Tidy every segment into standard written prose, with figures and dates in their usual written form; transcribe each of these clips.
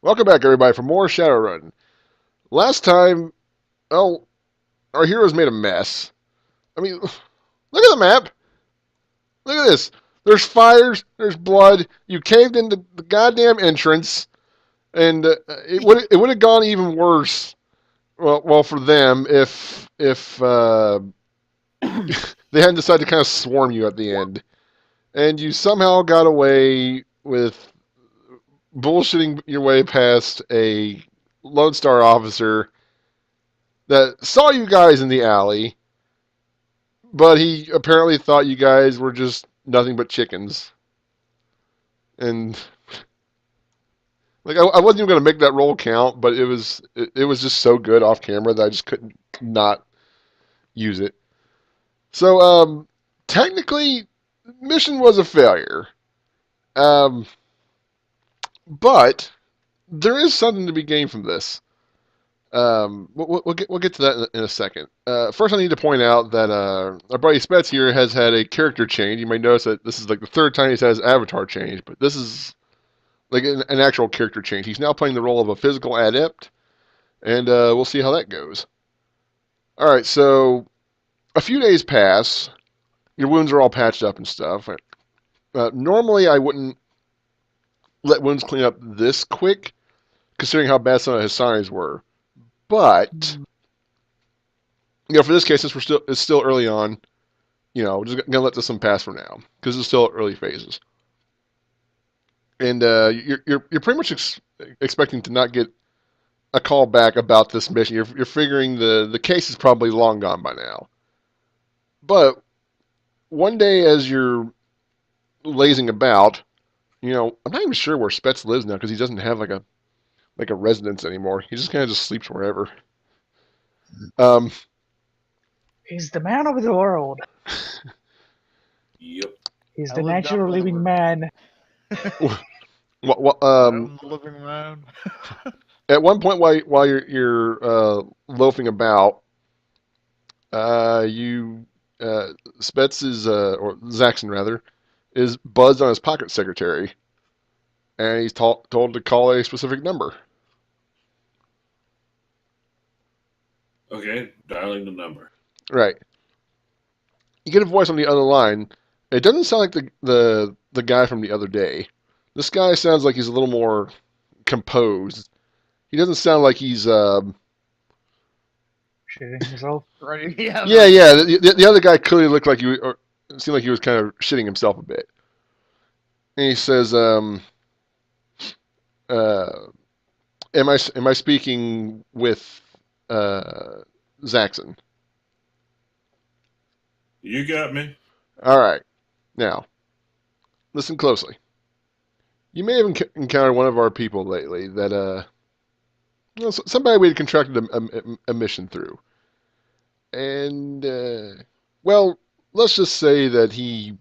Welcome back, everybody, for more Shadowrun. Last time, well, our heroes made a mess. I mean, look at the map. Look at this. There's fires. There's blood. You caved into the goddamn entrance, and it would have gone even worse. Well, for them if they hadn't decided to kind of swarm you at the end, and you somehow got away with bullshitting your way past a Lone Star officer that saw you guys in the alley, but he apparently thought you guys were just nothing but chickens. And like I wasn't even gonna make that roll count, but it was just so good off camera that I just couldn't not use it. So technically, mission was a failure. Um, but there is something to be gained from this. We'll get to that in a second. First, I need to point out that our buddy Spets here has had a character change. You may notice that this is like the third time he's had his avatar change, but this is like an actual character change. He's now playing the role of a physical adept, and we'll see how that goes. All right, so a few days pass. Your wounds are all patched up and stuff. Normally, I wouldn't let wounds clean up this quick, considering how bad some of his signs were. But for this case, since it's still early on, we're just gonna let this one pass for now because it's still early phases. And you're pretty much expecting to not get a call back about this mission. You're figuring the case is probably long gone by now. But one day, as you're lazing about, I'm not even sure where Spets lives now because he doesn't have like a residence anymore. He just kind of just sleeps wherever. Um, He's the man of the world. Yep. He's I the live natural down the living river. man. I'm the living man. At one point, while you're loafing about, you Spets is or Zaxxon rather is buzzed on his pocket secretary, and he's told to call a specific number. Okay, dialing the number. Right. You get a voice on the other line. It doesn't sound like the guy from the other day. This guy sounds like he's a little more composed. He doesn't sound like he's Shitting himself. Right? yeah. The other guy clearly looked like or seemed like he was kind of shitting himself a bit. And he says, uh, am I speaking with Zaxxon? You got me. All right. Now, listen closely. You may have encountered one of our people lately that somebody we had contracted a mission through, and well, let's just say that he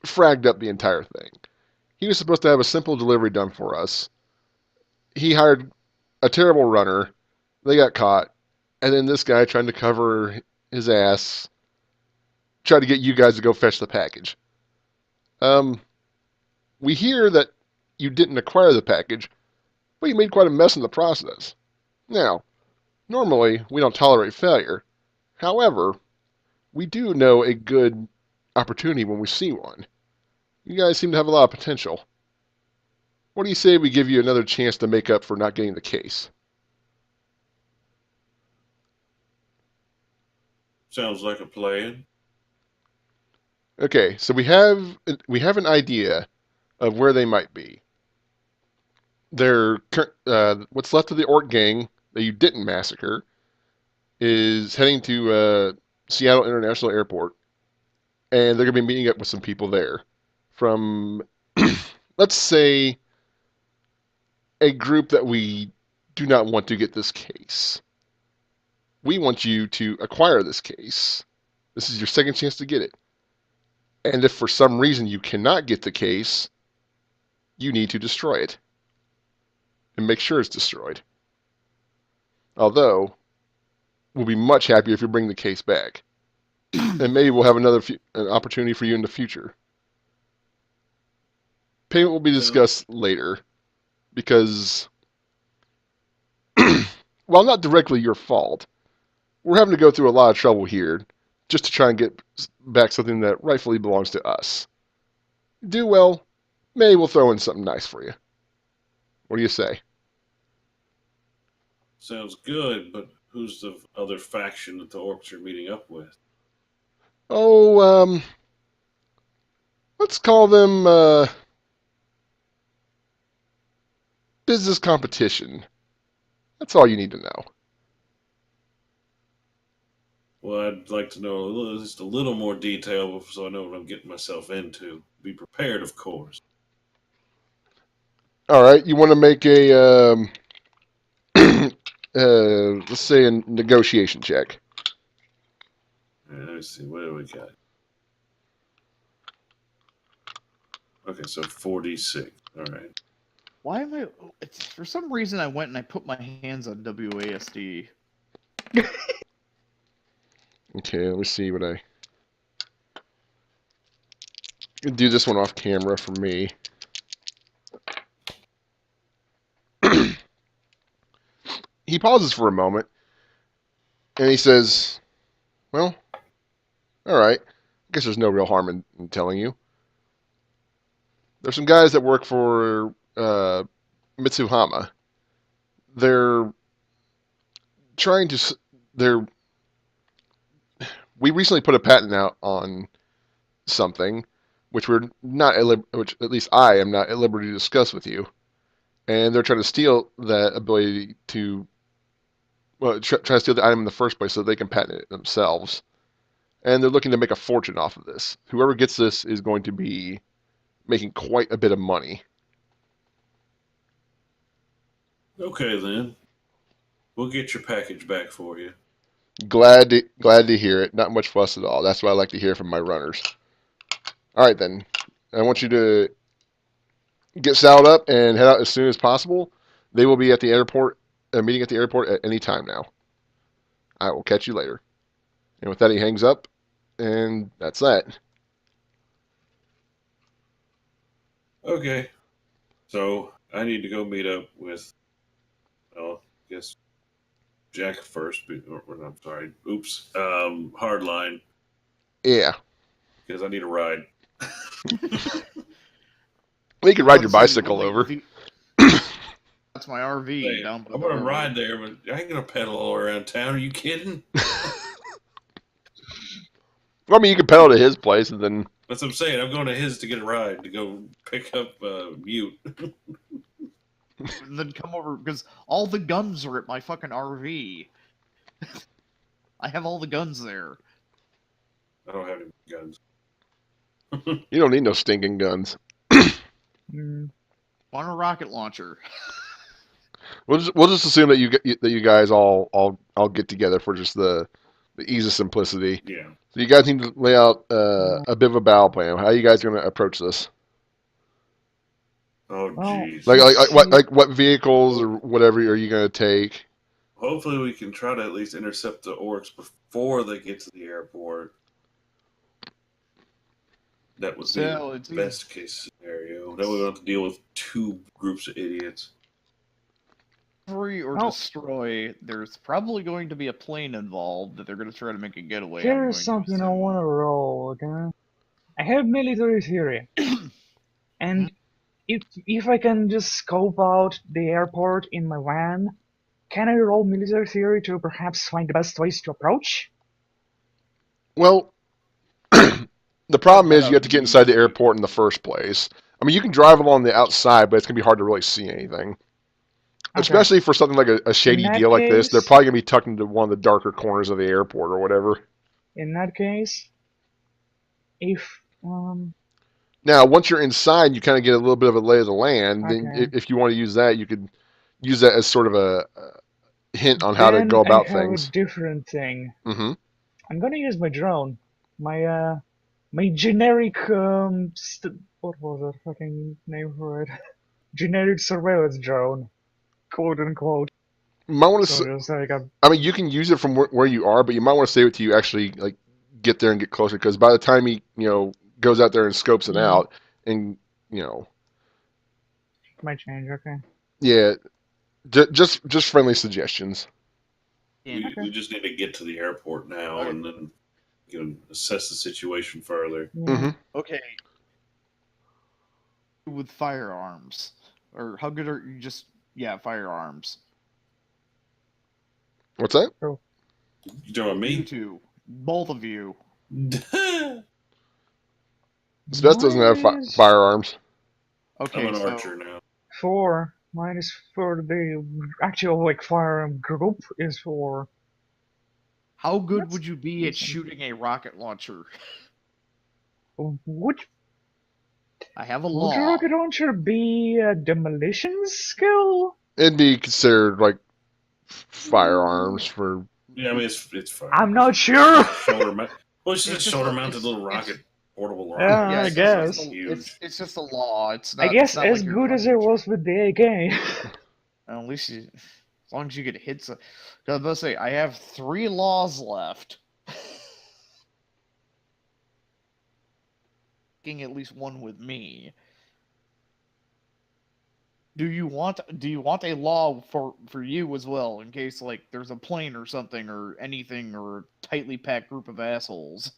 fragged up the entire thing. He was supposed to have a simple delivery done for us. He hired a terrible runner. They got caught, and then this guy trying to cover his ass tried to get you guys to go fetch the package. We hear that you didn't acquire the package, but you made quite a mess in the process. Now, normally we don't tolerate failure. However, we do know a good opportunity when we see one. You guys seem to have a lot of potential. What do you say we give you another chance to make up for not getting the case? Sounds like a plan. Okay, so we have an idea of where they might be. They're what's left of the Orc gang that you didn't massacre is heading to Seattle International Airport, and they're going to be meeting up with some people there from, let's say, a group that we do not want to get this case. We want you to acquire this case. This is your second chance to get it. And if for some reason you cannot get the case, you need to destroy it. And make sure it's destroyed. Although, we'll be much happier if you bring the case back. And maybe we'll have an opportunity for you in the future. Payment will be discussed later, because while not directly your fault, we're having to go through a lot of trouble here just to try and get back something that rightfully belongs to us. Do well, maybe we'll throw in something nice for you. What do you say? Sounds good, but who's the other faction that the orcs are meeting up with? Oh, let's call them business competition. That's all you need to know. Well, I'd like to know just a little more detail so I know what I'm getting myself into. Be prepared, of course. All right, you want to make a let's say a negotiation check. Let's see, what do we got? Okay, so 46. All right. Why am I? For some reason, I went and I put my hands on WASD. Okay, let me see what I do. This one off camera for me. He pauses for a moment, and he says, "Well, all right. I guess there's no real harm in telling you. There's some guys that work for Mitsuhama. They're trying to. They're. We recently put a patent out on something, which we're not. Which at least I am not at liberty to discuss with you. And they're trying to steal that ability to. Well, try to steal the item in the first place so they can patent it themselves. And they're looking to make a fortune off of this. Whoever gets this is going to be making quite a bit of money. Okay, then. We'll get your package back for you. Glad to hear it. Not much fuss at all. That's what I like to hear from my runners. All right, then. I want you to get saddled up and head out as soon as possible. They will be at the airport, meeting at the airport at any time now. I will catch you later. And with that, he hangs up, and that's that. Okay. So I need to go meet up with, well, I guess Jack first. I'm sorry. Oops. Hardline, Yeah. because I need a ride. Well, you can ride your bicycle over. That's my RV Hey, down. I'm going to ride there, but I ain't going to pedal all around town. Are you kidding? Well, I mean, you can pedal to his place, and then That's what I'm saying. I'm going to his to get a ride, to go pick up Mute. And then come over because all the guns are at my fucking RV. I have all the guns there. I don't have any guns. you don't need no stinking guns. Mm. Want a rocket launcher? We'll just assume that you guys all get together for just the ease of simplicity. Yeah. So you guys need to lay out a bit of a battle plan. How are you guys going to approach this? Oh, Well, jeez. Like what vehicles or whatever are you going to take? Hopefully we can try to at least intercept the orcs before they get to the airport. That would be So, the best case scenario. Then we don't have to deal with two groups of idiots. Recovery or Oh. destroy, there's probably going to be a plane involved that they're going to try to make a getaway. I'm going Here's to something I assume. want to roll, okay? I have military theory. And if I can just scope out the airport in my van, can I roll military theory to perhaps find the best ways to approach? Well, the problem that is you have to get inside the airport in the first place. I mean, you can drive along the outside, but it's going to be hard to really see anything. Okay. Especially for something like a shady In that deal like this, they're case- probably going to be tucked into one of the darker corners of the airport or whatever. In that case, if Now, once you're inside, you kind of get a little bit of a lay of the land. Then, Okay. if you want to use that, you could use that as sort of a hint on how to go about I have things. a different thing. Mm-hmm. I'm gonna use my drone. My generic what was that fucking name for it? Generic surveillance drone, quote unquote. You might want to. So just like a I mean, you can use it from where you are, but you might want to save it till you actually like get there and get closer. Because by the time he goes out there and scopes it out, and might change. Okay. yeah, Just friendly suggestions. And We just need to get to the airport now, Okay. and then you can assess the situation further. Yeah. Hmm. okay, with firearms, or how good are you? Just firearms. What's that? So, You talking about You me? two, both of you. I'm Seth doesn't have mine is firearms. Okay, an so archer now. 4. Mine is for the actual like firearm group is 4. how good That's would you be at decent. shooting a rocket launcher? Would I have a would a law. rocket launcher be a demolition skill? It'd be considered like firearms for. Yeah, I mean it's fine. I'm not sure. Well, it's just a It's just shoulder a, mounted little it's rocket, portable rocket. Yeah, yeah, I It's it's not just like guess. a, huge. it's just a law. I It's guess not as like you're good as it fucking. was with the AK. Well, at least you, as long as you get hits. Cause I was about to say I have 3 laws left. Taking at least one with me. Do you want a law for you as well in case like there's a plane or something or anything or a tightly packed group of assholes?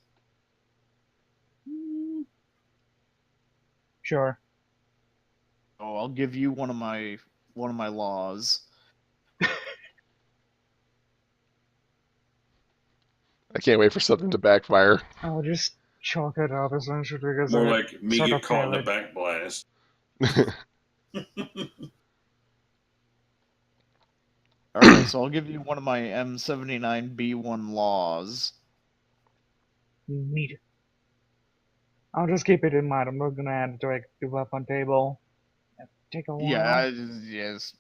Sure. Oh, I'll give you one of my laws. I can't wait for something to backfire. I'll just chalk it up essentially because More I like me sort get of caught in have the it. back blast. All right, so I'll give you one of my M79B1 laws. Neat. I'll just keep it in mind. I'm not gonna add it to like the weapon table. Take a while. Yeah,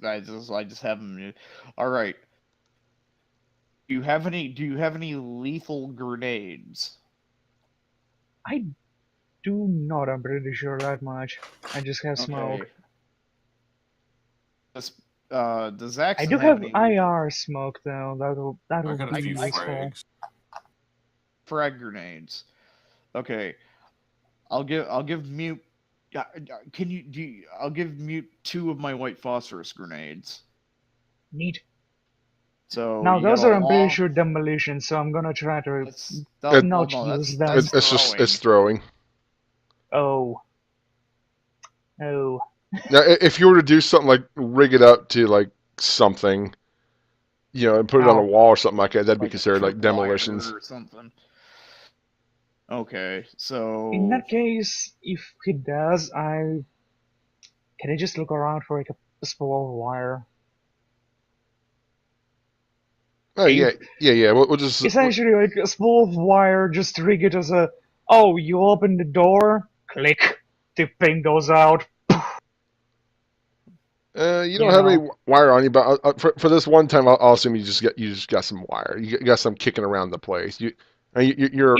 I just have them. All right. Do you have any lethal grenades? I do not. I'm pretty sure that much. I just have smoke. Okay. Does I Zaxxon do have have any IR smoke though. That I will got a be few useful. frags. frag grenades? Okay. I'll give Mute. Can you do? I'll give Mute 2 of my white phosphorus grenades. Neat. So Now you got those a are I'm pretty law. sure demolition, so I'm gonna try to It, not no, use that's them. it's just throwing. it's throwing. Oh. Oh. Now, if you were to do something like rig it up to like something, and put it on a Ow. wall or something like that, that'd be Like a considered like demolitions. tripwire or something. Okay, so In that case, if he does, can I just look around for like a spool of wire? Oh yeah, yeah. We'll just Essentially, like a spool of wire, just rig it as a. Oh, you open the door, click, the ping goes out. you don't have any wire on you, but for this one time, I'll assume you just got some wire. You got some kicking around the place. You're It doesn't you're a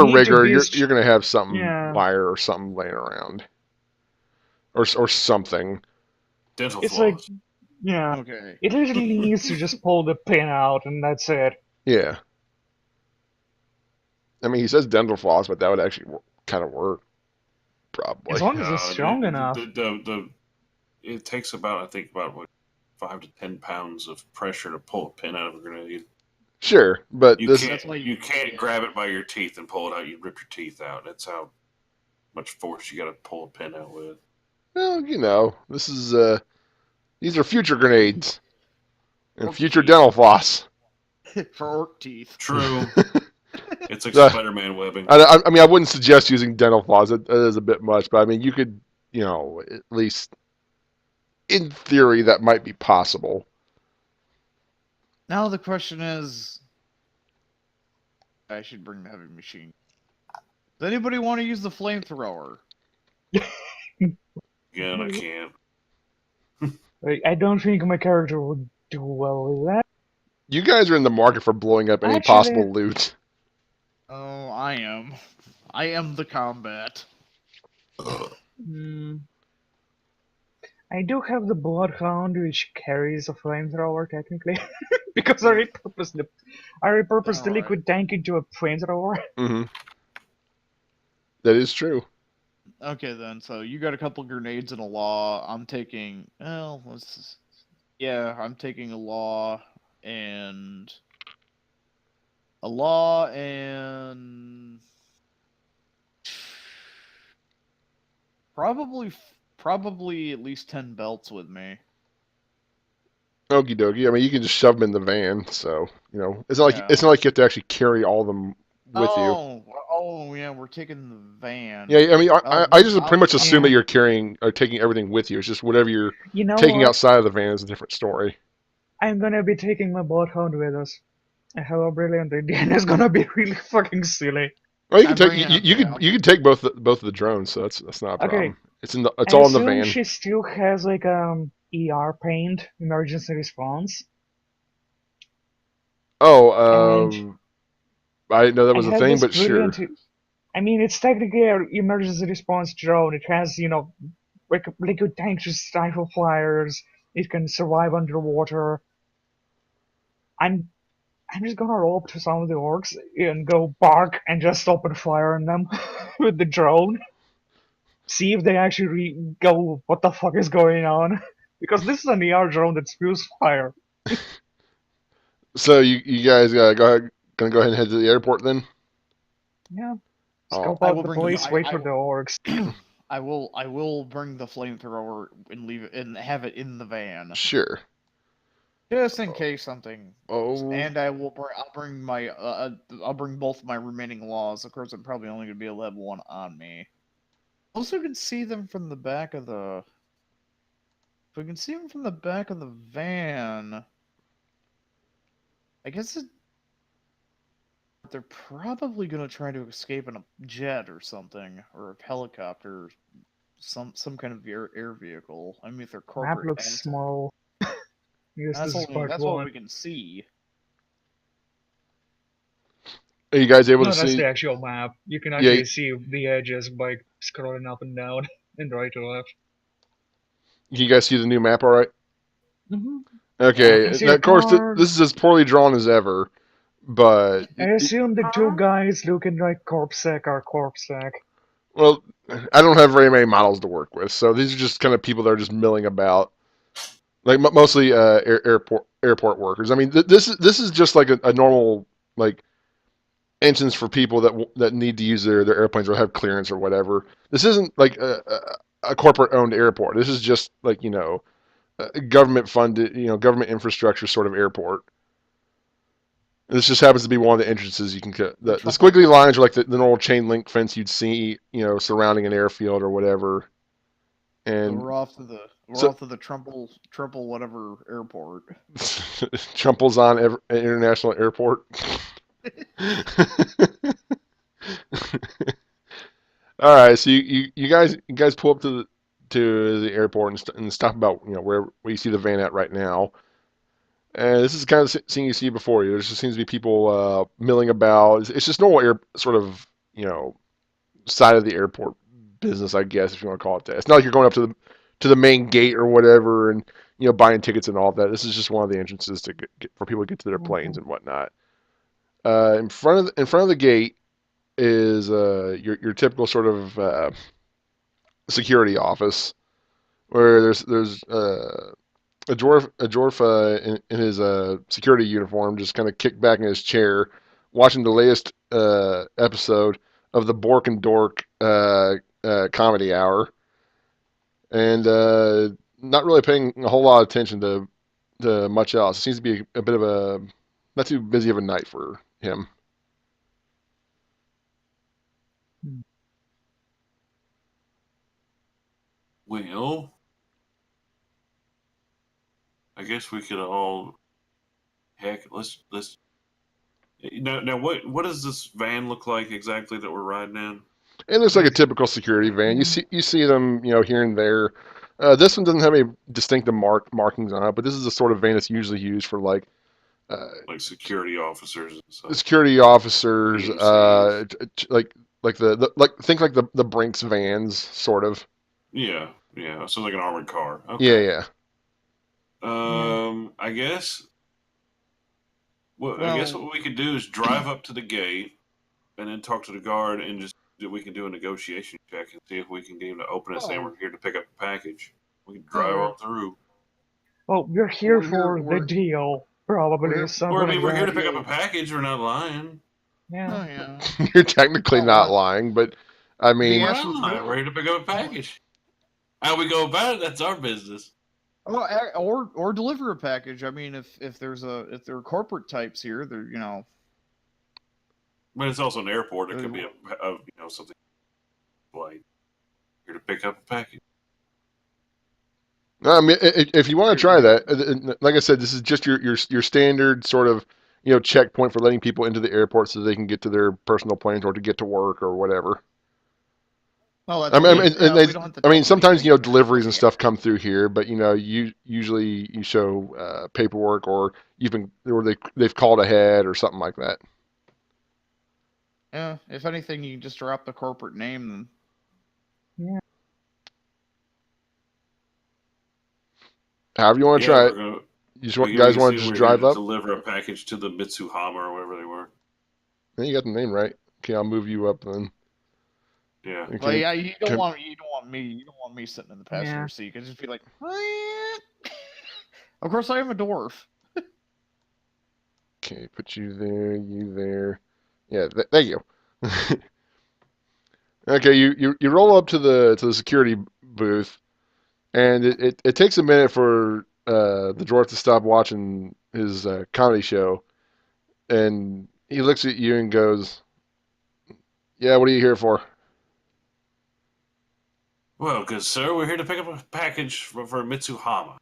need to rigger. be You're gonna have something yeah. wire or something laying around, or something. Dental It's like floss. yeah. okay. It literally needs to just pull the pin out, and that's it. Yeah. I mean, he says dental floss, but that would actually kind of work, As probably. long as it's strong enough. It takes about I think about what 5 to 10 pounds of pressure to pull a pin out of a grenade. Sure, but You this can't That's why you can't grab it by your teeth and pull it out. You rip your teeth out. That's how much force you got to pull a pin out with. well, this is these are future grenades and Orc future teeth. dental floss. For orc teeth. True. It's like Uh, Spider-Man webbing. I mean, I wouldn't suggest using dental floss. That is a bit much, but I mean, you could, at least in theory, that might be possible. Now the question is, I should bring the heavy machine. Does anybody want to use the flamethrower? Again, I can't. Like, I don't think my character would do well with that. You guys are in the market for blowing up any Actually- possible loot. Oh, I am. I am the combat. Hmm. I do have the Bloodhound, which carries a flamethrower technically, because I repurposed the Alright. liquid tank into a flamethrower. Mm-hmm. That is true. Okay then, so you got a couple grenades and a law. I'm taking. Well, let's. Yeah, I'm taking a law and probably at least 10 belts with me. Okie dokie. I mean, you can just shove them in the van, so it's not like Yeah. you have to actually carry all of them with you. Oh yeah, we're taking the van. Yeah, I mean, I just pretty much assume that Yeah. you're carrying or taking everything with you. It's just whatever you're You know taking what? outside of the van is a different story. I'm gonna be taking my bloodhound with us. And how a brilliant idea. It's gonna be really fucking silly. Well, you can I'm take bringing. you can take both of the drones, so that's not a Okay, problem. It's I all in the assume van. she still has like ER paint, emergency response, Oh, and I didn't know that I was a have thing, this but sure. brilliant. I mean, it's technically an emergency response drone. It has, like liquid tank to stifle fires. It can survive underwater. I'm I'm just gonna roll up to some of the orcs and go bark and just open fire on them with the drone. See if they actually go, what the fuck is going on? Because this is an ER drone that spews fire. So you guys gonna go ahead and head to the airport then? Yeah. Oh, Scope I out will the bring the. place, wait for the orcs. I will bring the flamethrower and leave it and have it in the van, sure. just in case something. Oh, And I'll bring both my remaining laws. Of course, I'm probably only going to be able to have one on me. Also, can see them from the back of the. If we can see them from the back of the van, I guess they're probably going to try to escape in a jet or something, or a helicopter, some kind of air vehicle. I mean, if they're Map corporate looks assets. small. Yes, this is part That's what one. we can see. are you guys able to No, that's the see? actual map. You can Yeah, actually see the edges by scrolling up and down and right to left. you guys see the new map, all right? Mm-hmm. Yeah. You can Okay. see Now, a of course, car. this is as poorly drawn as ever, but I assume the two guys looking like Corpsec are Corpsec. well, I don't have very many models to work with, so these are just kind of people that are just milling about, like mostly airport workers. I mean, this is just like a normal like instance for people that need to use their airplanes or have clearance or whatever. This isn't like a corporate owned airport. This is just like a government funded, government infrastructure sort of airport. This just happens to be one of the entrances you can get. The The Trumple, squiggly lines are like the normal chain link fence you'd see, surrounding an airfield or whatever. so And we're so off to the Trumple whatever airport. Trumple's on International Airport. All right, so you guys pull up to the airport and stop about where you see the van at right now. And this is the kind of scene you see before you. There just seems to be people milling about. It's just normal air sort of side of the airport business, I guess, if you want to call it that. It's not like you're going up to the main gate or whatever and buying tickets and all that. This is just one of the entrances to for people to get to their planes Mhm. and whatnot. In front of the gate is your typical sort of security office where there's a dwarf in his security uniform just kind of kicked back in his chair watching the latest episode of the Bork and Dork comedy hour and not really paying a whole lot of attention to much else. It seems to be a bit of a not too busy of a night for him. Well, I guess we could all heck. Let's. Now, what does this van look like exactly that we're riding in? It looks like a This, typical security van. You yeah. see them, here and there. This one doesn't have any distinctive markings on it, but this is the sort of van that's usually used for like uh, Like security officers and stuff, security officers, PMCs. like think like the Brinks vans, sort of. Yeah, yeah. So like an armored car. Yeah, Okay. yeah. Yeah. I guess. Well, I guess Well, what we could do is drive up to the gate and then talk to the guard and just we can do a negotiation check and see if we can get him to open it saying well, we're here to pick up a package. We can drive uh, on through. Well, we're here We're for here- the deal, probably we're- something Or I like mean, we're here to that. pick up a package. We're not lying. Yeah. Oh yeah. You're technically Oh, not what? lying, but I If he mean, We're asks not for lying. food, We're here to pick up a package. How we go about it, that's our business. or deliver a package. I mean, if there are corporate types here, they're But it's also an airport. It could be something like here to pick up a package. I mean, if you want to try that, like I said, this is just your standard sort of checkpoint for letting people into the airport so they can get to their personal planes or to get to work or whatever. well, I that's mean, good. We don't have to. I Tell mean, them sometimes anything. deliveries and Looking stuff come through here, but you usually you show paperwork or they've called ahead or something like that. Yeah, if anything, you can just drop the corporate name. Yeah. However you want to Yeah, try we're it. gonna. You We guys can want see to just we're here drive to up? deliver a package to the Mitsuhama or wherever they were. Yeah, you got the name right. Okay, I'll move you up then. Yeah. Well, Okay, yeah, you don't can- want me sitting in the passenger Yeah. seat. Cause just be like, "What?" Of course, I am a dwarf. okay, put you there, you there. Yeah, there you go. Okay, you roll up to the security booth, and it takes a minute for the dwarf to stop watching his comedy show, and he looks at you and goes, "Yeah, what are you here for?" Well, good sir, we're here to pick up a package for Mitsuhama.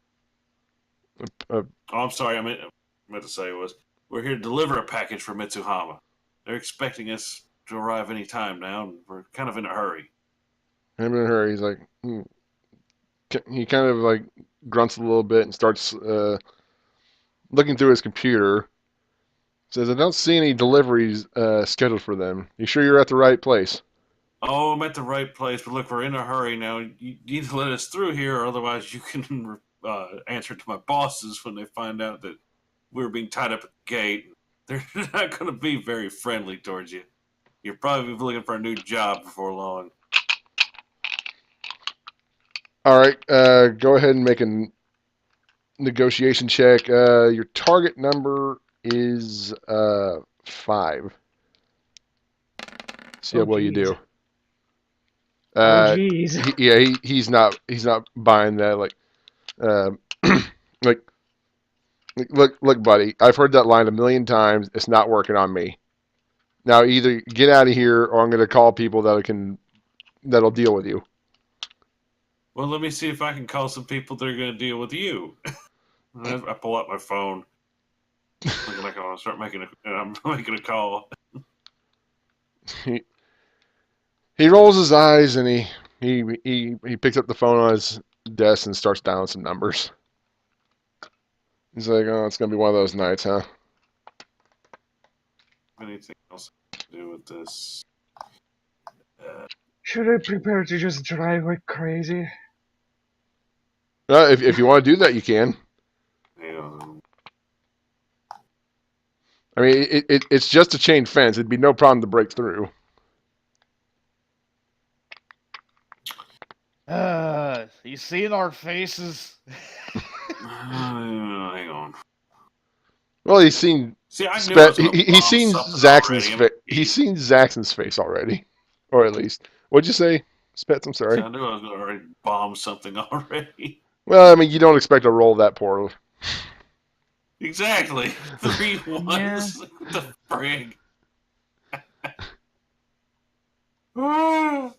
Uh, Oh, I'm sorry. I meant to say was we're here to deliver a package for Mitsuhama. They're expecting us to arrive any time now, and we're kind of in a hurry. him and her, he's like, he kind of like grunts a little bit and starts looking through his computer. Says, "I don't see any deliveries scheduled for them. You sure you're at the right place?" Oh, I'm at the right place, but look, we're in a hurry now. You need to let us through here, or otherwise you can answer to my bosses when they find out that we're being tied up at the gate. They're not going to be very friendly towards you. You're probably looking for a new job before long. All right, go ahead and make a negotiation check. Your target number is 5. See how Oh, well you jeez. do. Oh, jeez. He's not buying that. Uh, like, look, buddy. I've heard that line a million times. It's not working on me. Now either get out of here, or I'm going to call people that'll deal with you. Well, let me see if I can call some people that are going to deal with you. I pull out my phone. Looking like I want to start I'm making a call. He rolls his eyes and he picks up the phone on his desk and starts dialing some numbers. He's like, "Oh, it's gonna be one of those nights, huh?" Anything else to do with this? Should I prepare to just drive like crazy? If you want to do that, you can. Hang on. I mean, it's just a chain fence. It'd be no problem to break through. You see in our faces. Hang on. Well, he's seen See, I knew I was going to he's bomb seen something already. He's seen Zaxxon's face already, or at least, what'd you say, Spets? I'm See, sorry. I knew I was going to already bomb something already. Well, I mean, you don't expect to roll that poorly. Exactly. 3 Yeah. ones. What the frig? Ah.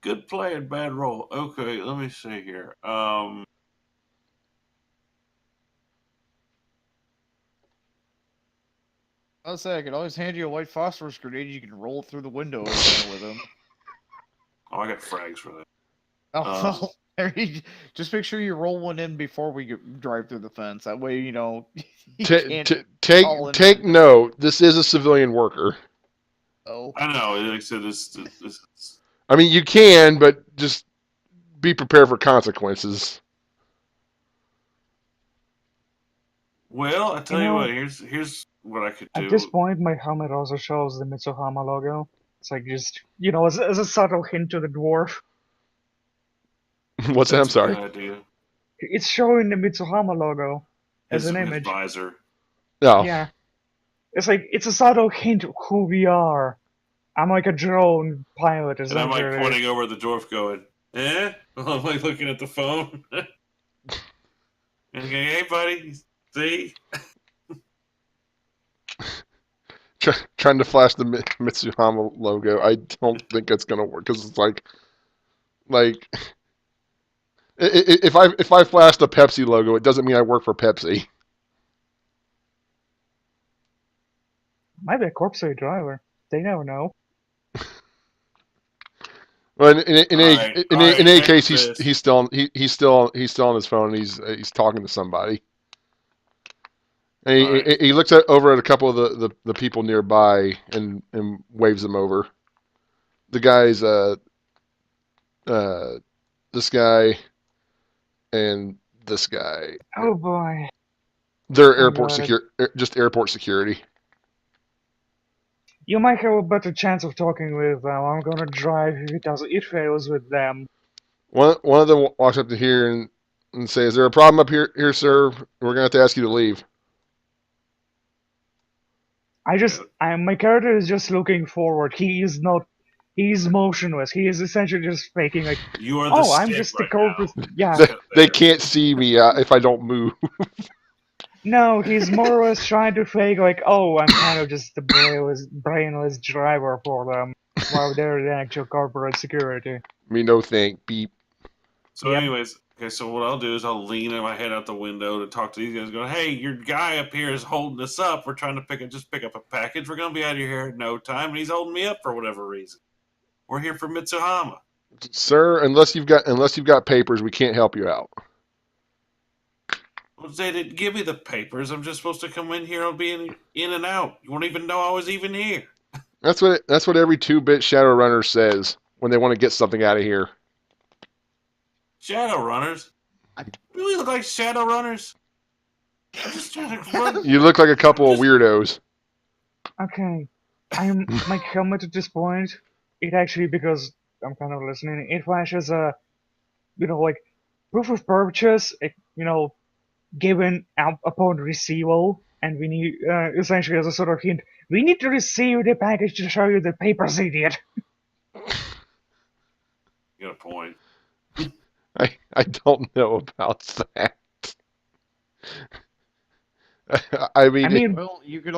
Good play and bad roll. Okay, let me see here. I'll say I could always hand you a white phosphorus grenade. You can roll it through the window in there with him. Oh, I got frags for that. Oh, well, I mean, just make sure you roll one in before we drive through the fence. That way, you can't call in Take from note. This is a civilian worker. Oh, I know. Like I said, this is. I mean, you can, but just be prepared for consequences. Well, I tell You you know, what. Here's what I could at this do. point, my helmet also shows the Mitsuhama logo. It's like just, as a subtle hint to the dwarf. What's that? I'm That's a good sorry. idea. It's showing the Mitsuhama logo as his an image. visor. No. Yeah. It's like, it's a subtle hint of who we are. I'm like a drone pilot, And I'm essentially. like pointing over at the dwarf going, eh? I'm like looking at the phone. And going, hey, buddy, see? Trying to flash the Mitsuhama logo. I don't think it's gonna work because it's like if I flash the Pepsi logo, it doesn't mean I work for Pepsi. Might be a corpse driver. They never know. Well, Alright, in any end case, this. he's still on his phone. And he's talking to somebody. And Alright. he looks over at a couple of the people nearby and waves them over. The guys, this guy and this guy. Oh boy. They're I airport got it. just airport security. You might have a better chance of talking with them. I'm gonna drive if it fails with them. One of them walks up to here and says, "Is there a problem up here, sir? We're gonna have to ask you to leave." My character is just looking forward. He's motionless. He is essentially just faking like, You are the oh, I'm stick just right the corpus. now. Yeah. They can't see me if I don't move. No, he's more or less trying to fake like, oh, I'm kind of just the brainless driver for them, while they're the actual corporate security. Me no think. Beep. So, Yep. anyways, okay, so what I'll do is I'll lean my head out the window to talk to these guys, going, hey, your guy up here is holding us up. We're trying to pick up a package. We're going to be out of here in no time, and he's holding me up for whatever reason. We're here for Mitsuhama. Sir, unless you've got papers, we can't help you out. Well, they didn't give me the papers. I'm just supposed to come in here and be in and out. You won't even know I was even here. That's what every 2-bit Shadowrunner says when they want to get something out of here. Shadowrunners? Do we look like Shadowrunners? I'm just trying to run. You look like a couple of weirdos. Okay, my helmet at this point. It actually, because I'm kind of listening, it flashes a, like proof of purchase. Given out upon receival, and we need essentially as a sort of hint. We need to receive the package to show you the papers, idiot. You got a point. I don't know about that. I mean, Well, you could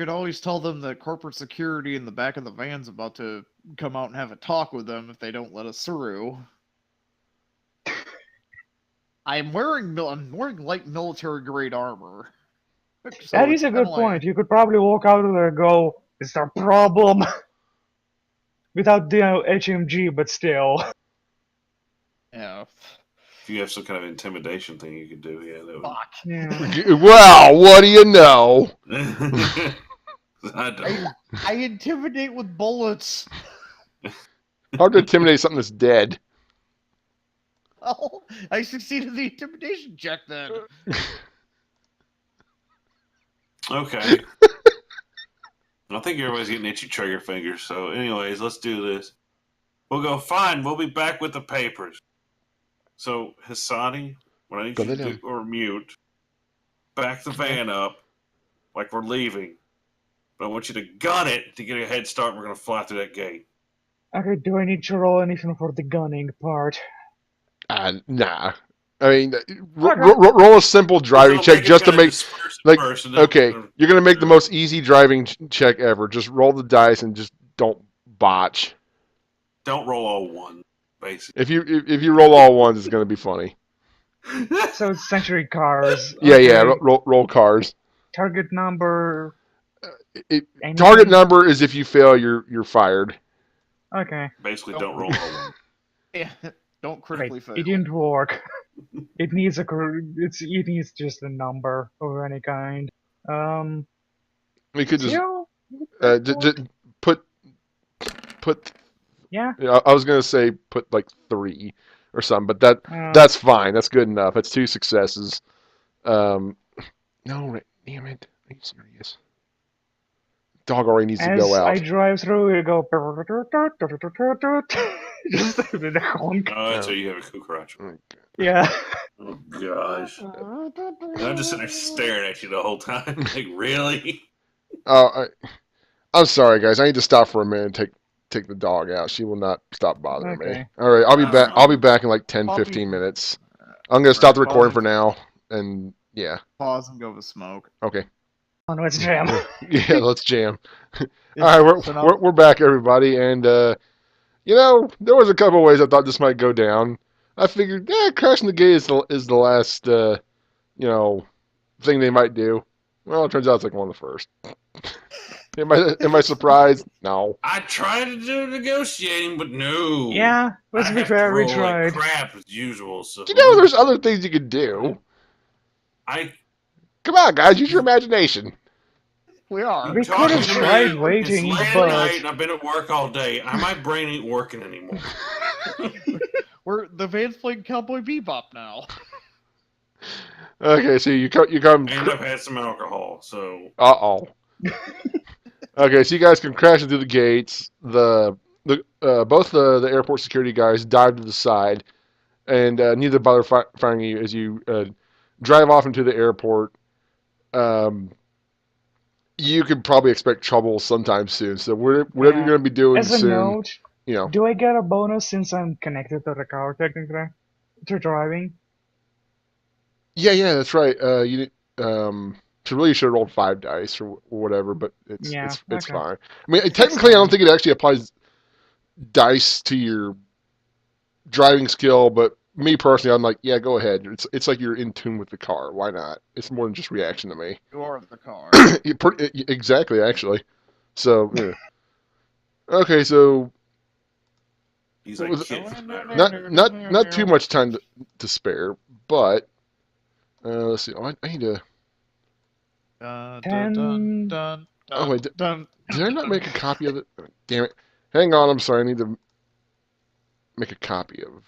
always tell them that corporate security in the back of the van's about to come out and have a talk with them if they don't let us through. I'm wearing light military grade armor. So That it's is a kinda good point. You could probably walk out of there and go, "Is there a problem?" Without the HMG, but still. Yeah. If you have some kind of intimidation thing you could do, yeah, that would. Fuck. Yeah. well, what do you know? I don't. I intimidate with bullets. Hard to intimidate something that's dead. Well, I succeeded the intimidation check then. Okay. I think everybody's getting itchy trigger fingers. So, anyways, let's do this. We'll go, fine, we'll be back with the papers. So, Hassani, what I need you to do, or mute, back the van up like we're leaving. But I want you to gun it to get a head start. We're going to fly through that gate. Okay, do I need to roll anything for the gunning part? Nah. I mean, roll a simple driving check just to make like. Okay, you're gonna make the most easy driving check ever. Just roll the dice and just don't botch. Don't roll all one, basically. If you roll all ones, it's gonna be funny. So it's essentially cars. Yeah, Okay. yeah. Roll cars. Target number. Target number is if you fail, you're fired. Okay. Basically, don't roll all one. Yeah, don't critically fail. It didn't work. It needs just a number of any kind. We could just put. Yeah. I was gonna say put like 3 or something, but that's fine. That's good enough. That's 2 successes. No, damn it! Are you serious? Dog already needs to go out. As I drive through, it go. Just the honk. Oh, that's how you have a cucaracha. Yeah. Oh gosh. And I'm just sitting there staring at you the whole time. Like, really? I'm sorry, guys. I need to stop for a minute and take the dog out. She will not stop bothering me. Okay. All right, I'll be That's back. I'll be fine. back in like 10, Puppy. 15 minutes. I'm gonna stop the recording Pause. for now, and yeah, Pause and go with smoke. okay. Oh no, it's jam. Yeah, let's jam. All Yeah, right, so now- we're back, everybody, and you know, there was a couple ways I thought this might go down. I figured, yeah, crashing the gate is the last you know, thing they might do. Well, it turns out it's like one of the first. Am I surprised? No. I tried to do negotiating, but no. Yeah, let's I be have to fair, we roll like tried. crap as usual. So You know, there's other things you could do. I Come on, guys, use your imagination. We are. We you could have talking to tried me. waiting, It's late at but night, and I've been at work all day. My brain ain't working anymore. We're the van's playing Cowboy Bebop now. Okay, so you come. And I've had some alcohol, so Uh-oh. Okay, so you guys come crashing through the gates. Both the airport security guys dive to the side, and neither bother firing you as you drive off into the airport. You could probably expect trouble sometime soon. So whatever you're Yeah. going to be doing as a soon, note, you know. do I get a bonus since I'm connected to the car technically? To driving? Yeah, that's right. So really you should have rolled 5 dice or whatever, but Yeah, it's okay. fine. I mean, technically, I don't think it actually applies dice to your driving skill, but me personally, I'm like, yeah, go ahead. It's like you're in tune with the car. Why not? It's more than just reaction to me. You are the car. Exactly, actually. So, yeah. Okay, so he's what like was it? kid from that, right? Not too much time to spare, but let's see. Oh, I need to. Dun, Ten- dun, dun, Oh wait, dun, did I not make a copy of it? Damn it! Hang on, I'm sorry. I need to make a copy of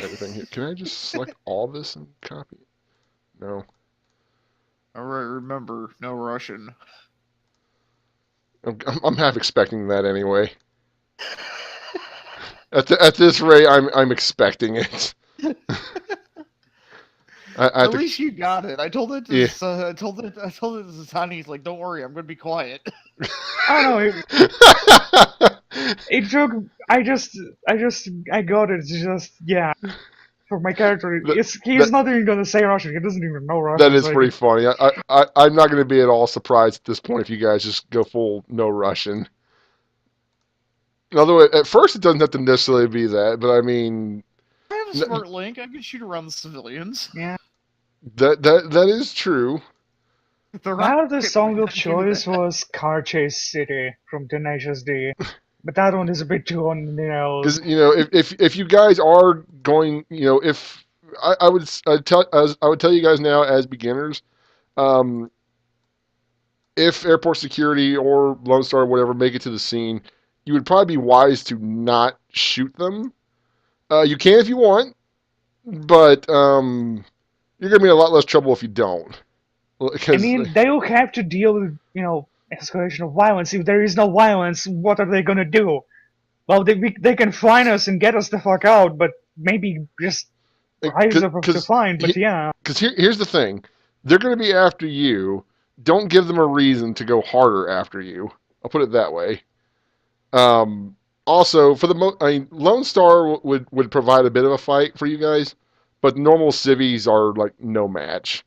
everything here. Can I just select all this and copy it? No. All right, remember, no Russian. I'm half expecting that anyway. At this rate, I'm expecting it. I At least you got it. I told it to Yeah. I told it to Satani. He's like, "Don't worry, I'm gonna be quiet." I don't know. It took. I got it. It's just yeah. For my character, he's not even gonna say Russian. He doesn't even know Russian. That is so pretty funny. I'm not going to be at all surprised at this point if you guys just go full no Russian. In other words, at first it doesn't have to necessarily be that, but I mean I have a smart link. I can shoot around the civilians. Yeah. that is true. The My other rocket song man of can do choice that. was Car Chase City from Tenacious D. But that one is a bit too on the nose. Because you know, if you guys are going, you know, if I would tell you guys now as beginners, um, if airport security or Lone Star or whatever make it to the scene, you would probably be wise to not shoot them. You can if you want, but you're gonna be in a lot less trouble if you don't. I mean, they will have to deal with, escalation of violence. If there is no violence, what are they gonna do? Well, they can find us and get us the fuck out, but maybe just rise up to find. But yeah. Because here's the thing, they're gonna be after you. Don't give them a reason to go harder after you. I'll put it that way. Also, for the I mean, Lone Star would provide a bit of a fight for you guys, but normal civvies are like no match.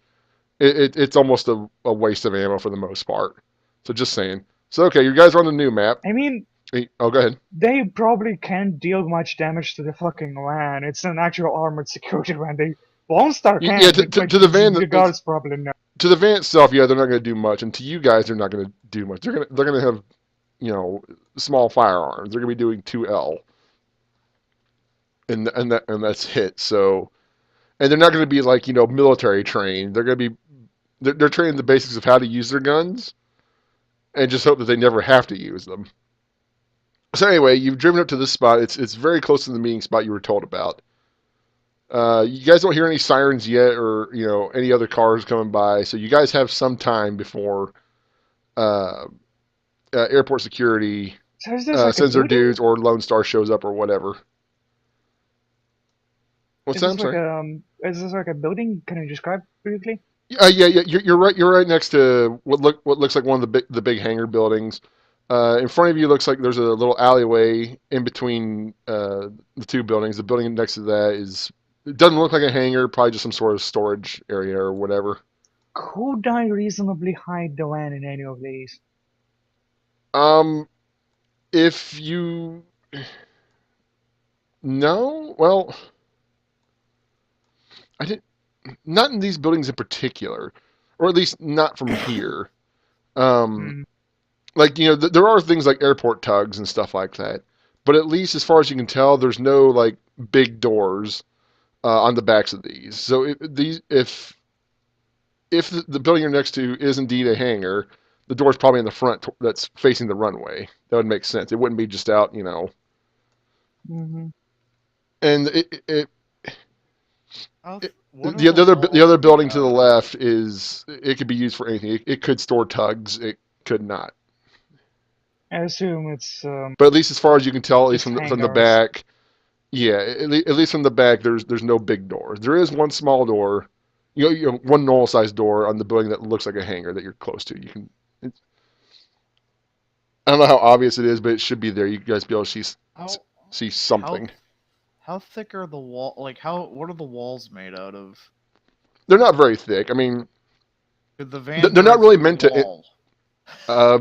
It's almost a waste of ammo for the most part. So just saying. So okay, you guys are on the new map. I mean, oh, go ahead. They probably can't deal much damage to the fucking van. It's an actual armored security van. Lone Star can, Yeah, to the van. The guards probably know. To the van itself, yeah, they're not going to do much, and to you guys, they're not going to do much. They're going to have, small firearms. They're going to be doing 2L, and that's hit. So, and they're not going to be like military trained. They're going to be they're training the basics of how to use their guns, and just hope that they never have to use them. So anyway, you've driven up to this spot. It's very close to the meeting spot you were told about. You guys don't hear any sirens yet, or any other cars coming by. So you guys have some time before airport security So is this like sends their dudes, or Lone Star shows up, or whatever. What's that? I'm sorry. Is this like a building? Can you describe briefly? Yeah. You're right. You're right next to what looks like one of the big hangar buildings. In front of you looks like there's a little alleyway in between the two buildings. The building next to that it doesn't look like a hangar, probably just some sort of storage area or whatever. Could I reasonably hide the land in any of these? Um, if you no, well, I didn't. Not in these buildings in particular, or at least not from here. Um, Hmm. like there are things like airport tugs and stuff like that, but at least as far as you can tell, there's no like big doors on the backs of these. So if the building you're next to is indeed a hangar, the door's probably in the front that's facing the runway. That would make sense. It wouldn't be just out. Hmm. And What are the walls other made building to the out of? left it could be used for anything. It could store tugs. It could not. I assume it's But at least as far as you can tell, at least just from the hangars. back, yeah, at least from the back, there's no big doors. There is one small door, one normal sized door on the building that looks like a hangar that you're close to. I don't know how obvious it is, but it should be there. You guys be able to How see how something. how thick are the wall? Like how? What are the walls made out of? They're not very thick. I mean, Could the van they're not drive really through the meant to. wall? Uh,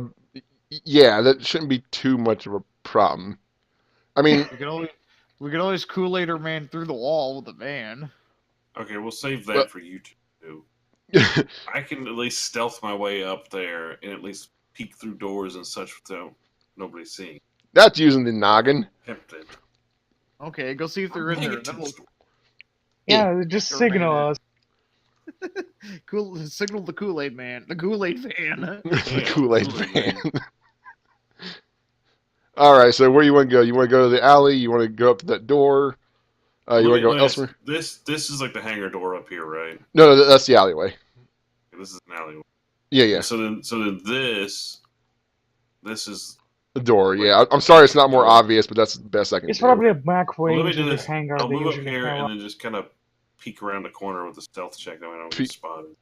yeah, that shouldn't be too much of a problem. I mean, We could always Kool-Aid our man through the wall with the van. Okay, we'll save that well, for you two. I can at least stealth my way up there and at least peek through doors and such without nobody seeing. that's using the noggin. Tempted. Okay, go see if they're in there. Then we'll Yeah, just Your man signal us. signal the Kool-Aid man, the Kool-Aid van. The Yeah, Kool-Aid Kool-Aid van. man. All right, so where you want to go? You want to go to the alley? You want to go up to that door? You want to go Let me ask, elsewhere? this is like the hangar door up here, right? No, that's the alleyway. Okay, this is an alleyway. Yeah. So then this is The door. like Yeah, I'm sorry, it's not more door. obvious, but that's the best I can It's do. probably a back way Well, let me into do the this. hangar I'll they move up usually here have. and then just kind of peek around the corner with a stealth check that way I don't Pe- get spotted.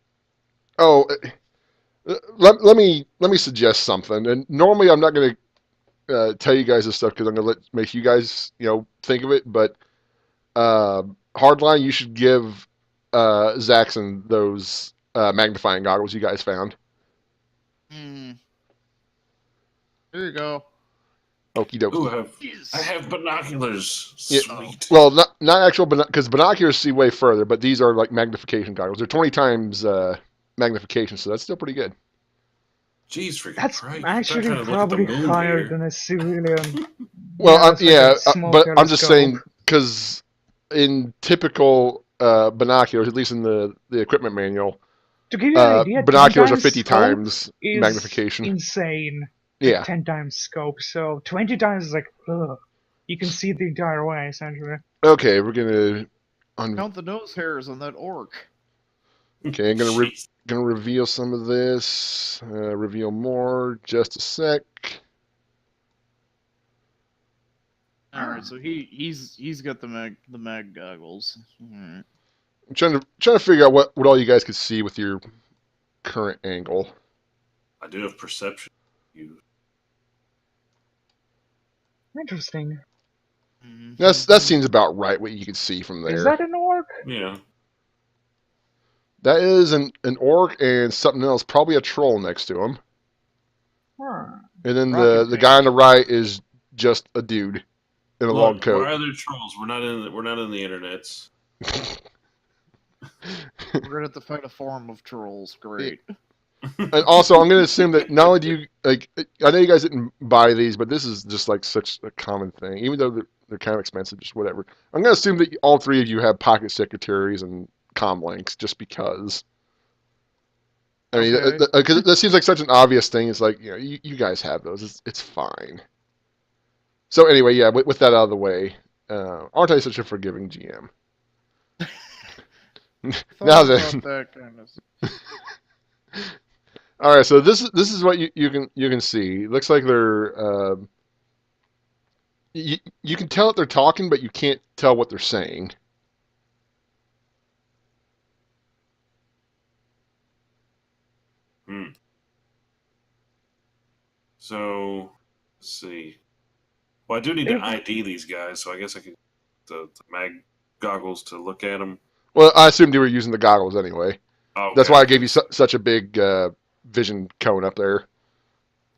Oh, let me suggest something. And normally I'm not going to tell you guys this stuff because I'm going to make you guys think of it. But Hardline, you should give Zaxxon those magnifying goggles you guys found. Hmm. There you go. Okie Ooh, dokie. I have binoculars. Yeah. Sweet. Well, not actual, because binoculars see way further, but these are like magnification goggles. They're 20 times magnification, so that's still pretty good. Jeez, freaking That's Christ. I'm actually trying to look at the probably moon higher here. than a civilian. Well, It's like a small but I'm just telescope. saying because in typical binoculars, at least in the equipment manual, To give you an idea, 10 binoculars are times 50 scope times is magnification. insane. Yeah. 10 times scope, so 20 times is like, ugh. You can see the entire way, essentially. Okay, we're gonna Count the nose hairs on that orc. okay. I'm gonna Jeez. gonna reveal some of this. Reveal more. Just a sec. All right, so he's got the mag goggles. All right. I'm trying to figure out what all you guys could see with your current angle. I do have perception. You. Interesting. That seems about right. What you can see from there. Is that an orc? Yeah. That is an orc and something else, probably a troll next to him. Huh. And then Rocket the guy on the right is just a dude in a long Look, coat. why are there trolls? We're not in the internets. We're gonna have to fight a form of trolls. Great. And also, I'm going to assume that not only do you like, I know you guys didn't buy these, but this is just like such a common thing, even though they're kind of expensive, just whatever. I'm going to assume that all three of you have pocket secretaries and comm links, just because. I mean, Okay. because that seems like such an obvious thing. It's like you guys have those. It's fine. So anyway, yeah. With that out of the way, aren't I such a forgiving GM? Now then. That kind of... All right, so this is what you can see. It looks like they're you can tell that they're talking, but you can't tell what they're saying. Hmm. So, let's see. Well, I do need to If ID these guys, so I guess I could the mag goggles to look at them. Well, I assumed you were using the goggles anyway. Oh, That's okay, why I okay, gave you such a big vision cone up there.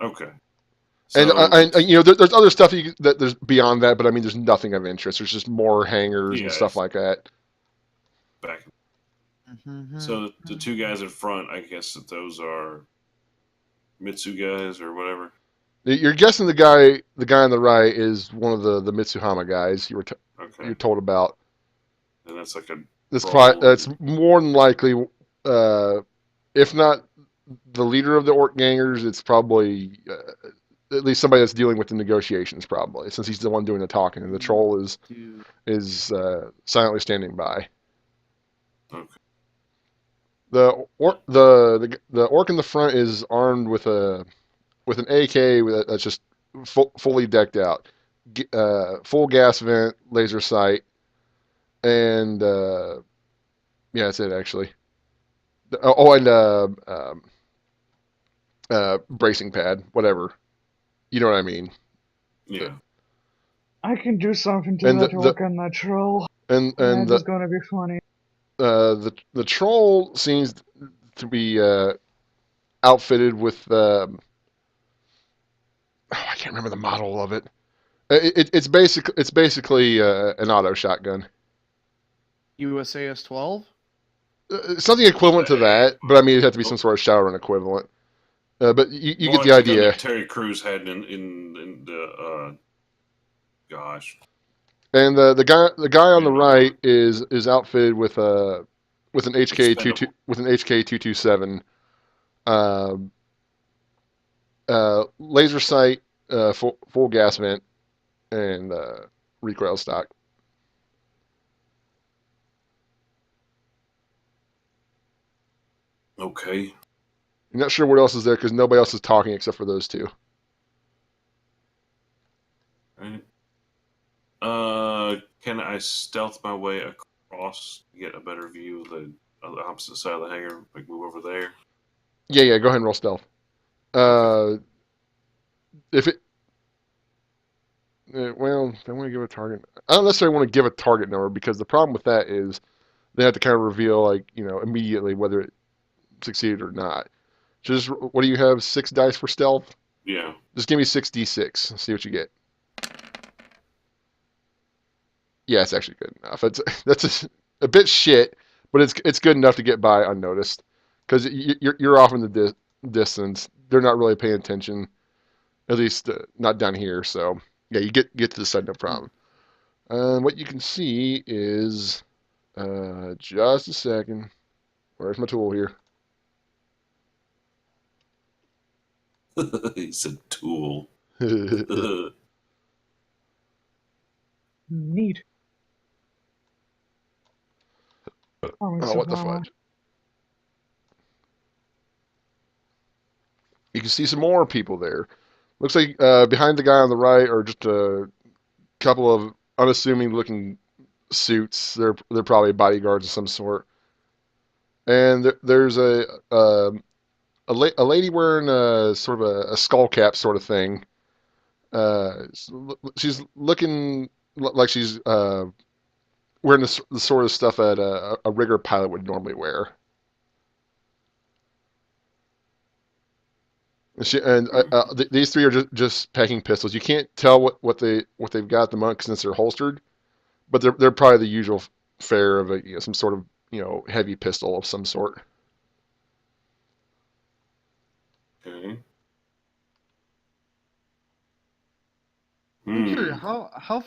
okay. And So, you know, there's other stuff that there's beyond that, but I mean, there's nothing of interest. There's just more hangers and yeah, stuff it's like that. back. Mm-hmm. So the two guys in front, I guess that those are Mitsu guys or whatever. You're guessing the guy on the right is one of the Mitsuhama guys Okay, you're told about. and that's like a That's troll. more than likely, if not the leader of the orc gangers, it's probably at least somebody that's dealing with the negotiations. Probably since he's the one doing the talking, and the troll is silently standing by. Okay. The orc in the front is armed with an AK that's just fully decked out, full gas vent, laser sight, and yeah, that's it actually. Oh, and bracing pad, whatever. You know what I mean. Yeah. I can do something to And that orc and that troll, and and it's gonna be funny. the troll seems to be outfitted with I can't remember the model of it. It's basically an auto shotgun. USAS 12. Something equivalent to that, but I mean it'd have to be some Oh, sort of Shadowrun equivalent. But you more get the like the gun idea. that Terry Crews had in the gosh. And the guy on the Vietnam. right is outfitted with an HK Expendable. with an HK 227, laser sight, full gas vent, and recoil stock. Okay. I'm not sure what else is there because nobody else is talking except for those two. Right. Can I stealth my way across to get a better view of the opposite side of the hangar? Like move over there. Yeah, go ahead and roll stealth. Okay. If it well, I want to give a target. I don't necessarily want to give a target number because the problem with that is they have to kind of reveal like immediately whether it succeeded or not. Just what do you have? 6 dice for stealth. Yeah. Just give me 6d6. See what you get. Yeah, it's actually good enough. That's a bit shit, but it's good enough to get by unnoticed because you're off in the distance. They're not really paying attention, at least not down here. So yeah, you get to the side no problem. What you can see is just a second. Where's my tool here? He said tool. Neat. Oh, it's Oh, what the Obama. fudge? You can see some more people there. Looks like behind the guy on the right are just a couple of unassuming looking suits. They're probably bodyguards of some sort. And there's a lady wearing a sort of a skull cap sort of thing. She's looking like she's wearing the sort of stuff that a rigger pilot would normally wear. These three are just packing pistols. You can't tell what they've got at the moment since they're holstered, but they're probably the usual fare of some sort of heavy pistol of some sort. Okay. I'm Hmm. curious, how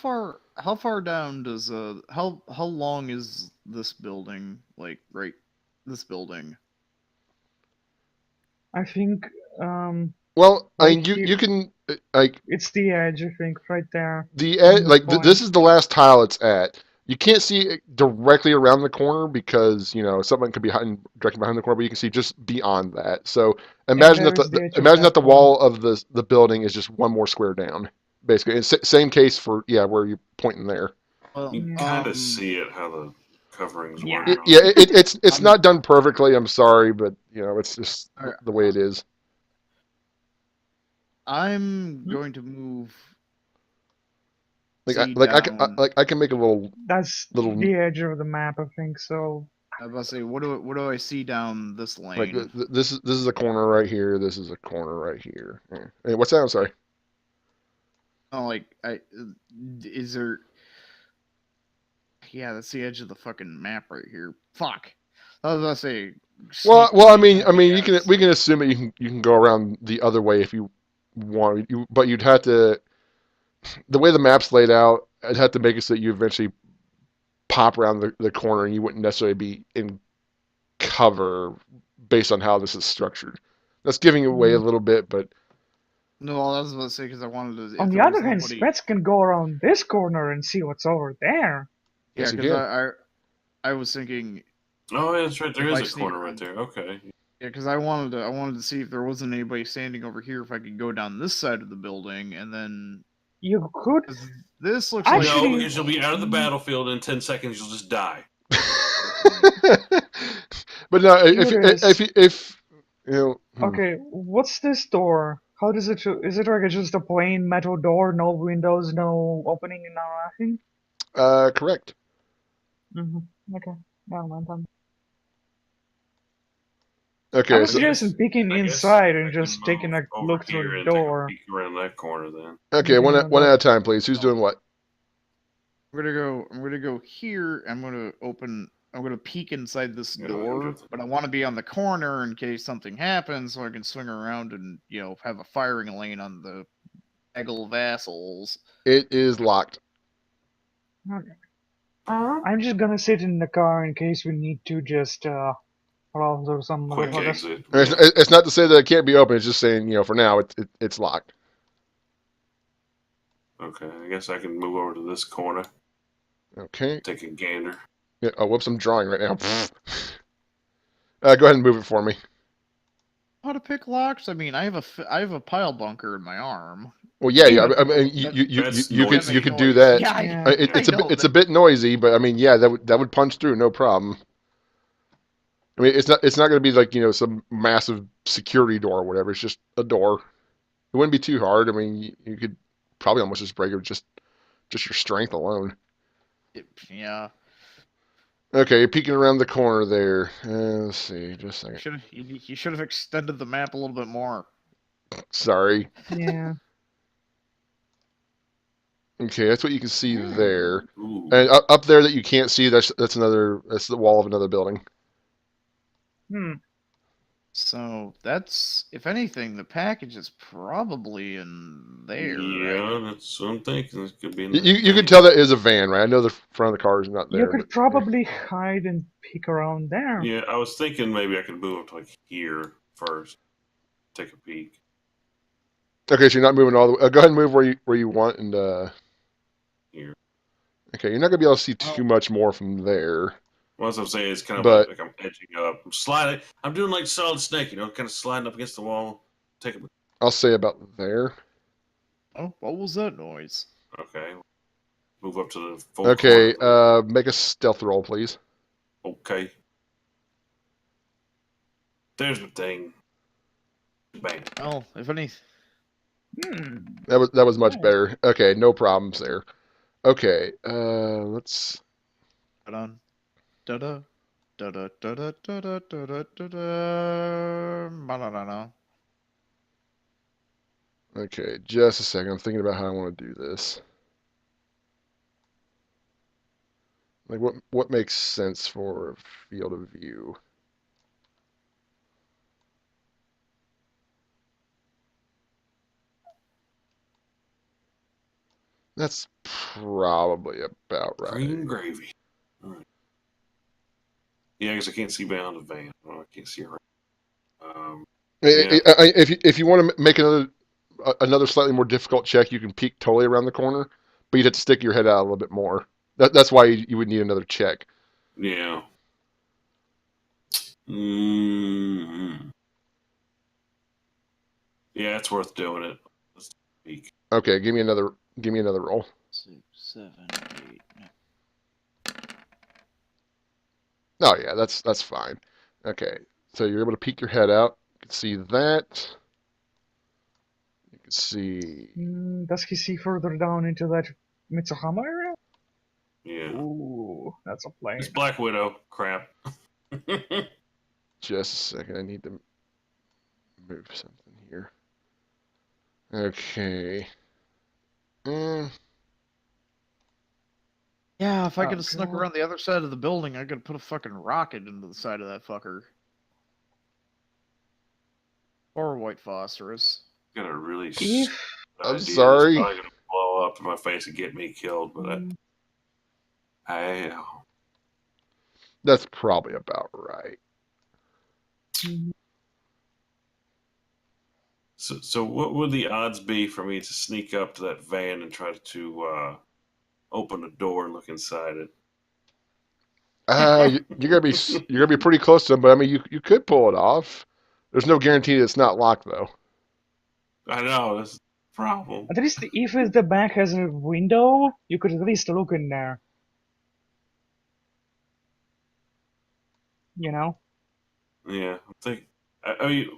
far down does how long is this building, like, right, this building? I think Well, I right mean, here. you can like It's the edge. I think right there. the On this this point. is the last tile it's at. You can't see it directly around the corner because something could be hiding directly behind the corner, but you can see just beyond that. So And imagine that there is the edge of imagine that that the point. wall of the building is just one more square down, basically. And same case for where you're pointing there. Well, You Yeah. kind of see it how the coverings Yeah. working. Yeah, it's not done perfectly. I'm sorry, but it's just Alright. the way it is. I'm going to move. Like C I down. I can make a little That's the edge of the map, I think. So I was about to say, what do I see down this like lane? this is a corner right here. This is a corner right here. Yeah. Hey, what's that? I'm sorry. Oh, like is there? Yeah, that's the edge of the fucking map right here. Fuck. I was about to say. Well, I mean, yes. we can assume that you can go around the other way if you want. But you'd have to. The way the map's laid out, I'd have to make it so that you eventually pop around the corner and you wouldn't necessarily be in cover based on how this is structured. That's giving away a little bit, but No, I was about to say because I wanted to. on If the there was other hand, nobody. Spets can go around this corner and see what's over there. Yeah, yes, you because can. I was thinking Oh, yeah, that's right. There if is I a sneak corner right around. there. Okay. Yeah, because I wanted to see if there wasn't anybody standing over here. If I could go down this side of the building and then You could 'cause this looks like No, actually. because you'll be out of the battlefield in 10 seconds. You'll just die. But no, Curious. if you know, Okay, what's this door? How does it? Is it like just a plain metal door, no windows, no opening, no nothing? correct. Okay, never mind then. I Okay, was so suggesting peeking I guess inside and I can just taking move a over look through here the and take a door. peek around that corner then. okay, Yeah, one that. at a time, please. Who's doing what? I'm gonna go here. I'm gonna peek inside this Yeah, we can do door, it. but I want to be on the corner in case something happens, so I can swing around and have a firing lane on the Eggle vassals. It is locked. Okay. I'm just gonna sit in the car in case we need to just browse or some Quick motherfuckers. exit. It's, Yeah. it's not to say that it can't be open. It's just saying, for now, it's locked. Okay, I guess I can move over to this corner, Okay. take a gander. Yeah, oh, whoops! I'm drawing right now. Go ahead and move it for me. How to pick locks? I mean, I have a pile bunker in my arm. Well, yeah. Yeah. I mean, That's you noisy. could do that. Yeah, Yeah. It's I know it's that. a bit noisy, but I mean, yeah, that would punch through, no problem. I mean, it's not going to be like some massive security door or whatever. It's just a door. It wouldn't be too hard. I mean, you could probably almost just break it with just your strength alone. Yeah, Okay, you're peeking around the corner there. Let's see, just a second. you should have extended the map a little bit more. Sorry. Yeah. Okay, that's what you can see there. Ooh. And up there that you can't see, that's the wall of another building. Hmm. So that's, if anything, the package is probably in there. Yeah, Right? that's what I'm thinking. This could be in You can tell that is a van, right? I know the front of the car is not You there, could but probably hide and peek around there. Yeah, I was thinking maybe I could move up to like here first, take a peek. okay, so you're not moving all the way. Go ahead and move where you want, and Here. okay, you're not gonna be able to see Oh. too much more from there. Well, as I'm saying, it's kind of But like I'm edging up. I'm sliding. I'm doing like Solid Snake, kind of sliding up against the wall. Take a I'll say about there. Oh, what was that noise? okay. Move up to the full Okay, corner. make a stealth roll, please. Okay. There's the thing. Bang. Oh, if any. Hmm. That was much Nice. better. Okay, no problems there. Okay, let's. Da-dun, da-da, da-da, da-da, da-da, da-da, da-da, ba-da-da-da. Okay, just a second. I'm thinking about how I want to do this. Like what makes sense for field of view? That's probably about right. Green gravy. All right. Yeah, because I can't see beyond the van. Well, I can't see around. Yeah. If you want to make another slightly more difficult check, you can peek totally around the corner, but you'd have to stick your head out a little bit more. That's why you would need another check. Yeah. Mm-hmm. Yeah, it's worth doing it. Let's take a peek. Okay, give me another roll. 6, 7, 8, 9. Oh yeah, that's fine. Okay, so you're able to peek your head out. You can see that. You can see. Does he see further down into that Mitsuhama area? Yeah. Ooh, that's a It's plane. Black Widow. Crap. Just a second. I need to move something here. Okay. Mm, Yeah, if I could have Okay. snuck around the other side of the building, I could have put a fucking rocket into the side of that fucker. Or a white phosphorus. Got a really If I'm idea that's sorry. probably gonna blow up in my face and get me killed, but mm, I That's probably about right. mm, so what would the odds be for me to sneak up to that van and try to open the door and look inside it? You're gonna be pretty close to them, but I mean, you could pull it off. There's no guarantee that it's not locked though. I know that's the problem. at least if the bank has a window, you could at least look in there. You know? Yeah, I think. I mean, is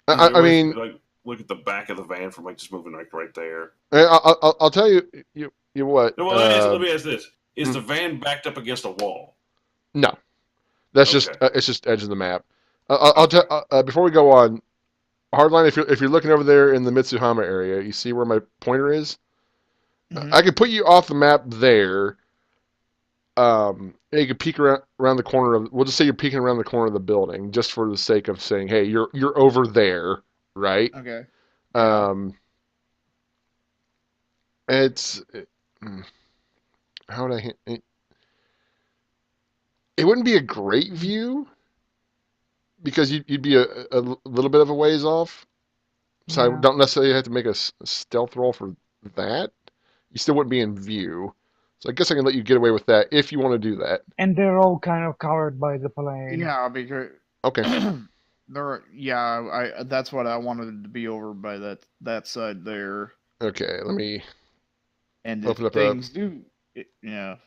I, there a I way for me mean, to like look at the back of the van from like just moving like right there? I'll tell you, you what. No, well, let me ask this: is the van backed up against a wall? No, that's Okay, just it's just edge of the map. I'll okay, tell before we go on. Hardline, if you're looking over there in the Mitsuhama area, you see where my pointer is. Mm-hmm. I could put you off the map there. And you could peek around the corner of. We'll just say you're peeking around the corner of the building, just for the sake of saying, hey, you're over there, right? Okay. Yeah. Um, it's mm, how would I? It wouldn't be a great view because you'd be a little bit of a ways off. So I Yeah. don't necessarily have to make a stealth roll for that. You still wouldn't be in view. So I guess I can let you get away with that if you want to do that. And they're all kind of covered by the plane. Yeah, because Okay. I that's what I wanted to be over by that side there. Okay. Let me And if open up a. things yeah,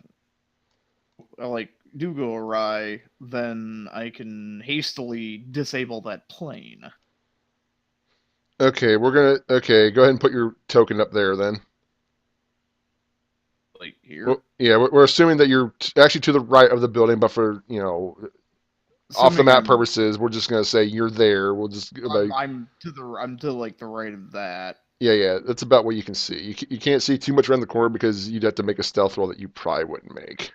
like do go awry, then I can hastily disable that plane. Okay, we're gonna. Okay, go ahead and put your token up there then. Like here. Well, yeah, we're assuming that you're actually to the right of the building, but for off the Assuming map purposes, we're just gonna say you're there. We'll just I'm to like the right of that. yeah. That's about what you can see. You can't see too much around the corner because you'd have to make a stealth roll that you probably wouldn't make.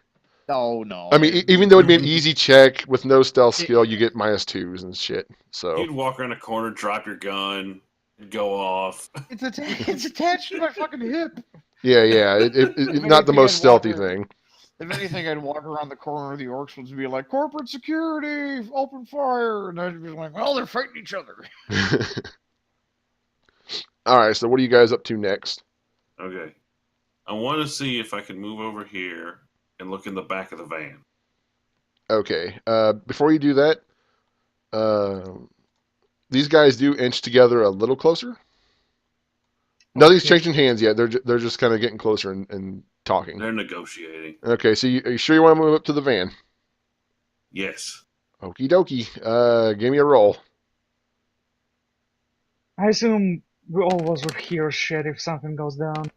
Oh I no. mean, even though it'd be an easy check with no stealth skill, you get -2s and shit. So you'd walk around a corner, drop your gun, and go off. It's attached to my fucking hip. yeah, If not the anything, most stealthy thing. If anything, I'd walk around the corner. The orcs would be like, "Corporate security, open fire," and I'd be like, "Well, they're fighting each other." All right, so what are you guys up to next? Okay, I want to see if I can move over here and look in the back of the van. Okay, before you do that, uh, these guys do inch together a little closer. Nothing's Okay. changing hands yet. They're just kind of getting closer and talking. They're negotiating. Okay, so are you sure you want to move up to the van? Yes. Okie dokie. Give me a roll. I assume we always would hear shit if something goes down.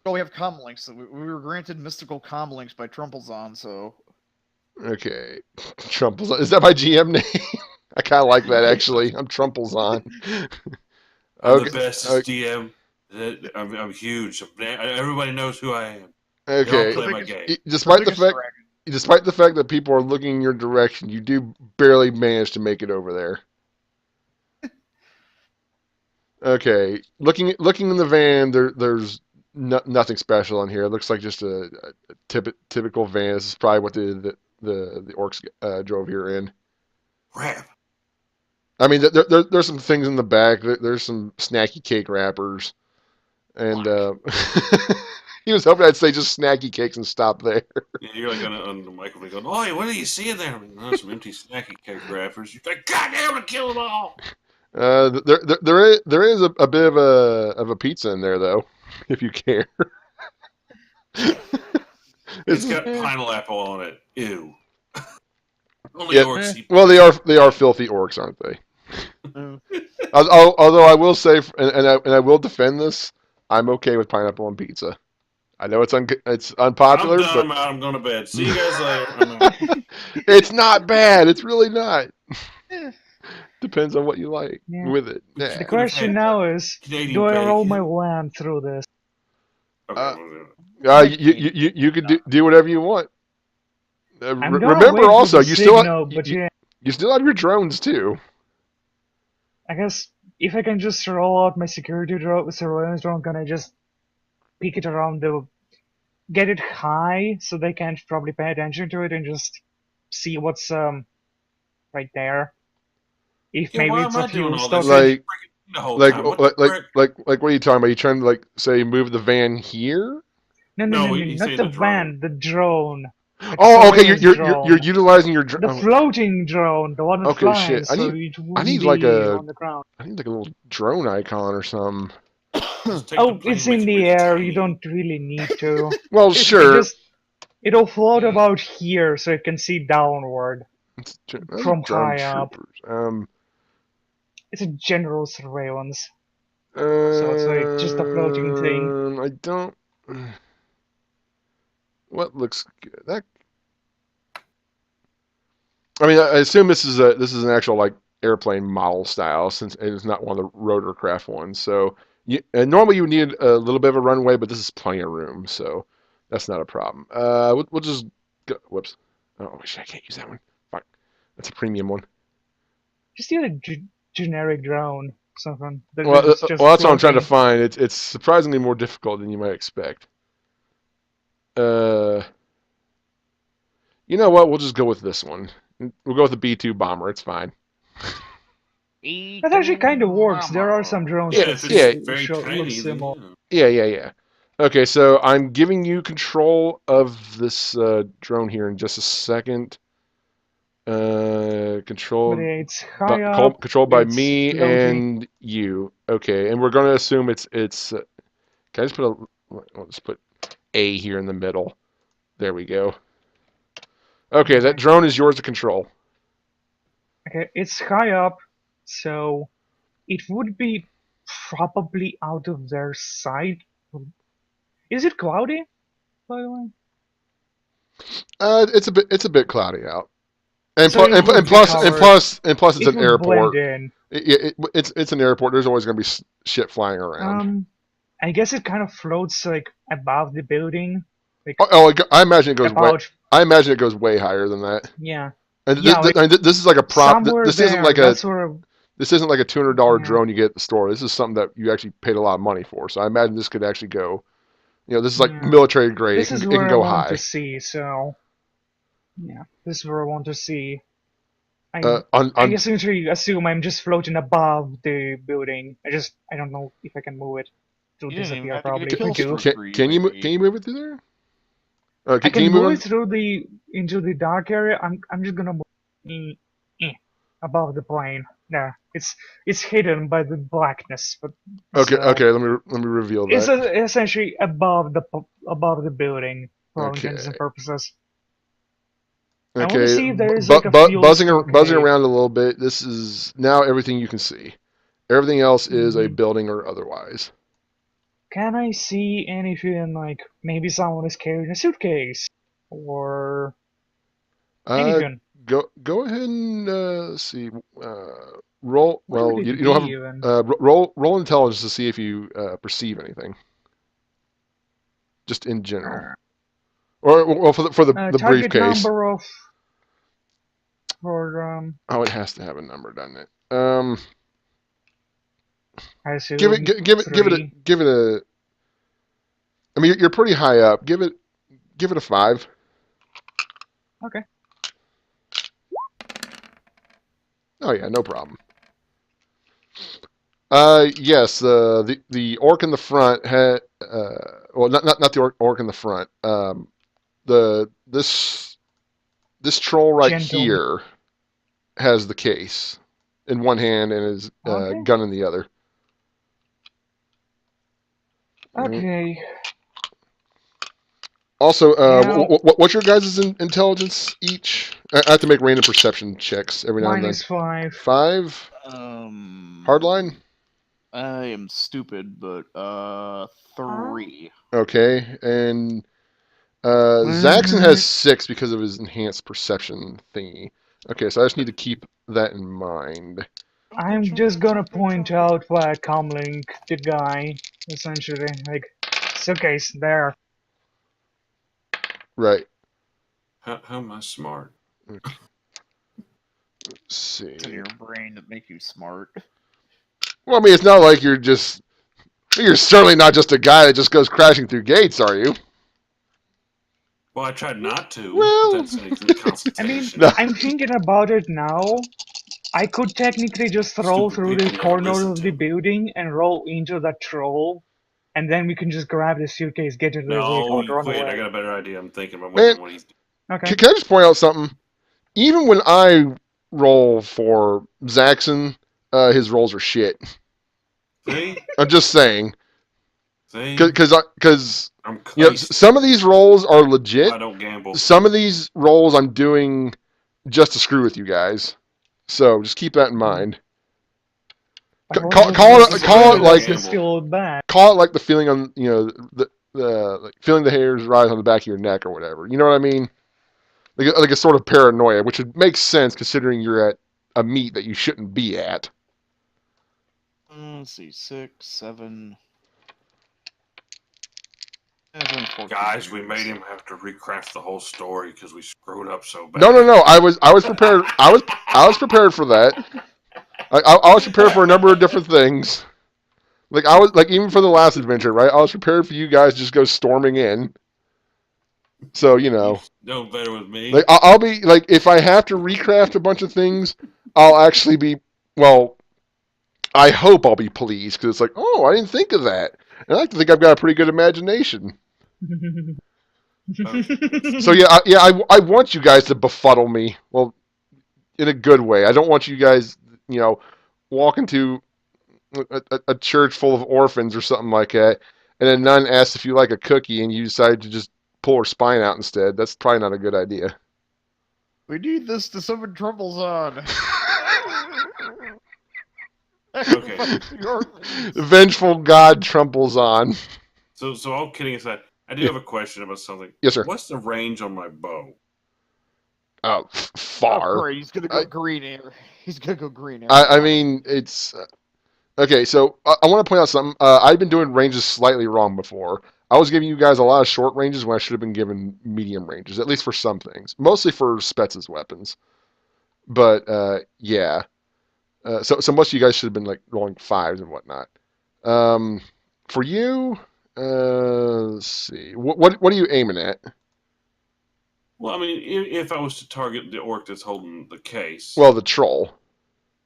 Oh, we have comm links. We were granted mystical comm links by Trumplezon, so. Okay, Trumples. Is that my GM name? I kind of like that actually. I'm Trumples on. I'm the Okay. bestest DM. I'm huge. Everybody knows who I am. They all Okay. play my game. Despite the biggest fact, dragon. despite the fact that people are looking in your direction, you do barely manage to make it over there. Okay, looking in the van, there's nothing special in here. It looks like just a typical van. This is probably what the orcs drove here in. Crap. I mean, there's some things in the back. There's some snacky cake wrappers, and he was hoping I'd say just snacky cakes and stop there. Yeah, you're like on the microphone going, "Oh, what are you seeing there?" I mean, oh, some empty snacky cake wrappers. You're like, "God damn it, kill them all!" There is a bit of a pizza in there though, if you care. It's got pineapple on it. Ew. Only Yeah, orcs eat. well, they are filthy orcs, aren't they? Although I will say, and I will defend this, I'm okay with pineapple on pizza. I know it's unpopular, I'm done. but I'm out. I'm going to bed. See you guys later. I'm out. it's not bad. It's really not. Depends on what you like Yeah. with it. The Yeah. Could have question had now is, Canadian do I roll my bacon. land through this? Okay, Uh, we'll do it. you could do whatever you want. I'm gonna Remember wait for also, the signal, but yeah, you still have your drones too. I guess if I can just roll out my security drone, surveillance drone, can I just peek it around get it high so they can't probably pay attention to it and just see what's right there? If Yeah, maybe why it's am a I doing fuel all this? You're Like stoppage. freaking the whole time. What the frick? what are you talking about? You trying to like say move the van here? No, No, he's not saying the the drone. van, the drone. Like a Oh, okay. surveillance You're drone. utilizing your The drone. floating drone, the one that Okay, shit. flies, so it I wouldn't need like be a on the ground. little drone icon or something. Just take the Oh, plane it's and make in it the really air, you tiny. don't really need to. Well, It sure. just, it'll float about here so it can see downward from Drone high up. troopers. It's a general surveillance, so it's like just a floating thing. I don't. What looks good? I mean, I assume this is an actual like airplane model style since it's not one of the rotorcraft ones. So and normally you would need a little bit of a runway, but this is plenty of room, so that's not a problem. We'll just go. Whoops. Oh shit, I can't use that one. Fuck. That's a premium one. Just use a generic drone, something that Well, is just that's what I'm trying to floating. find. It's surprisingly more difficult than you might expect. Uh, you know what? We'll just go with this one. We'll go with the B-2 bomber. It's fine. That actually kind of works. There are some drones Yeah, Yeah, that if it's yeah, very look tiny, then similar. yeah. Okay, so I'm giving you control of this drone here in just a second. But Controlled, it's high up, controlled by it's me floating. and you. Okay, and we're going to assume it's. Can I just put I'll just put A here in the middle. There we go. Okay, that drone is yours to control. Okay, it's high up, so it would be probably out of their sight. Is it cloudy, by the way? It's a bit cloudy out, and So it would be covered. plus it's It an would blend airport. in. It's an airport. There's always going to be shit flying around. I guess it kind of floats like above the building, like I imagine it goes way. about I imagine it goes way higher than that. yeah, And yeah, like this is like a prop. somewhere This isn't there. like That's where this isn't like a $200 yeah, drone you get at the store. This is something that you actually paid a lot of money for. So I imagine this could actually go. This is like yeah. military grade. This is It where can I go want to high. see. So yeah, this is where I want to see. On I essentially assume I'm just floating above the building. I don't know if I can move it. It'll You didn't even disappear have to get a probably if I kill do. streak for you, can maybe. you move it through there? I Can can you move move it through into the dark area. I'm just gonna move above the plane. There, it's hidden by the blackness, but Okay, still, let me reveal it's that. essentially above the building for all intents Okay. and purposes. I want to Okay, see if there is like a fuel buzzing stockade. around a little bit. This is now everything you can see. Everything else is a Mhm. building or otherwise. Can I see anything like maybe someone is carrying a suitcase or Uh, anything? go ahead and see. Roll. Where would Well, it you don't be have even? roll intelligence to see if you perceive anything, just in general, or well for the Target briefcase. number of for Oh, it has to have a number, doesn't it? I assume three. Give it a. I mean, you're pretty high up. Give it a 5. Okay. Oh yeah, no problem. Yes, the orc in the front had well, not the orc in the front. The this troll right Gentleman. here has the case in one hand and his Okay. gun in the other. Okay. Also, Now, what's your guys' intelligence each? I have to make random perception checks every now and then. -5. 5? Hardline? I am stupid, but 3. Okay, and Zaxxon has 6 because of his enhanced perception thingy. Okay, so I just need to keep that in mind. I'm just gonna point out via comlink the guy, essentially, like, suitcase there. Right. How am I smart? Okay. Let's see. It's in your brain that make you smart. Well, I mean, it's not like you're just. You're certainly not just a guy that just goes crashing through gates, are you? Well, I tried not to. Well- That's an I consultation. mean, No. I'm thinking about it now. I could technically just roll Stupid through the people never corners listen of to the me. building and roll into that troll, and then we can just grab the suitcase, get into the vehicle, No, and you run quit. away. I got a better idea. I'm thinking. I'm Man. waiting on what he's. Okay. Can I just point out something? Even when I roll for Zaxxon, his rolls are shit. See? I'm just saying. See? Because I'm you know, crazed. some of these rolls are legit. I don't gamble. Some of these rolls I'm doing just to screw with you guys. So just keep that in mind. But what Call, was call this it call it screw like us is still bad. call it like the feeling on the like feeling the hairs rise on the back of your neck or whatever. You know what I mean? Like a sort of paranoia, which would make sense considering you're at a meet that you shouldn't be at. Let's see, 6, 7. Guys, we made him have to recraft the whole story because we screwed up so bad. No. I was prepared. I was prepared for that. I was prepared for a number of different things. Like I was like even for the last adventure, right? I was prepared for you guys to just go storming in. So you know, You know better with me. like I'll be like if I have to recraft a bunch of things, I'll actually be well. I hope I'll be pleased because it's like, oh, I didn't think of that. And I like to think I've got a pretty good imagination. So yeah, I want you guys to befuddle me. Well, in a good way. I don't want you guys, you know, walk into a church full of orphans or something like that, and then nun asks if you like a cookie, and you decide to just pull her spine out instead. That's probably not a good idea. We need this to summon troubles on. Okay. Vengeful God tramples on. So all kidding aside, I do have a question about something. Yes, sir. What's the range on my bow? Oh, Oh, far. great. He's gonna go green air. He's gonna go green air. I mean, it's okay. So I want to point out something. I've been doing ranges slightly wrong before. I was giving you guys a lot of short ranges when I should have been given medium ranges, at least for some things, mostly for Spets's weapons. But yeah, so most of you guys should have been like rolling 5s and whatnot. For you, let's see. What are you aiming at? Well, I mean, if I was to target the orc that's holding the case, Well, the troll.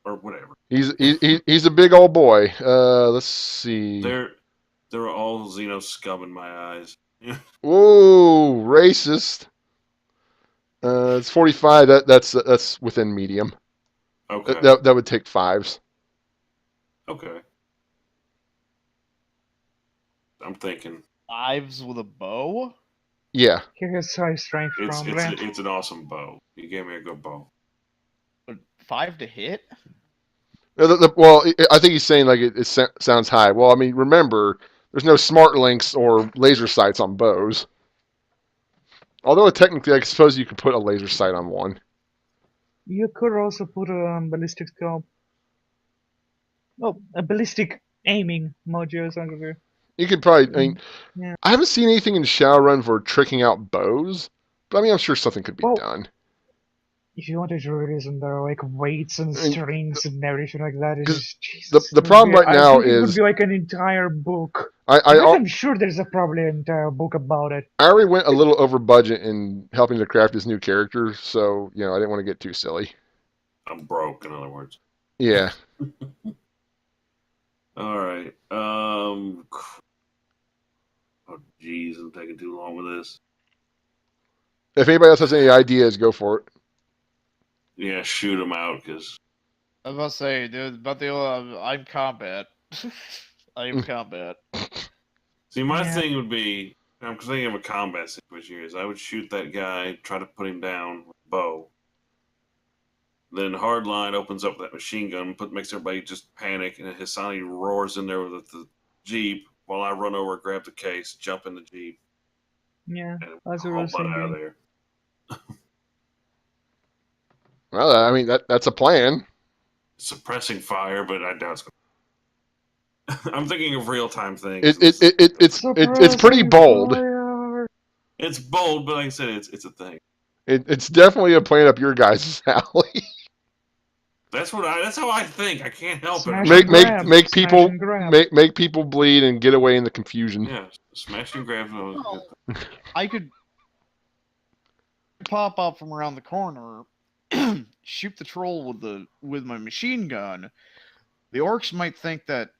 or whatever, He's a big old boy. Let's see. they're all Xeno scum in my eyes. Whoa, racist. It's 45. That's within medium. Okay. That would take 5s. Okay. I'm thinking 5s with a bow? Yeah. Here's high strength it's from it's an awesome bow. You gave me a good bow. But 5 to hit? Well, I think he's saying like it sounds high. Well, I mean, remember, there's no smart links or laser sights on bows. Although technically, I suppose you could put a laser sight on one. You could also put a ballistic scope. Oh, a ballistic aiming module or something. You could probably. I mean, Yeah. I haven't seen anything in Shadowrun for tricking out bows, but I mean, I'm sure something could be Well, done. If you wanted to release them, there are like weights and I mean, strings and everything like that. It's 'cause just Jesus. the problem right now I think it would is be like an entire book. I I'm sure there's probably an entire book about it. I already went a little over budget in helping to craft this new character, so you know I didn't want to get too silly. I'm broke, in other words. Yeah. All right. Oh, jeez, I'm taking too long with this. If anybody else has any ideas, go for it. Yeah, shoot them out, because I was about to say, dude, about the I'm combat. I am combat. see, my Yeah. thing would be I'm thinking of a combat situation here. Is I would shoot that guy, try to put him down with a bow. Then Hardline opens up that machine gun, makes everybody just panic, and Hassani roars in there with the Jeep while I run over, grab the case, jump in the Jeep, Yeah, and that's what I whole was butt out of thinking. there. Well, I mean that's a plan. Suppressing fire, but I doubt it's going. I'm thinking of real time things. It's pretty Suppressing bold. fire. It's bold, but like I said, it's a thing. It's definitely a plan up your guys' alley. That's how I think. I can't help it. I'm Smash not and an grab. architect. Smash and grab. Make people bleed and get away in the confusion. Yeah, smash and grab. Well, I could pop up from around the corner, shoot the troll with my machine gun. The orcs might think that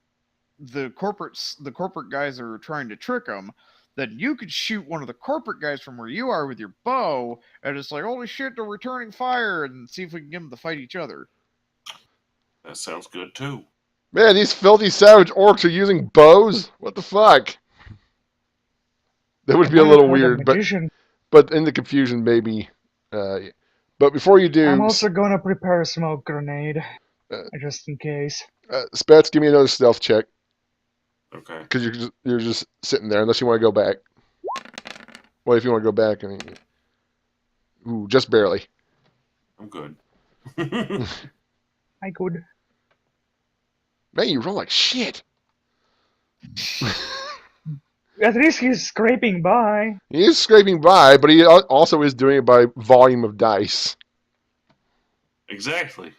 the corporate guys are trying to trick them. Then you could shoot one of the corporate guys from where you are with your bow, and it's like, holy shit, they're returning fire, and see if we can get them to fight each other. That sounds good too. Man, these filthy savage orcs are using bows. What the fuck? That would be a little weird, but in the confusion, maybe. But before you do, I'm also gonna prepare a smoke grenade, uh, just in case. Spets, give me another stealth check Okay. because you're just sitting there. Unless you want to go back. Well, if you want to go back, I mean, ooh, just barely. I'm good. I could. Man, you roll like shit. At least he's scraping by. He is scraping by, but he also is doing it by volume of dice. Exactly.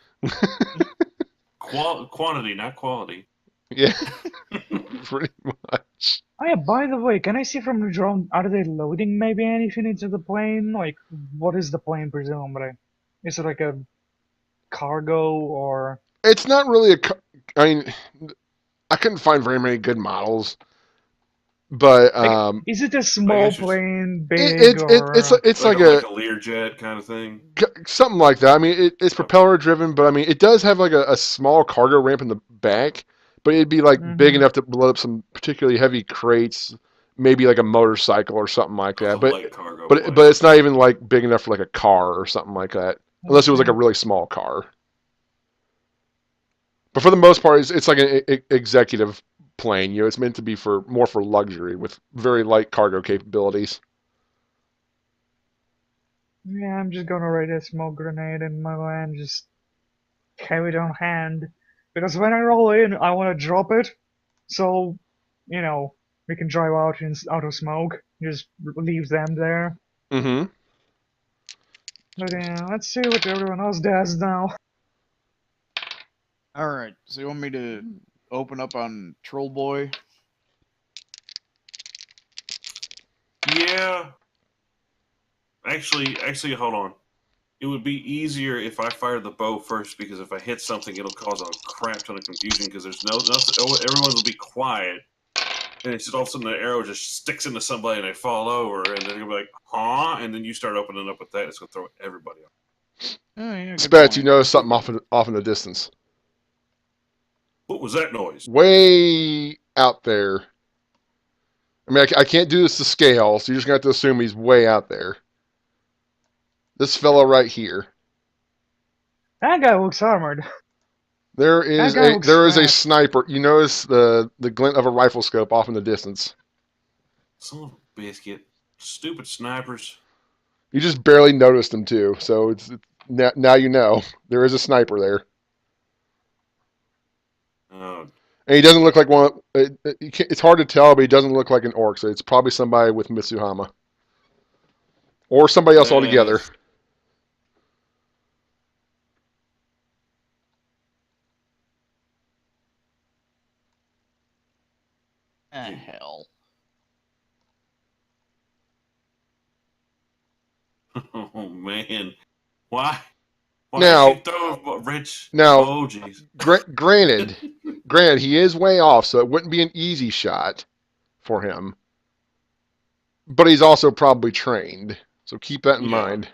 Quantity, not quality. Yeah, pretty much. Oh yeah, by the way, can I see from the drone, are they loading maybe anything into the plane? Like, what is the plane presumably? Is it like a cargo or... It's not really I mean, I couldn't find very many good models, but is it a small plane, big, it's like a Learjet kind of thing, something like that. I mean, it's propeller driven, but I mean, it does have like a small cargo ramp in the back, but it'd be like big enough to load up some particularly heavy crates, maybe like a motorcycle or something like that. Light cargo but it's not even like big enough for like a car or something like that, unless it was like a really small car. But for the most part, it's like an executive plane. You know, it's meant to be more for luxury with very light cargo capabilities. Yeah, I'm just gonna write a smoke grenade in my van, just carry it on hand. Because when I roll in, I want to drop it, so, you know, we can drive out of smoke. Just leave them there. Mm-hmm. But yeah, let's see what everyone else does now. Alright, so you want me to open up on Troll Boy? Yeah. Actually, hold on. It would be easier if I fired the bow first, because if I hit something, it'll cause a crap ton of confusion, because there's nothing, everyone will be quiet, and it's just all of a sudden the arrow just sticks into somebody and they fall over, and then you'll be like, huh? And then you start opening up with that, it's going to throw everybody off. Oh, yeah, Spats, you notice something off in the distance. What was that noise? Way out there. I mean, I can't do this to scale, so you're just going to have to assume he's way out there. This fellow right here. That guy looks armored. There is a sniper. You notice the glint of a rifle scope off in the distance. Son of a biscuit. Stupid snipers. You just barely noticed him too, so now you know there is a sniper there. And he doesn't look like one. It's hard to tell, but he doesn't look like an orc. So it's probably somebody with Mitsuhama, or somebody else altogether. Hell. Oh man, why Now, did you throw Rich? Now, oh jeez. Granted, he is way off, so it wouldn't be an easy shot for him. But he's also probably trained, so keep that in mind.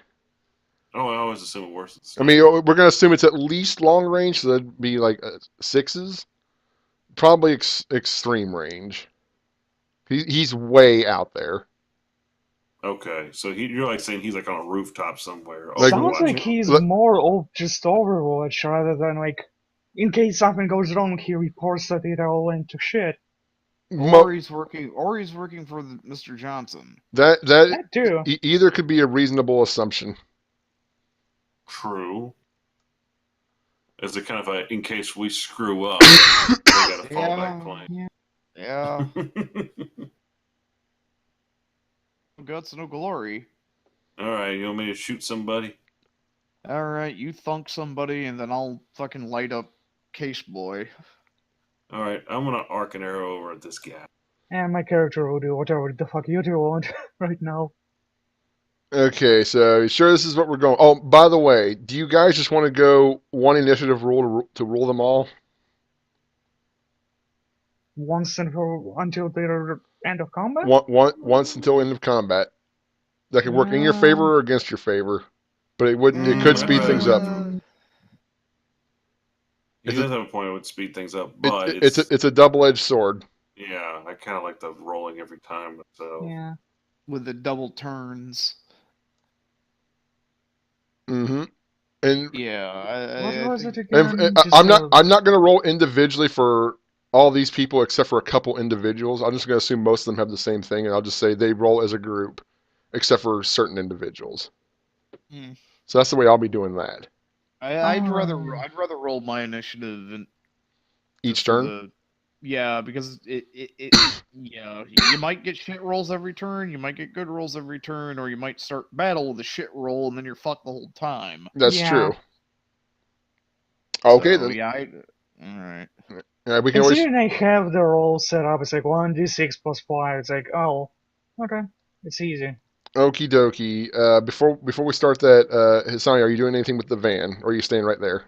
Oh, I always assume it worse. I mean, we're going to assume it's at least long range, so that'd be like sixes. Probably extreme range. He's way out there. Okay, so you're like saying he's like on a rooftop somewhere. Like, Sounds like Overwatching. he's Let- more of just Overwatch rather than like, in case something goes wrong, he reports that it all went to shit. Or he's working for Mr. Johnson. that That too. either could be a reasonable assumption. True. As a kind of a, in case we screw up, they got a fallback plan. Yeah. No guts, no glory. All right, you want me to shoot somebody? All right, you thunk somebody, and then I'll fucking light up Case Boy. All right, I'm gonna arc an arrow over at this guy. And my character will do whatever the fuck you two want right now. Okay, so you sure this is what we're going? Oh, by the way, do you guys just want to go one initiative roll to rule them all? Once and for until the end of combat? Once until end of combat. That could work in your favor or against your favor, but it would it could I'd speed things up. rather. He It's a, does have a point. It would speed things up, but it's a double-edged sword. yeah. I kind of like the rolling every time. So Yeah. With the double turns. Mm-hmm. And Yeah, What was think it again? I'm not going to roll individually for all these people except for a couple individuals. I'm just going to assume most of them have the same thing, and I'll just say they roll as a group, except for certain individuals. Hmm. So that's the way I'll be doing that. I'd rather roll my initiative Each for turn. yeah, because it yeah, you might get shit rolls every turn, you might get good rolls every turn, or you might start battle with a shit roll and then you're fucked the whole time. That's Yeah. true. Okay, So, then. yeah, all right. We can always. Considering I have the roll set up, it's like 1d6 plus 5. It's like, oh, okay, it's easy. Okie dokie. Before we start that, Hassani, are you doing anything with the van, or are you staying right there?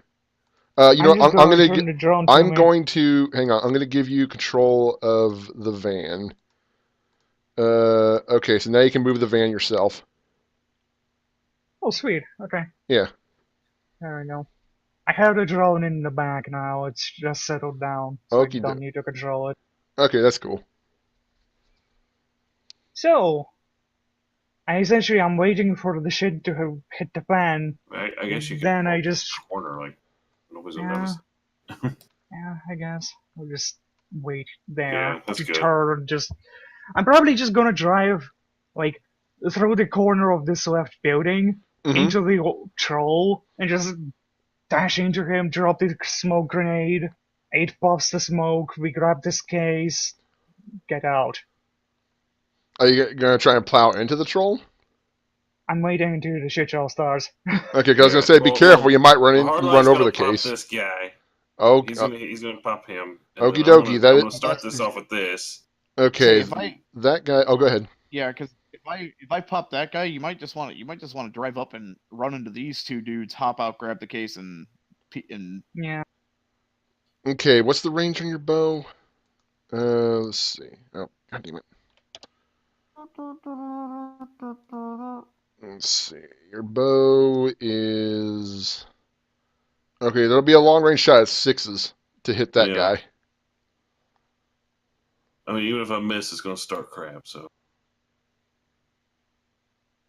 You know, I'm just I'm gonna gonna turn the drone to I'm me. going to hang on. I'm going to give you control of the van. Okay, so now you can move the van yourself. Oh, sweet. Okay, Yeah. there we go. I have the drone in the back now. It's just settled down, so I Okie don't doke. need to control it. Okay, that's cool. So, I'm waiting for the shit to have hit the fan. I guess you could. Then I hold just, the corner like nobody's gonna yeah, notice. yeah, I guess I'll just wait there Yeah, that's to good. turn. I'm probably just gonna drive like through the corner of this left building Mm-hmm. into the troll and just dash into him, drop the smoke grenade. 8 puffs the smoke. We grab this case. Get out. Are you gonna try and plow into the troll? I'm waiting until the shit show starts. Okay, because I was gonna say, be careful. You might run Hardline's over the gonna pop case. this guy. Oh, He's gonna pop him. And okie then dokie. I'm gonna start this off with this. Okay. See, That guy. Oh, go ahead. yeah, because if I pop that guy, you might just want to drive up and run into these two dudes, hop out, grab the case, and Yeah. Okay, what's the range on your bow? Let's see. Oh, god damn it. Let's see. Your bow is okay. There'll be a long range shot at 6s to hit that Yeah. guy. I mean, even if I miss, it's gonna start crap. So,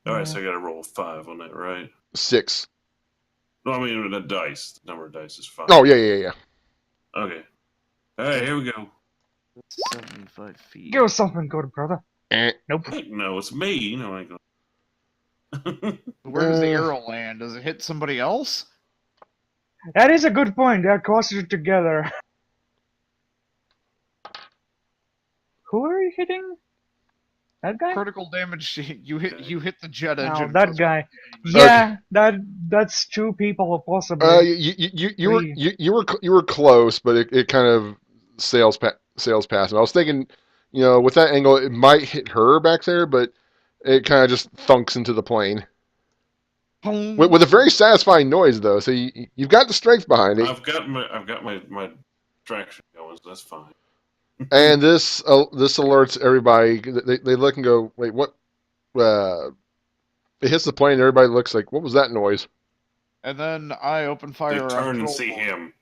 all right. Yeah. So I got to roll 5 on that, right? 6. No, I mean the dice. The number of dice is 5. Oh yeah. Okay. All right, here we go. 75 feet. Give us something good, brother. Nope. Heck no, it's me. You know I ain't gonna. Where does the arrow land? Does it hit somebody else? That is a good point. They're closer together. Who are you hitting? That guy? Critical damage. You hit the jet No, engine. that guy. Yeah, that's 2 people possibly. You were close, but it kind of sails past. And I was thinking, with that angle, it might hit her back there, but it kind of just thunks into the plane with a very satisfying noise, though. So you've got the strength behind it. I've got my traction going, so that's fine. And this alerts everybody. They look and go, wait, what? It hits the plane. And everybody looks like, what was that noise? And then I open fire. They turn and see him.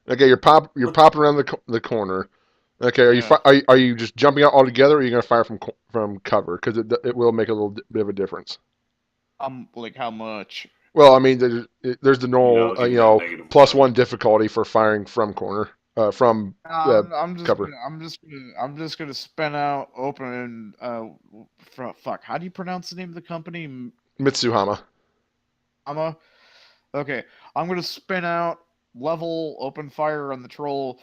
Okay, you're popping around the corner. Okay, are you Yeah. are you just jumping out altogether, or are you going to fire from cover? Because it will make a little bit of a difference. Like how much? Well, I mean, there's the Yeah, normal, I'll give you that +1 -1. difficulty for firing from corner, from cover. I'm just gonna spin out open. Fuck. How do you pronounce the name of the company? Mitsuhama. Ama. Okay, I'm gonna spin out level open fire on the troll,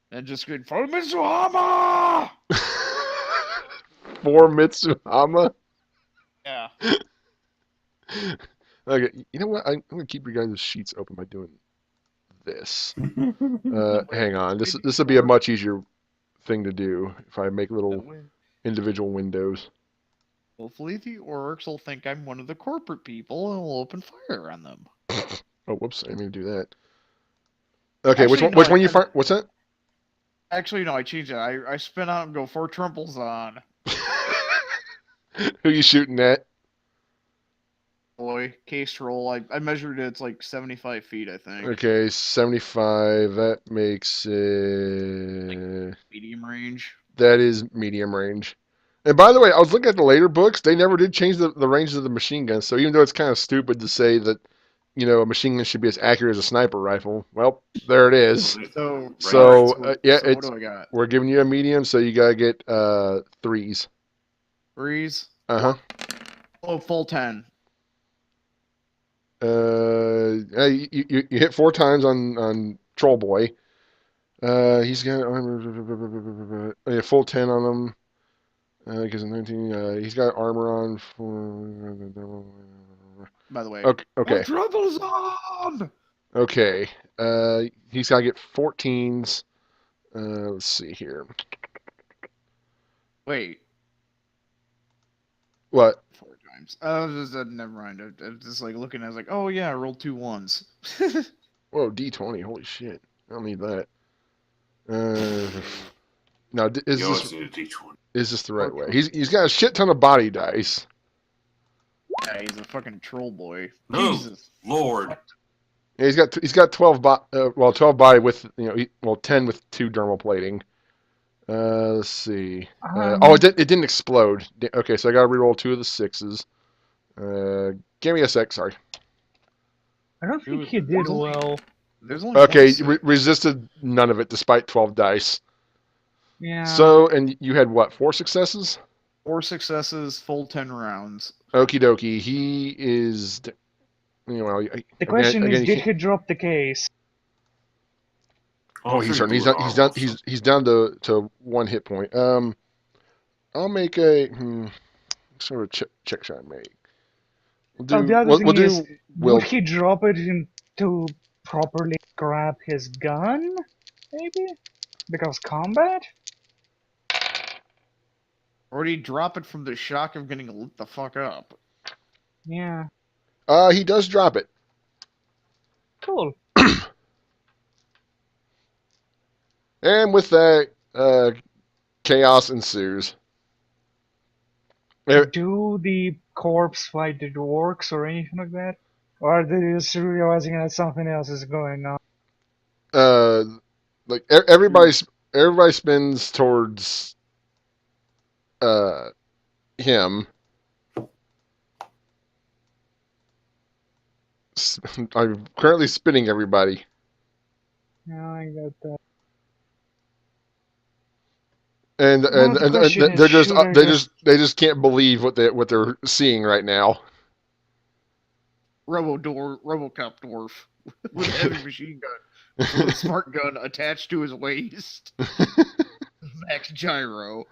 and just go for Mitsuhama. For Mitsuhama. Yeah. Okay, you know what? I'm going to keep your guys' sheets open by doing this. Hang on. This will be a much easier thing to do if I make little That way, individual windows. hopefully the orcs will think I'm one of the corporate people and will open fire on them. Oh, whoops! I didn't mean to do that. Okay, which Actually, one? no. Which one you fire? What's that? Actually, no. I changed it. I spin out and go 4 triples on. Who you shooting at? Boy, case roll. I measured it. It's like 75 feet, I think. Okay, 75. That makes it. Medium range. That is medium range. And by the way, I was looking at the later books. They never did change the ranges of the machine gun. So even though it's kind of stupid to say that, a machine gun should be as accurate as a sniper rifle, well, there it is. So, So yeah, so what do I got? we're giving you a medium, so you gotta get 3s. Threes. Uh huh. Oh, full 10. You hit 4 times on Troll Boy. He's got a full 10 on him. Because 19, he's got armor on for. By the way. Okay. Okay. Triples on. Okay. He's got to get 14s. Let's see here. Wait. What? 4 times. I was just never mind. I was just like looking. I was like, oh yeah, I rolled 2 1s. Whoa, D20. Holy shit. I don't need that. Now, You always need a D20. is this the right way? He's got a shit ton of body dice. Yeah, he's a fucking troll boy. Oh, Jesus. Lord. Yeah, he's got 12 12 body with 10 with 2 dermal plating. Let's see. It didn't explode. Okay, so I got to reroll 2 of the 6s. Give me a sec. Sorry. I don't think he did well. There's only Okay, one resisted none of it despite 12 dice. Yeah. So, and you had what? 4 successes? 4 successes, full 10 rounds. Okie dokie. He is. The question is, did he drop the case? Oh, he's hurt. He's down to 1 hit point. I'll make a sort of check shot make. The other thing is, would he drop it to properly grab his gun? Maybe? Because combat? Or did he drop it from the shock of getting lit the fuck up? Yeah. He does drop it. Cool. And with that, chaos ensues. Do the corpse fight the orcs or anything like that? Or are they just realizing that something else is going on? Like everybody spins towards him. I'm currently spinning everybody. Yeah, I got that. And they just can't believe what they're seeing right now. RoboCop dwarf with a heavy machine gun with a smart gun attached to his waist. Max gyro.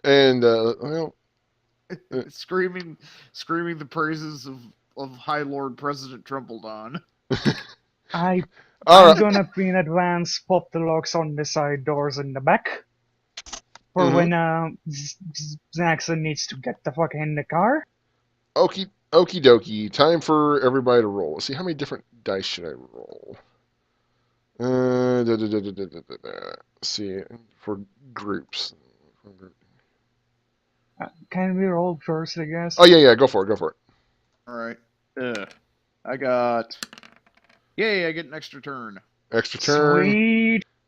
And screaming the praises of High Lord President Trumpledon. I'm gonna in advance pop the locks on the side doors in the back for when Zaxxon needs to get the fuck in the car. Okie dokie. Time for everybody to roll. Let's see, how many different dice should I roll? Let's see, for groups. Can we roll first, I guess? Oh yeah, go for it. All right. I got. Yay! I get an extra turn. Extra turn. Sweet.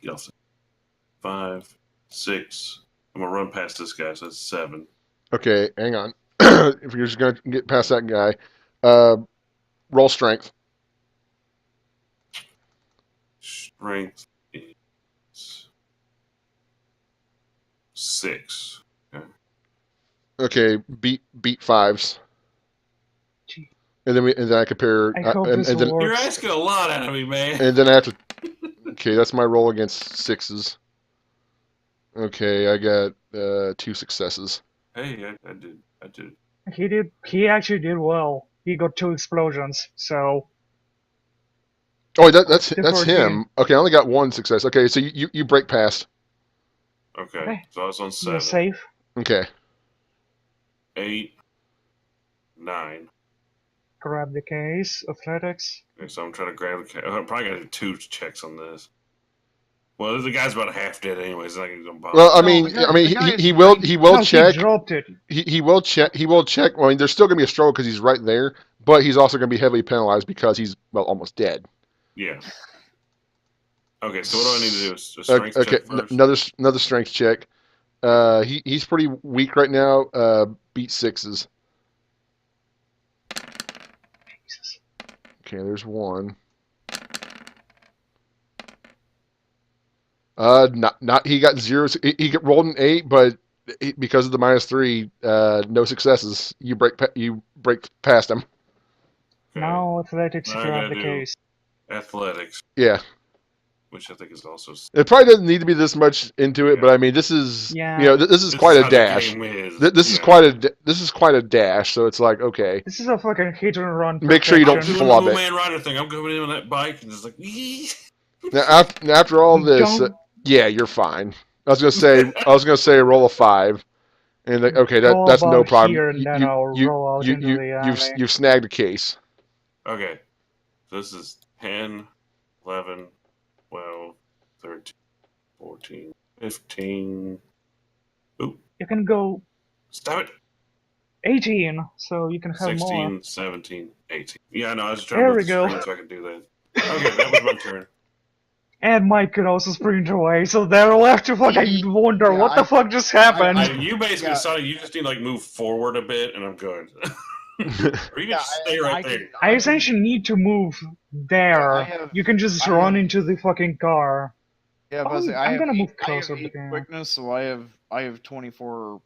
Get off. 5, 6. I'm gonna run past this guy, so that's 7. Okay, hang on. If you're just gonna get past that guy, roll strength. Strength is 6. Okay. Okay, beat fives, Gee, and then I compare, I hope and this then works. You're asking a lot out of me, man. and then I have to. Okay, that's my roll against sixes. Okay, I got 2 successes. Hey, I did. He actually did well. He got 2 explosions, so Oh, that's Good for him. Okay, I only got 1 success. Okay, so you break past. Okay, okay, so I was on you're 7. safe. Okay. 8, 9. Grab the case. Athletics. Okay, so I'm trying to grab the. I'm probably gonna do 2 checks on this. Well, the guy's about half dead anyways. Not gonna bother. Well, I No, mean, the guy- I mean, the guy he is will right- he will No, check. he dropped it. He will check. He will check. Well, I mean, there's still gonna be a struggle because he's right there, but he's also gonna be heavily penalized because he's almost dead. Yeah. Okay, so what do I need to do? A strength Okay, check first. another strength check. He's pretty weak right now. Beat sixes. Jesus. Okay, there's 1. Not he got 0. He got rolled an 8, but because of the -3, no successes. You break past him. Okay. Now athletics to Now I grab gotta the do case. athletics, Yeah, which I think is also. it probably doesn't need to be this much into it, Yeah. but I mean, this is Yeah. this is This quite is a how dash. the game is. This is Yeah. quite a dash. So it's like, okay, This is a fucking hit and run make sure you I'm don't perfection. doing the flub it. Wu-Man Rider thing. I'm going in on that bike and just like. Now after all this, Don't yeah, you're fine. I was gonna say roll a 5, and like, okay, go that's no about problem. here and then I'll roll out into the alley. You've snagged a case. Okay, so this is 10, 11, 12, 13, 14, 15. Oop, You can go stop it. 18, so you can have 16, more. 17, 18. Yeah, no, I was just trying There to we move the go. screen so I could do that. Okay, that was my turn. And Mike could also sprint away, so they're left to fucking wonder Yeah, what the fuck just happened. You basically Yeah. saw you just need to like move forward a bit, and I'm good. Or you can just stay right there. I essentially need to move there. I have- You can just I run have- into the fucking car. Yeah, but Oh, I I'm have gonna eight- move I have closer, 8 but yeah. quickness, so I have 24.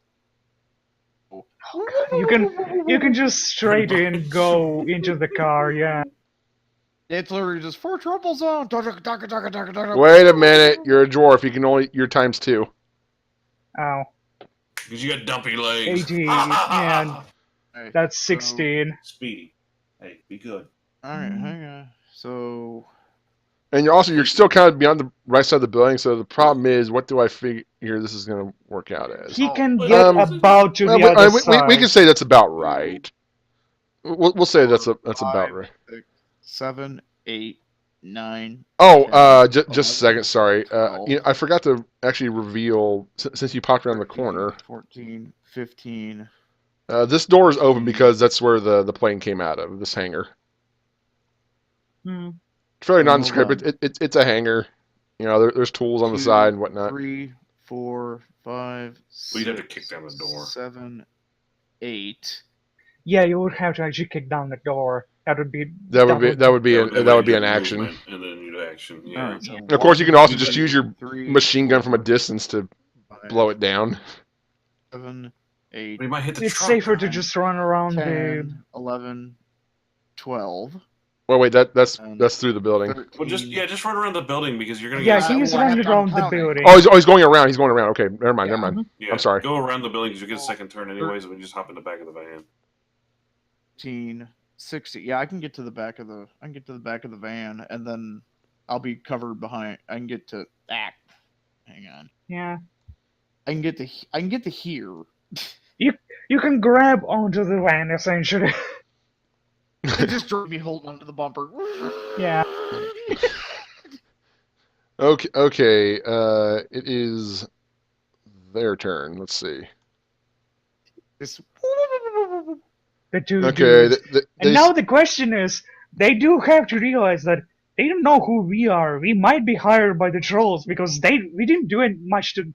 You can just straight in go into the car, yeah. It's literally just for trouble zone. Wait a minute, you're a dwarf. You're times 2. Oh, Because you got dumpy legs. 18, and Okay, that's so- 16. Speedy. Hey, be good. All right, hang on. So And you're still kind of beyond the right side of the building. So the problem is, what do I figure this is going to work out as? He can well, get um, about to Well, the other side. we can say that's about right. We'll say that's about 5, right. 6, 7, 8, 9. Oh, 10, just a second. Sorry. 12, I forgot to actually reveal since you popped around the corner. 14, 15. This door is open because that's where the plane came out of. This hangar. Hmm. It's fairly Hold nondescript. on. It's a hangar. There's tools on the 2, side and whatnot. 3, 4, 5, Well, you'd have to 6, kick down the door. 7, 8. Yeah, you would have to actually kick down the door. That would be That would be an do action. movement, and then you'd action. Yeah. All right, so Of course, you can 1, also 2, just use your 3, machine gun from a 4, distance to 5, blow it down. 7, 8, We might hit the It's truck. safer to just run around 10, 11, 12. Well, wait, that's And through the building. 13. Well, just run around the building because you're gonna Yeah, get. he's well, I have running to around the counting. building. Oh, he's going around. He's going around. Okay, never mind. Yeah. Never mind. Yeah, I'm sorry. Go around the building because you get a second turn anyways. We just hop in the back of the van. 15, 60. Yeah, I can get to the back of the van, and then I'll be covered behind. I can get to hang on. Yeah. I can get to here. You can grab onto the van, essentially. They just drove me holding onto the bumper. Yeah. Okay. It is their turn. Let's see. This. The two Okay. dudes. And now the question is, they do have to realize that they don't know who we are. We might be hired by the trolls because we didn't do it much to,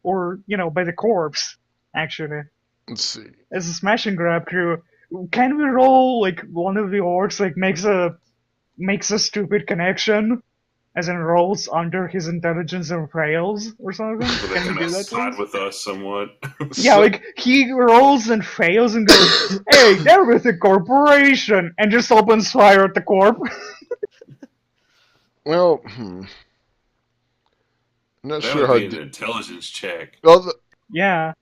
or by the corpse actually. Let's see. As a smash and grab crew, can we roll like one of the orcs like makes a stupid connection, as in rolls under his intelligence and fails or something? So they Can we kind do of that, side please? with us somewhat. Yeah, So- like he rolls and fails and goes, "Hey, they're with the corporation," and just opens fire at the corp. well, I'm not That sure would how. be an intelligence check. Well, the, Yeah.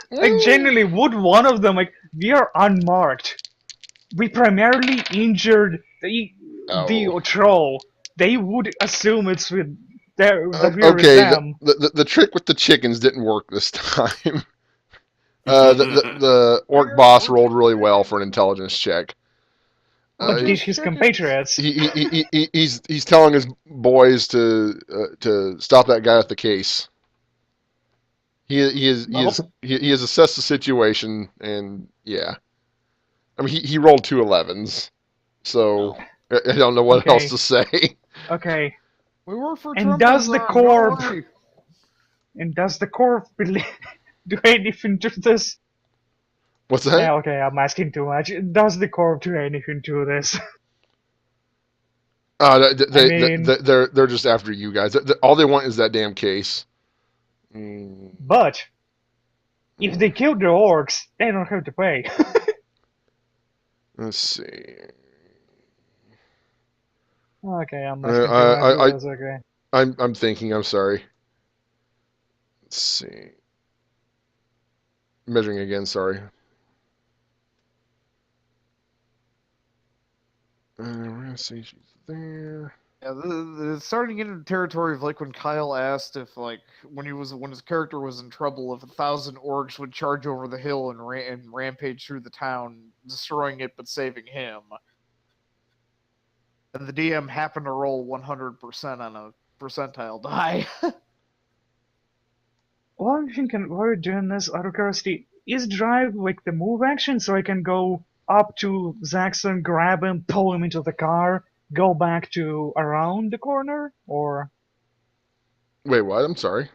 Like well, genuinely, would one of them we are unmarked. We primarily injured the oh. troll. They would assume it's with that we're with Okay, them. the trick with the chickens didn't work this time. The orc boss rolled really well for an intelligence check. What did He, his compatriots? he's telling his boys to stop that guy with the case. He has assessed the situation, and yeah, I mean he rolled 2 11s, so I don't know what else Okay. to say. Okay. We work for And does the Trumpism, corp go away. and does the corp do anything to this? What's that? Yeah, okay, I'm asking too much. Does the corp do anything to this? mean- They're just after you guys. All they want is that damn case. Mm, But if they kill the orcs, they don't have to pay. let's see. Okay, I'm asking too much for this, okay. I'm thinking. I'm sorry. Let's see. Measuring again. Sorry. We're gonna see she's there. Yeah, it's starting to get into the territory of like when Kyle asked if like when his character was in trouble, if 1,000 orcs would charge over the hill and rampage through the town, destroying it but saving him. And the DM happened to roll 100% on a percentile die. Well, I'm thinking while we're doing this, out of curiosity, is drive like the move action so I can go up to Zaxxon, grab him, pull him into the car, go back to around the corner? Or Wait, what? I'm sorry.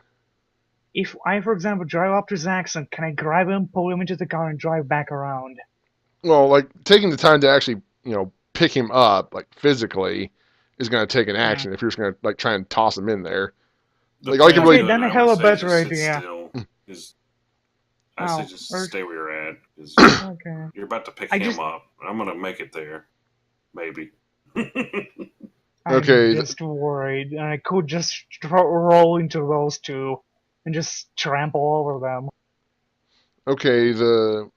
if I, for example, drive up to Zaxxon, can I grab him, pull him into the car, and drive back around? Well, like taking the time to actually, pick him up, like physically, is going to take an action. If you're just going to like try and toss him in there, like all you can Depends, really. Okay, then I would have a say better just sit idea. still, 'cause I Ow, say just or- stay where you're at. 'Cause Okay. you're about to pick I him just- up. I'm gonna make it there, maybe. Okay, I'm just worried, and I could just roll into those two and just trample over them. Okay, the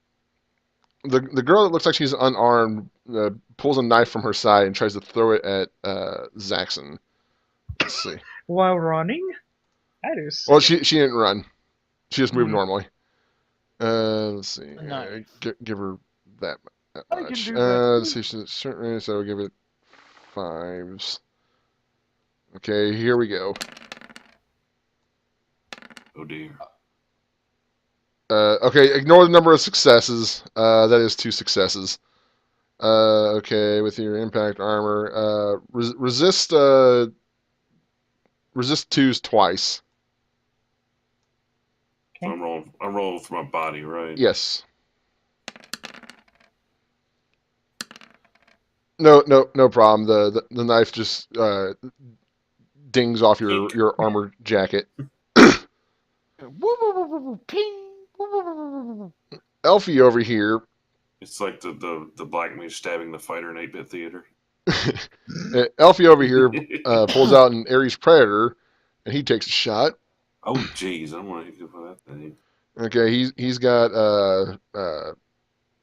girl that looks like she's unarmed pulls a knife from her side and tries to throw it at Zaxxon. Let's see. While running? That is. Well, she didn't run. She just moved Hmm. normally. Let's see. Knife. Give her that I can much. do that. Let's see. Certainly, so I'll give it 5s. Okay, here we go. Oh dear. Okay, ignore the number of successes. That is 2 successes. Okay, with your impact armor, resist 2s twice. So I'm rolling for my body, right? Yes. No problem. The knife just dings off your armor jacket. Ping! Elfie over here. It's like the black mage stabbing the fighter in 8-bit theater. Elfie over here pulls out an Ares Predator, and he takes a shot. Oh jeez, I don't want to hit you for that thing. Okay, he's got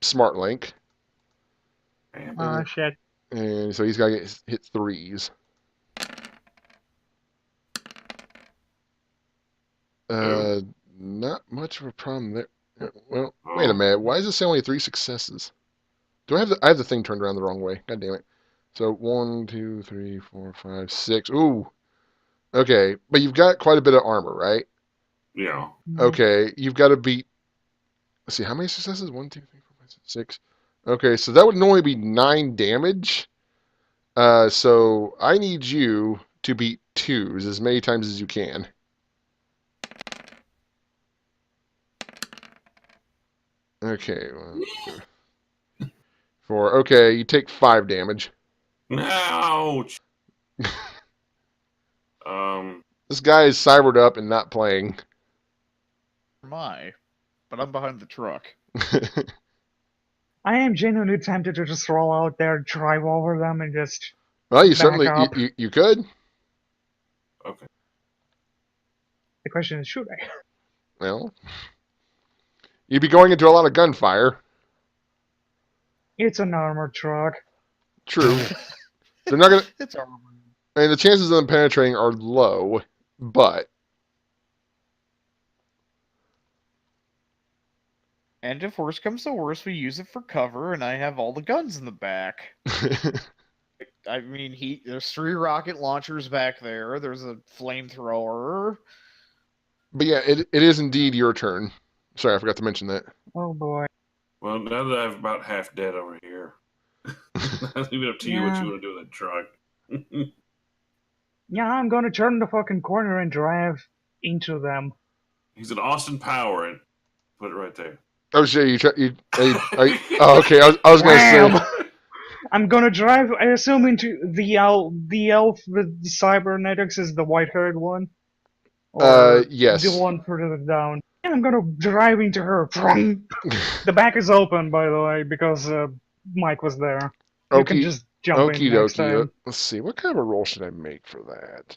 Smart Link, Damn. Shit. and so he's got to hit 3s. Not much of a problem there. Well, wait a minute. Why does it say only 3 successes? Do I have the thing turned around the wrong way? God damn it. So 1, 2, 3, 4, 5, 6. Ooh. Okay, but you've got quite a bit of armor, right? Yeah. Okay, you've got to beat. Let's see, how many successes? 1, 2, 3, 4, 5, 6. Okay, so that would normally be 9 damage. So I need you to beat 2s as many times as you can. Okay. 1, 2, 4. Okay, you take 5 damage. Ouch. Um, This guy is cybered up and not playing. My, but I'm behind the truck. I am genuinely tempted to just roll out there, drive over them, and just Well, you back certainly up. you could. okay. The question is, should I? Well, you'd be going into a lot of gunfire. It's an armored truck. True. They're not gonna. It's our I mean, the chances of them penetrating are low, but And if worse comes to worse, we use it for cover, and I have all the guns in the back. I mean, there's 3 rocket launchers back there. There's a flamethrower. but yeah, it is indeed your turn. Sorry, I forgot to mention that. Oh boy. Well, now that I'm about half dead over here, I'll leave it up to you what Yeah. you want to do with that truck. Yeah, I'm gonna turn the fucking corner and drive into them. He's an Austin Power, and put it right there. Oh shit! Oh, okay. I was gonna say. Wham! I'm gonna drive, I assume, into the elf with the cybernetics is the white-haired one? Or Yes. the one further down. And I'm gonna drive into her. The back is open, by the way, because Mike was there. You can just jump in next time. Let's see. What kind of a roll should I make for that?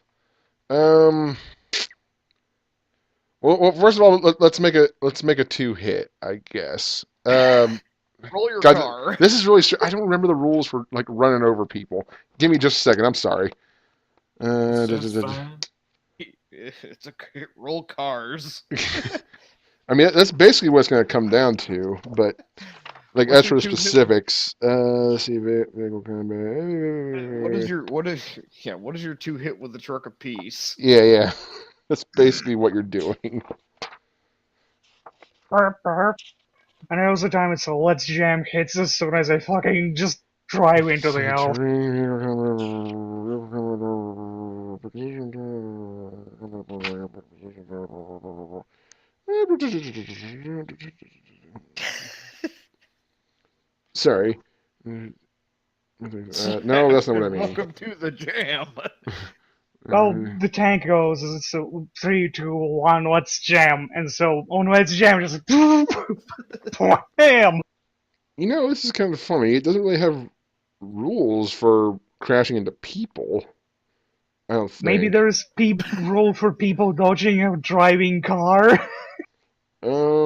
Well, first of all, let's make a 2-hit, I guess. Roll your God, car. this is really. I don't remember the rules for like running over people. Give me just a second. I'm sorry. That's fine. It's a roll cars. I mean, that's basically what it's going to come down to. But like, What's as for the your 2-hit? specifics, let's see, vehicle combat. What is your 2-hit with the truck of peace? Yeah. That's basically what you're doing. Burp, burp. And also time it's a let's jam hits as soon as I fucking just drive into the elf. Sorry. No, that's not what I mean. Welcome to the jam. Well, the tank goes, so 3, 2, 1, let's jam. And so on let's jam, just bam! You know, this is kind of funny. It doesn't really have rules for crashing into people. I don't think. Maybe there's rule for people dodging a driving car. Well,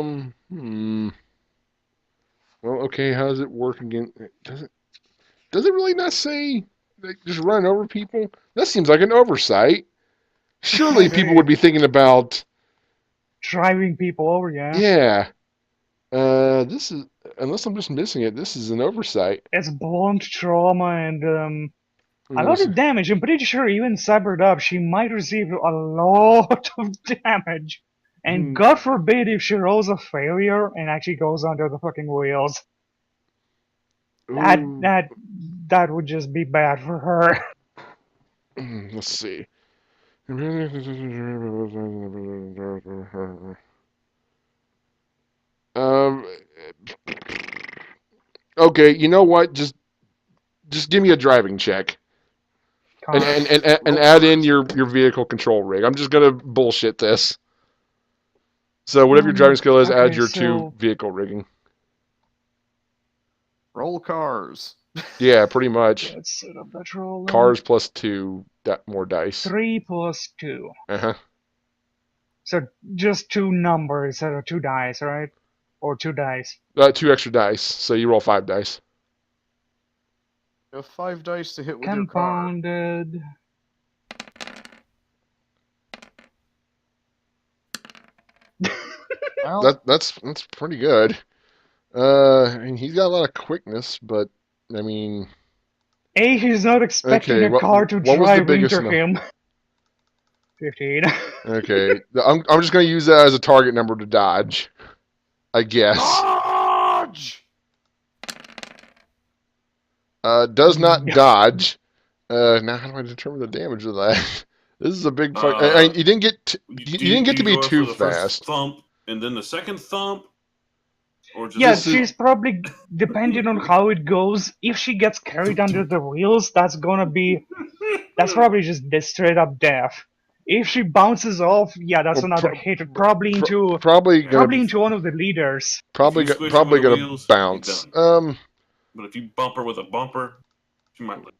okay, how does it work again? Does it really not say like, just run over people? That seems like an oversight. Surely people would be thinking about Driving people over, yeah. yeah. This is unless I'm just missing it. This is an oversight. It's blunt trauma and a lot of damage. I'm pretty sure even cybered up, she might receive a lot of damage. And God forbid if she rolls a failure and actually goes under the fucking wheels. That would just be bad for her. Let's see. Okay, you know what? Just give me a driving check. And add in your vehicle control rig. I'm just gonna bullshit this. So whatever your driving skill is, add your 2 vehicle rigging. Roll cars. Yeah, pretty much. Let's set up that roll. Cars plus 2 more dice. 3 plus 2. Uh-huh. So just 2 numbers instead of 2 dice, right? Or 2 dice. 2 extra dice, so you roll 5 dice. You have 5 dice to hit with your car. Compounded. Well, That's pretty good. I mean, he's got a lot of quickness, but I mean, He's not expecting a car to drive into him. 15. Okay, I'm just gonna use that as a target number to dodge, I guess. dodge! Does not dodge. Now how do I determine the damage of that? This is a big fuck. You didn't get you Do didn't get to you be go too for the first fast. thump and then the second thump, or just Yeah, This is- she's probably, depending on how it goes, if she gets carried under the wheels, that's probably just the straight up death. If she bounces off, yeah, that's Well, another hit, probably into probably probably gonna into one of the leaders. if you squish her with probably the gonna wheels, you're bounce. done. But if you bump her with a bumper, she might live.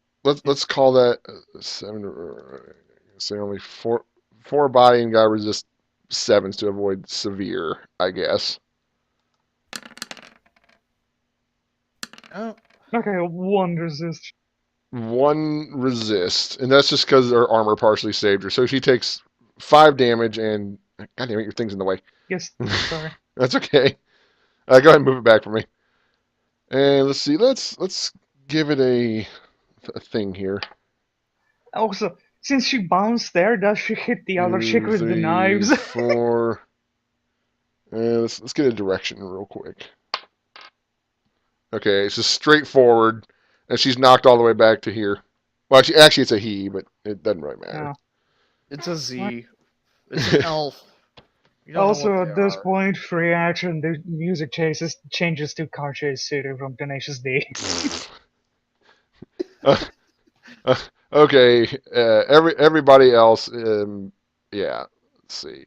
Let's call that 7. Say only four body and gotta resist 7s to avoid severe, I guess. Oh, Okay, one resist. 1 resist, and that's just because her armor partially saved her. So she takes 5 damage, and God damn it, your thing's in the way. Yes, sorry. That's okay. Go ahead and move it back for me. And let's see. Let's give it a thing here. Also, since she bounced there, does she hit the other chick 2, with the 3, knives? 4. Let's get a direction real quick. Okay, it's just straightforward, and she's knocked all the way back to here. Well, actually it's a he, but it doesn't really matter. No. it's a Z. It's an elf. You don't know Also, what at they this are. point, free action, the music changes to Car Chase City from Tenacious D. Uh, okay, everybody else, yeah. Let's see.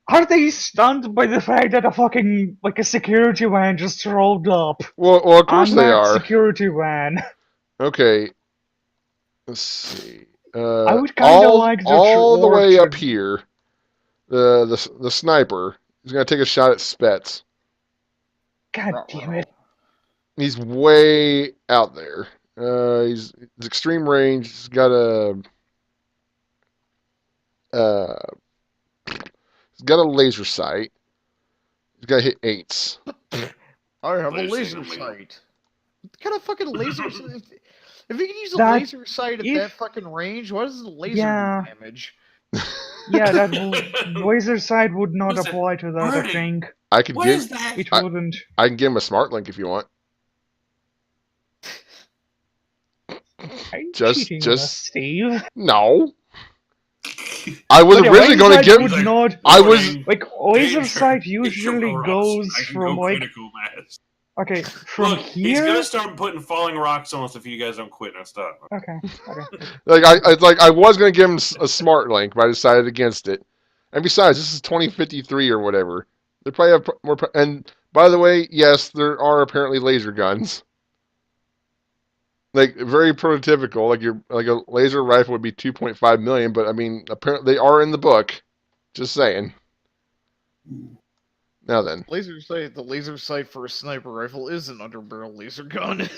Are they stunned by the fact that a security van just rolled up? Well, of course they Unmarked are. security van. Okay, let's see. I would kinda like the all the way orchard. up here. The sniper is gonna take a shot at Spets. God damn it. He's way out there. He's extreme range. He's got uh, he's got a laser sight. He's got to hit 8s. I have a Laser laser sight. sight. What kind of fucking laser sight? If you can use a That- laser sight at if- that fucking range, what does the laser Yeah. do damage? Yeah, that laser sight would not Listen, apply to that, I Marty. think. I could What give is that? It I- wouldn't. I can give him a smart link if you want. Are you Just- cheating on just- us, Steve? No, I was But yeah, originally going to laser sight give. would not. I was- Like, laser Danger. sight It's usually from rocks. goes I can from go like. critical mass. Okay, from Look, he's here. gonna start putting falling rocks on us if you guys don't quit. Now stop. Okay, okay. I was going to give him a smart link, but I decided against it. And besides, this is 2053 or whatever. They probably have more. And by the way, yes, there are apparently laser guns. Like very prototypical. Like a laser rifle would be 2.5 million, but I mean, apparently they are in the book. Just saying. Now then, The laser sight for a sniper rifle is an underbarrel laser gun.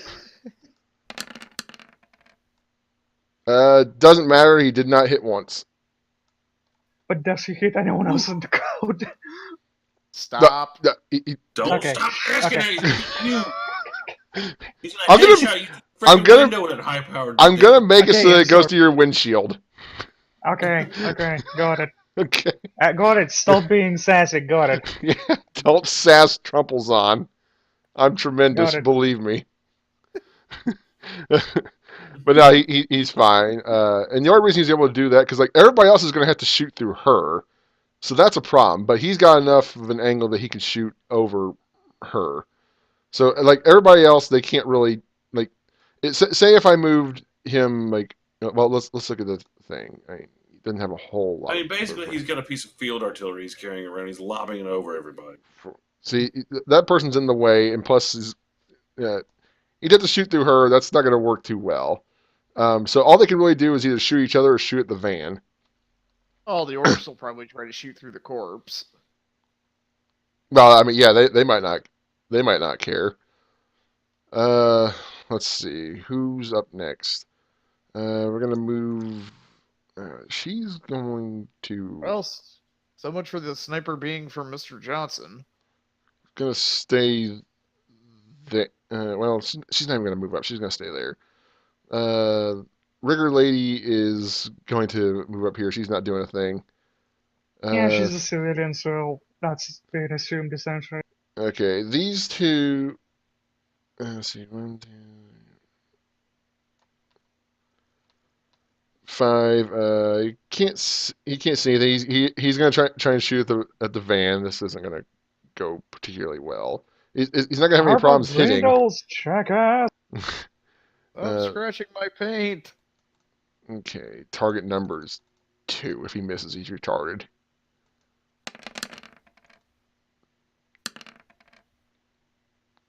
doesn't matter. He did not hit once. But does he hit anyone else in the crowd? Stop. Don't Okay, stop asking okay. you. He's I'm gonna gonna- headshot you I'm freaking gonna- window with that high powered. I'm gonna make it Okay, so that I'm it goes sorry. to your windshield. Okay, okay, got it. Okay. Got it. Stop being sassy. Got it. Yeah, don't sass Trumples on. I'm tremendous, Got it. believe me. But no, he's fine. And the only reason he's able to do that because like everybody else is going to have to shoot through her, so that's a problem. But he's got enough of an angle that he can shoot over her. So like everybody else, they can't really like. Say if I moved him like, well, let's look at the thing. He doesn't have a whole lot. I mean, of basically, movement. he's got a piece of field artillery he's carrying around. He's lobbing it over everybody. See, that person's in the way, and plus, he'd have to shoot through her. That's not going to work too well. So all they can really do is either shoot each other or shoot at the van. Oh, the orcs will probably try to shoot through the corpse. Well, I mean, yeah, they might not care. Let's see, who's up next? We're gonna move. She's going to Well, so much for the sniper being from Mr. Johnson. gonna stay there. Well, she's not even gonna move up. She's gonna stay there. Rigger Lady is going to move up here. She's not doing a thing. Yeah, she's a civilian, so that's been assumed essentially. Okay, these two. Let's see, 1, 2. 5. He can't see anything. He's gonna try and shoot at the van. This isn't gonna go particularly well. He's not gonna have any Purple problems hitting. Brindles, jackass! I'm scratching my paint. Okay, target number is 2. If he misses, he's retarded.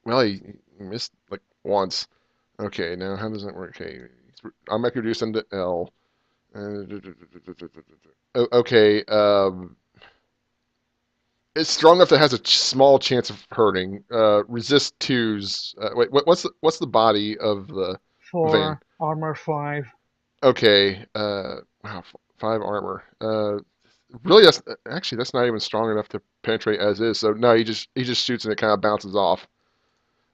Well, he missed like once. Okay, now how does that work? Okay, I'm gonna reduce him to L. Okay, it's strong enough that it has a small chance of hurting. Resist 2s. Wait, what's the body of the van? 4, armor 5. Okay, wow, 5 armor. Really, that's not even strong enough to penetrate as is. So no, he just shoots and it kind of bounces off.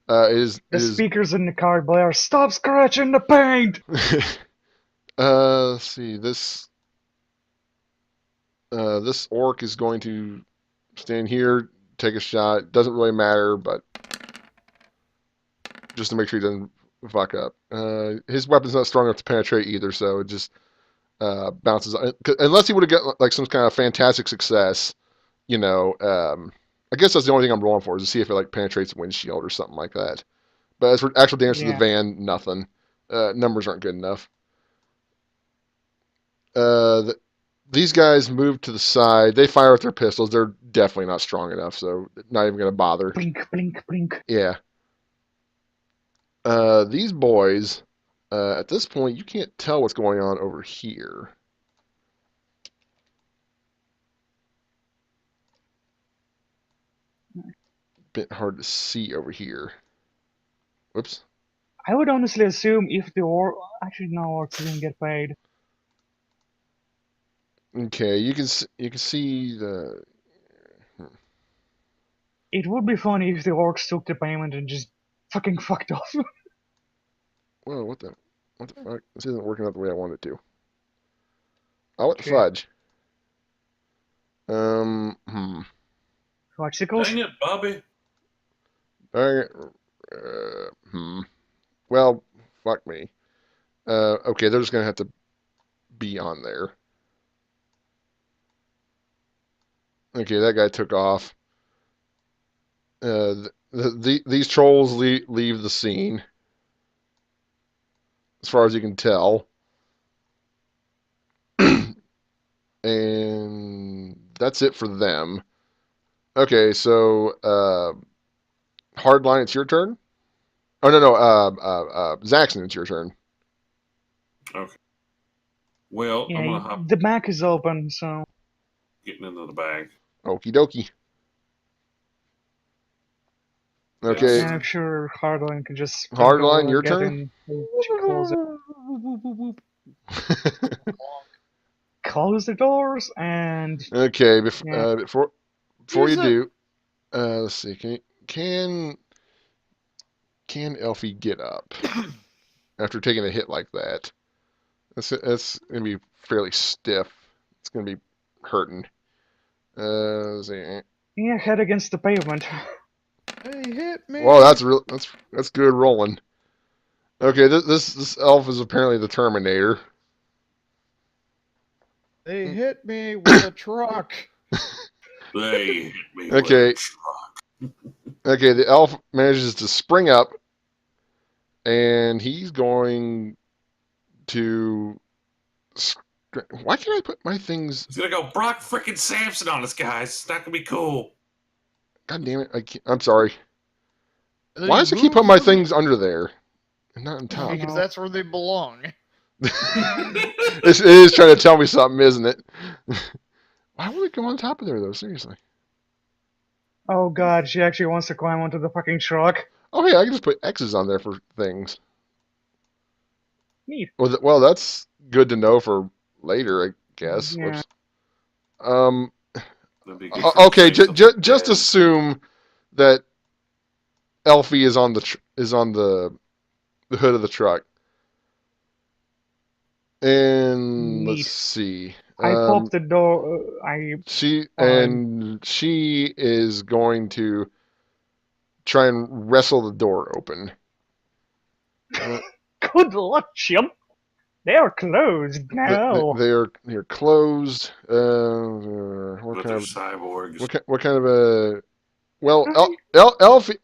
The speakers in the car blare, "Stop scratching the paint!" Let's see. This orc is going to stand here, take a shot. Doesn't really matter, but just to make sure he doesn't fuck up. His weapon's not strong enough to penetrate either, so it just bounces. Unless he would have got like some kind of fantastic success, you know. I guess that's the only thing I'm rolling for is to see if it like penetrates the windshield or something like that. But as for actual damage to the Yeah. van, nothing. Numbers aren't good enough. These guys move to the side. They fire with their pistols. They're definitely not strong enough, so not even going to bother. Blink, blink, blink. Yeah. These boys, at this point, you can't tell what's going on over here. Bit hard to see over here. Whoops. I would honestly assume if the orc... Actually, no, orcs didn't get paid. Okay, you can see the. It would be funny if the orcs took the payment and just fucking fucked off. Whoa, what the fuck? This isn't working out the way I want it to. Oh, what the Okay. fudge? Fudgesicles? Dang it, Bobby. Well, fuck me. Okay, they're just gonna have to be on there. Okay, that guy took off. These trolls leave the scene, as far as you can tell. And that's it for them. Okay, so Hardline, it's your turn. Oh no, Zaxxon, it's your turn. Okay. Well, I'm Yeah, gonna hop the back is open, so... getting into the bag. Okie dokie. Okay, Yes. And I'm sure Hardline can just... sprint Hardline, over, your get turn. in, close the doors, and... Okay, Yeah. before Here's you a- do, let's see. Can Elfie get up after taking a hit like that? That's gonna be fairly stiff. It's gonna be hurting. Let's see. Yeah, head against the pavement. They hit me. Whoa, that's good rolling. Okay, this elf is apparently the Terminator. They hit me with a truck. They hit me Okay. with a truck. Okay, the elf manages to spring up, and he's going to. Why can't I put my things? He's gonna go Brock frickin' Samson on us, guys. It's not gonna be cool. God damn it! I'm sorry. And then Why he does it keep moves putting my to the- things under there and not on top? Because that's where they belong. It is trying to tell me something, isn't it? Why would it go on top of there, though? Seriously. Oh god, she actually wants to climb onto the fucking truck. Oh, hey, I can just put X's on there for things. Neat. Well, that's good to know for later, I guess. Yeah. Whoops. That'd be good for Okay, saying something just bad. assume that Elfie is on the hood of the truck. And Neat. let's see. I popped the door. She is going to try and wrestle the door open. Good luck, chimp. They are closed. No. They're closed. What But kind they're of cyborgs. what kind of a well, I think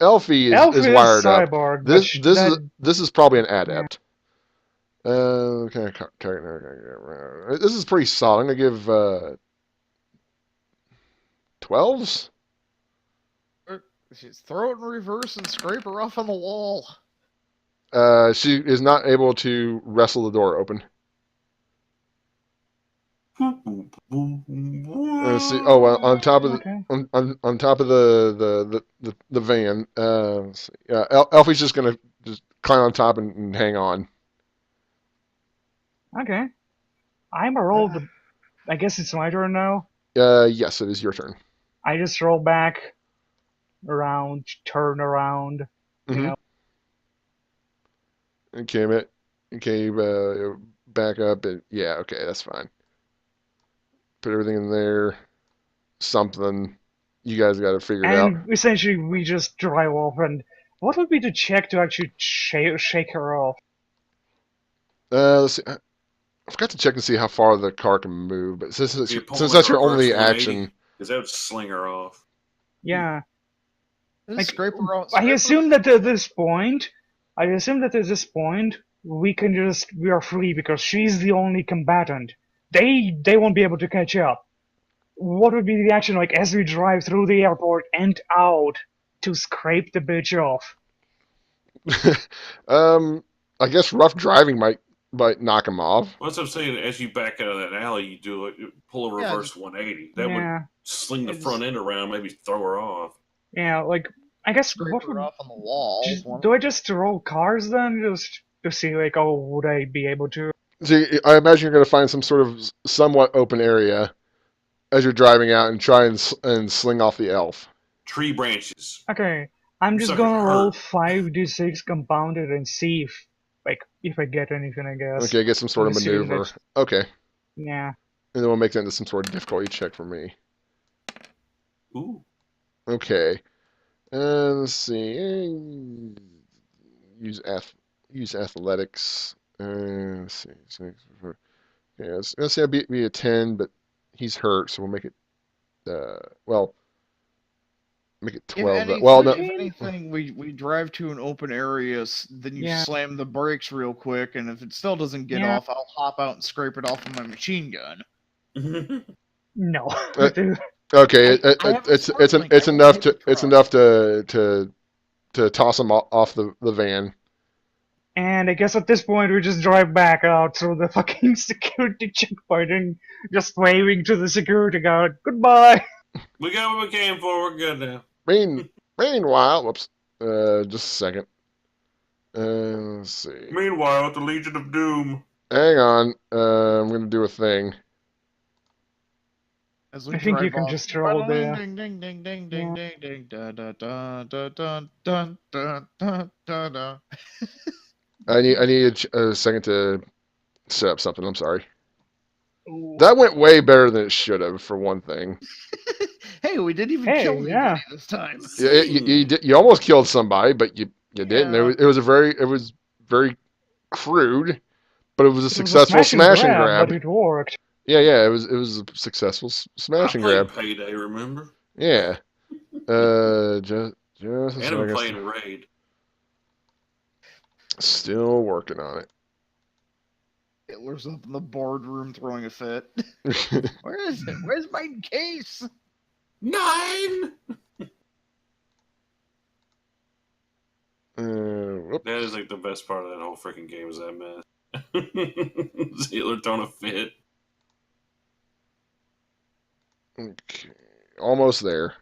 Elfie Elf is is wired up. cyborg, but This is probably an yeah. adept. This is pretty solid. I'm gonna give 12s. She's throw it in reverse and scrape her off on the wall. She is not able to wrestle the door open. Let's see. Oh, on top of Okay. on top of the van. Let's see. Yeah, Elfie's just gonna just climb on top and hang on. Okay. I'm a roll. I guess it's my turn now. Yes, it is your turn. I just roll back, around, turn around. You Mm-hmm. know. Okay, okay, back up and yeah, okay, that's fine. Put everything in there. Something. You guys got to figure it out. And essentially, we just drive off. And what would be the check to actually shake her off? Let's see. I forgot to check and see how far the car can move, but since You pull since like that's a your reverse only 180, action, because that would sling her off. Yeah. Just Like, scrape her off. I assume that at this point, we are free because she's the only combatant. They won't be able to catch up. What would be the action like as we drive through the airport and out to scrape the bitch off? I guess rough driving might knock him off. Well, that's what I'm saying. As you back out of that alley, you pull a Yeah, reverse just- 180. That would Yeah, sling the It's- front end around, maybe throw her off. yeah. Like, I guess Scrape what her would off on the wall. do I just roll cars then, just to see like, oh, would I be able to? See, I imagine you're going to find some sort of somewhat open area as you're driving out and try and sling off the elf. Tree branches. Okay, I'm You just suckers gonna roll hurt. 5d6 compounded and see if I get anything. I guess. Okay, get some sort I'm of assuming maneuver. that's- Okay, Yeah. and then we'll make that into some sort of difficulty check for me. Ooh. Okay, let's see. Use athletics. Let's see. Yeah, let's say I'll be a 10, but he's hurt, so we'll make it. Well, make it If 12. anything, Well, no. if anything, we drive to an open area, then you Yeah. slam the brakes real quick, and if it still doesn't get Yeah. off, I'll hop out and scrape it off with my machine gun. No. Okay, I have a smart link. I it's will enough hit to the it's truck. enough to toss him off the van. And I guess at this point we just drive back out through the fucking security checkpoint and just waving to the security guard, goodbye. We got what we came for. We're good now. Meanwhile, whoops. Just a second. Let's see. Meanwhile, at the Legion of Doom. Hang on. I'm gonna do a thing. As we I think you drive can off. just roll there. Ding ding ding ding ding Yeah. ding ding da da da da da da da da da da. I need a second to set up something. I'm sorry. Ooh. That went way better than it should have, for one thing. Hey, we didn't even Hey, kill anybody yeah. this time. Yeah, you almost killed somebody, but you didn't. Yeah. It was very crude, but it was a It was a successful smash and grab. but it worked. Yeah, it was a successful smash I and played grab. Payday, remember? Yeah. Just a And I'm second. playing Raid. Still working on Hitler's up in the boardroom throwing a fit. it. Where is it? Where's my case? 9! Whoop. That is like the best part of that whole freaking game is that mess. Hitler throwing a fit. Okay, almost there.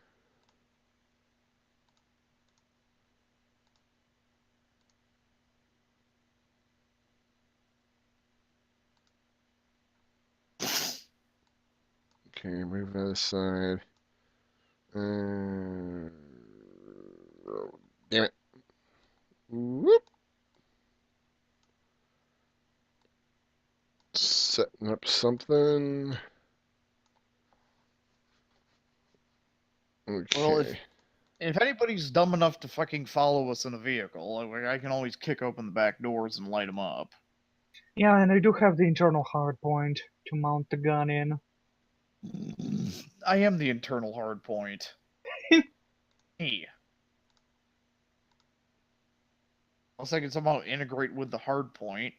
Okay, move that aside. Oh, damn it. Whoop. Setting up something. Okay. Well, if anybody's dumb enough to fucking follow us in a vehicle, I can always kick open the back doors and light them up. Yeah, and I do have the internal hard point to mount the gun in. I am the internal hard point. Hey. Unless I can somehow integrate with the hard point.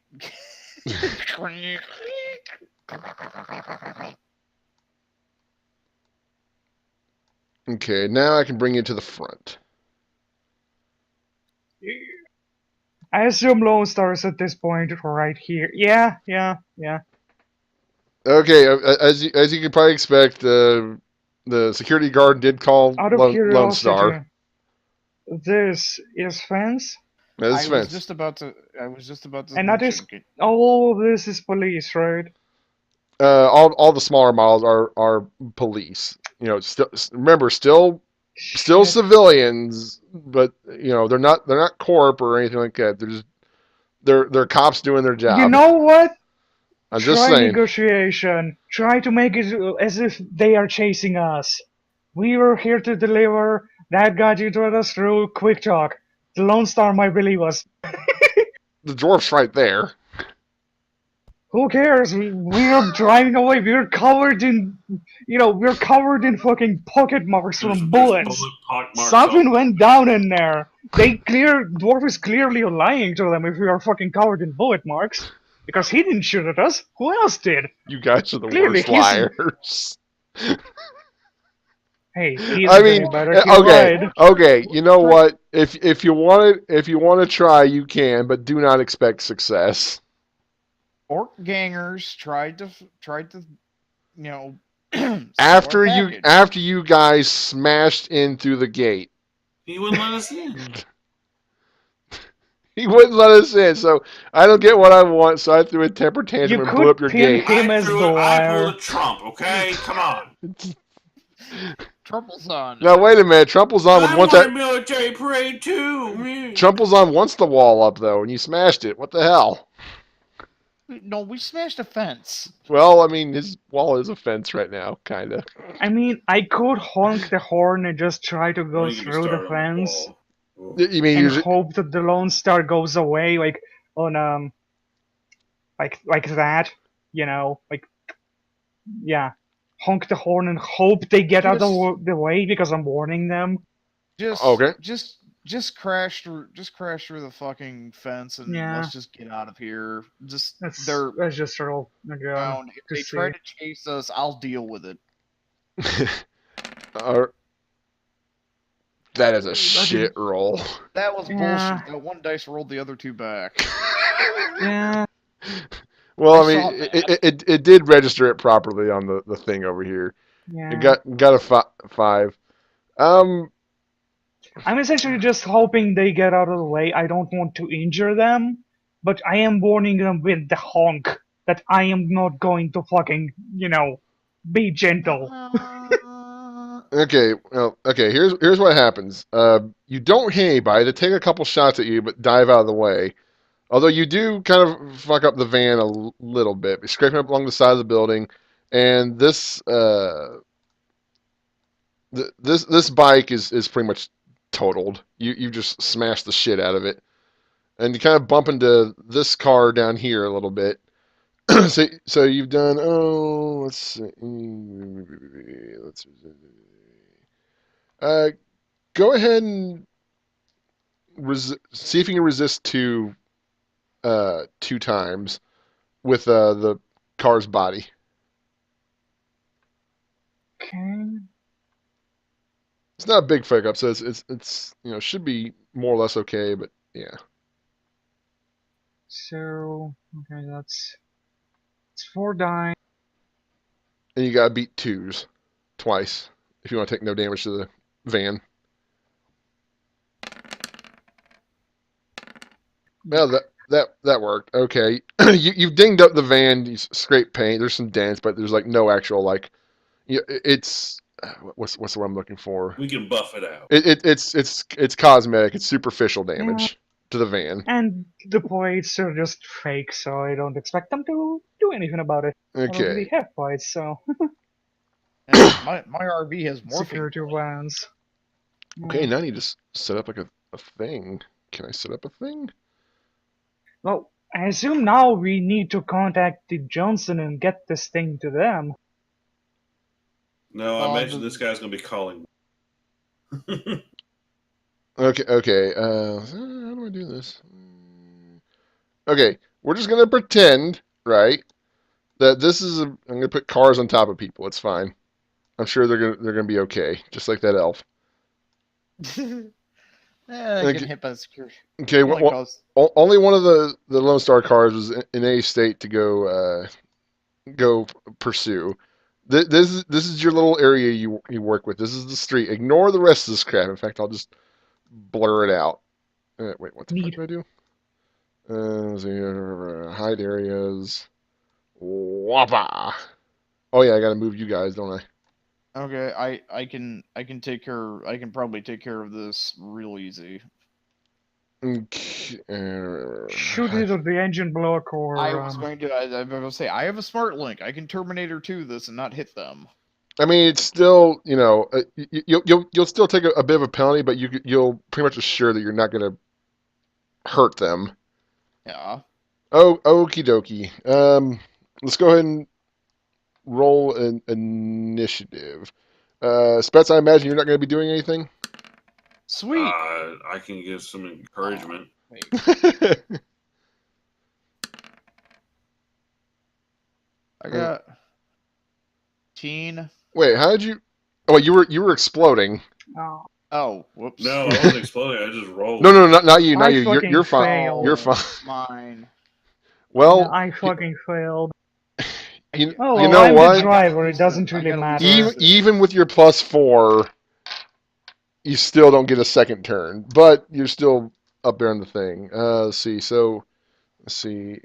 Okay, now I can bring you to the front. I assume Lone Star is at this point right here. Yeah. Okay, as you can probably expect, the security guard did call Out of Lone Star. curiosity, this is fence, That's I was fence. just about to and that is mention all of this is police, right? All the smaller models are police. You know, still remember still Shit. civilians, but you know they're not corp or anything like that. They're cops doing their job. You know what? I'm just Try saying. negotiation. Try to make it as if they are chasing us. We were here to deliver. That got you to us through quick talk. The Lone Star might believe us. The dwarf's right there. Who cares? We are driving away. We're covered in, we're covered in fucking pocket marks There's, from there's bullets. bullet pock marks Something all- went down in there. Dwarf is clearly lying to them if we are fucking covered in bullet marks. Because he didn't shoot at us. Who else did? You guys are the Clearly, worst he's- liars. Hey, he I isn't mean, any better. He okay, lied. okay. You know what? If you want to try, you can, but do not expect success. Orc gangers tried to you know After steal our you package. after you guys smashed in through the gate, He wouldn't let us in. he wouldn't let us in. So I don't get what I want. So I threw a temper tantrum You and blew up your could pin gate. him as the I pulled liar. a trump, okay? Come on. Trouble's on. Now wait a minute. Trump was on with I once want a that military parade too. Me. Trump was on once the wall up though, and you smashed it. What the hell? No, we smashed a fence. Well, I mean, his wall is a fence right now, kinda. I mean, I could honk the horn and just try to go Don't even through the start on fence wall. You mean and you're hope that the Lone Star goes away, like on like that, yeah, honk the horn and hope they get out of the way because I'm warning them. Okay. Just crash through the fucking fence and Yeah. let's just get out of here. Let's just roll again Down. If to they see. try to chase us, I'll deal with it. That is a shit roll. That was Yeah. bullshit. That one dice rolled the other two back. Yeah, Well, I I saw mean, that. it did register it properly on the thing over here. yeah. It got a 5. I'm essentially just hoping they get out of the way. I don't want to injure them, but I am warning them with the honk that I am not going to fucking, be gentle. Okay, well, okay. Here's what happens. You don't hit anybody. They take a couple shots at you, but dive out of the way. Although you do kind of fuck up the van a little bit. You're scraping up along the side of the building, and this bike is pretty much totaled. You just smashed the shit out of it, and you kind of bump into this car down here a little bit. So you've done let's see, uh, go ahead and see if you can resist two times with the car's body. Okay. It's not a big fuck up, so it's should be more or less okay, but yeah. So, okay, it's 4 die. And you gotta beat 2s twice if you want to take no damage to the van. Well, that worked. Okay, you've dinged up the van. You scraped paint. There's some dents, but there's like no actual like. It's what's the word I'm looking for? We can buff it out. It's cosmetic. It's superficial damage to the van. And the plates are just fake, so I don't expect them to do anything about it. Although Okay. they have plates, so Yeah, my RV has morphine. security plans. Okay, Yeah. now I need to set up like a thing. Can I set up a thing? Well, I assume now we need to contact the Johnson and get this thing to them. No, I imagine this guy's going to be calling. Okay. How do I do this? Okay, we're just gonna pretend, right, that this is. I'm gonna put cars on top of people. It's fine. I'm sure they're gonna be okay, just like that elf. Getting Okay. hit by the security. Okay. Only cause Only one of the Lone Star cars was in a state to go pursue. This is your little area you work with. This is the street. Ignore the rest of this crap. In fact, I'll just blur it out. Wait, what the fuck Neat. do I do? Hide areas. Wappa. Oh yeah, I gotta move you guys, don't I? okay, I can take care. I can probably take care of this real easy. Okay, Shoot either the engine block or. I was going to. I was going to say I have a smart link. I can Terminator 2 this and not hit them. I mean, it's still, you'll still take a bit of a penalty, but you'll pretty much assure that you're not gonna hurt them. Yeah. Oh, okie dokie. Let's go ahead and roll an initiative. Spets, I imagine you're not going to be doing anything. Sweet. I can give some encouragement. Wait. I got teen. Wait, how did you? Oh, you were exploding. Oh, whoops. No, I wasn't exploding. I just rolled. No, not you, not I you. You're fucking fine. failed. You're fine. Mine. Well, Yeah, I fucking failed. you Oh, you well, know I'm what? the driver. It doesn't really matter. Even with your +4, you still don't get a second turn, but you're still up there on the thing. Let's see. So, let's see.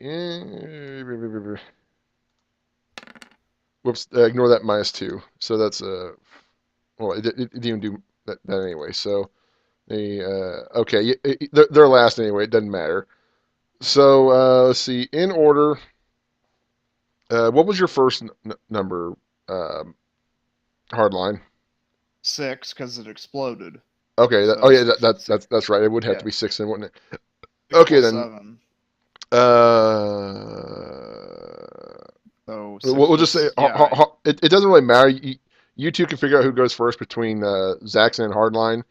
Whoops. Ignore that -2. So that's well, it didn't even do that anyway. So they okay. They're last anyway. It doesn't matter. So let's see. In order. What was your first number? Hardline. 6 because it exploded. Okay. So Oh yeah. six- That's right. It would have yeah. to be 6 then, wouldn't it? 6 Okay plus then. 7. So We'll just say it doesn't really matter. You two can figure out who goes first between Zaxxon and Hardline,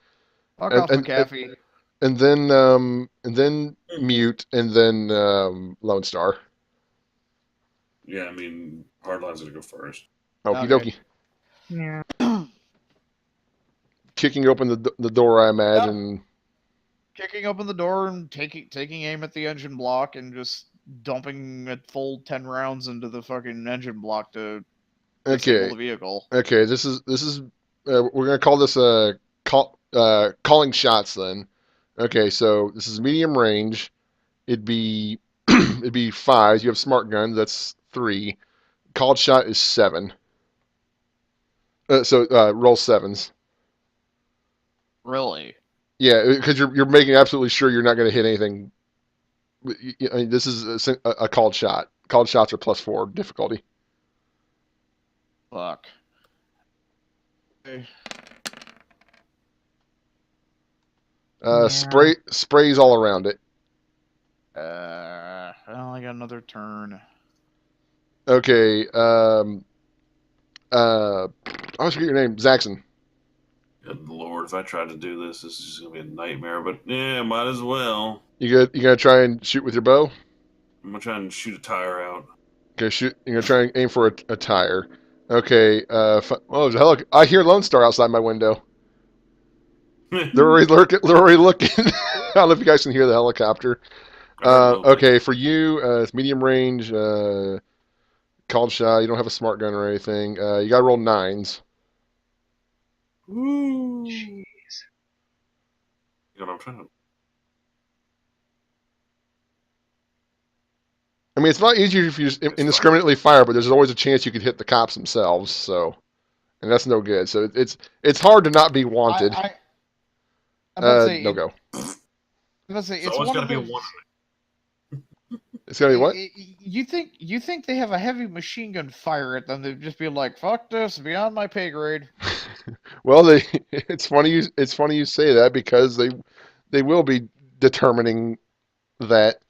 Fuck and off, McAfee. and then Mute, and then Lone Star. Yeah, I mean, Hardline's going to go first. Okie Okay. dokie. Yeah. Kicking open the door, I imagine. Kicking open the door and taking aim at the engine block and just dumping a full 10 rounds into the fucking engine block to disable Okay. the vehicle. Okay. This is we're gonna call this calling shots then. Okay. So this is medium range. It'd be it'd be 5. You have smart guns. That's 3. Called shot is 7. So roll 7s. Really? Yeah, because you're making absolutely sure you're not going to hit anything. I mean, this is a called shot. Called shots are +4 difficulty. Fuck. Okay. Yeah. Sprays all around it. Well, I got another turn. Okay. I always forget your name. Zaxxon. Good Lord, if I tried to do this, this is just going to be a nightmare. But yeah, might as well. You gonna try and shoot with your bow? I'm going to try and shoot a tire out. Okay, shoot. You're gonna try and aim for a tire. Okay. Oh, I hear Lone Star outside my window. They're already lurking. They're already looking. I don't know if you guys can hear the helicopter. Okay, for you, it's medium range. Called shot. You don't have a smart gun or anything. You gotta roll 9s. Ooh. Jeez. You know, I'm trying to. I mean, it's not easier if you just indiscriminately fire, but there's always a chance you could hit the cops themselves. So, and that's no good. So it's hard to not be wanted. I'm about to say, no go. I'm about to say, It's it's always one got to of be those. one. It's gonna be what? You think they have a heavy machine gun fire at them? They'd just be like, "Fuck this, beyond my pay grade." Well, it's funny you say that because they will be determining that.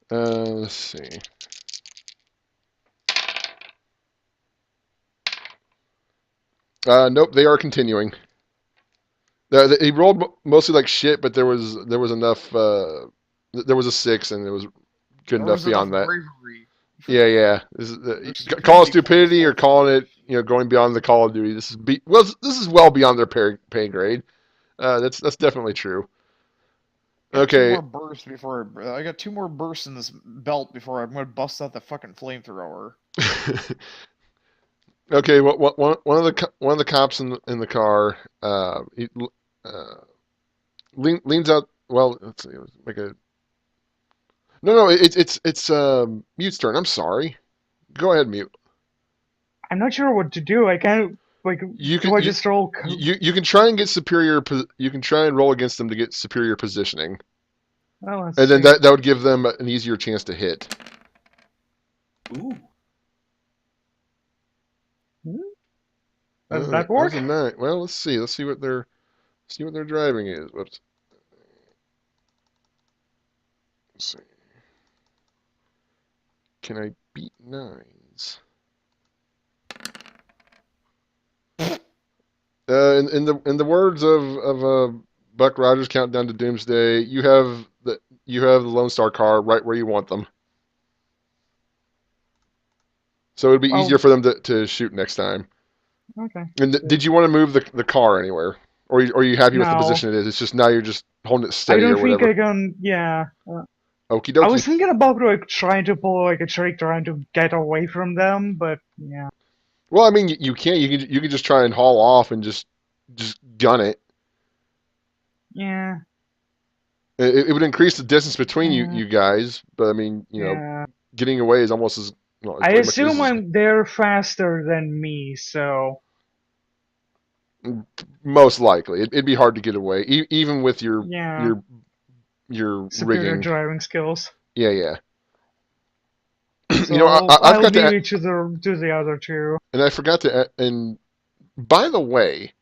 Let's see. Nope, they are continuing. He rolled mostly like shit, but there was enough. There was a 6, and it was good There enough was enough beyond that. bravery. Yeah. This is, Their call it stupidity falls stupidity or short. calling it going beyond the Call of Duty. This is well beyond their pay grade. That's definitely true. I got two Okay. more bursts before I got 2 more bursts in this belt before I'm gonna bust out the fucking flamethrower. Okay. One of the cops in the car. He leans out. Well, let's see. Let's make a. No. It's Mute's turn. I'm sorry. Go ahead, Mute. I'm not sure what to do. I can't like. You Do can I just roll? you can try and get superior. You can try and roll against them to get superior positioning, Oh, let's and then see. that would give them an easier chance to hit. Ooh. Does that work? That's a 9. Well, let's see. Let's see what their driving is. Whoops. Let's see. Can I beat 9s? In the words of Buck Rogers, Countdown to Doomsday, you have the Lone Star car right where you want them. So it'd be Oh, easier for them to shoot next time. okay. And did you want to move the car anywhere, or are you happy with the No, position it is? It's just now you're just holding it I steady don't or think I whatever. can. Yeah. Okie I was dokie. thinking about like trying to pull like a trick, trying to get away from them, but yeah. Well, I mean, you can't. You can just try and haul off and just gun it. Yeah. It would increase the distance between Yeah. you guys, but I mean, Yeah. getting away is almost as well. It's I pretty much as assume they're faster than me, so most likely. It'd be hard to get away, even with yeah. your Superior rigging. driving skills. Yeah. So I've I'll got leave to, it to the other two. and I forgot to. And by the way,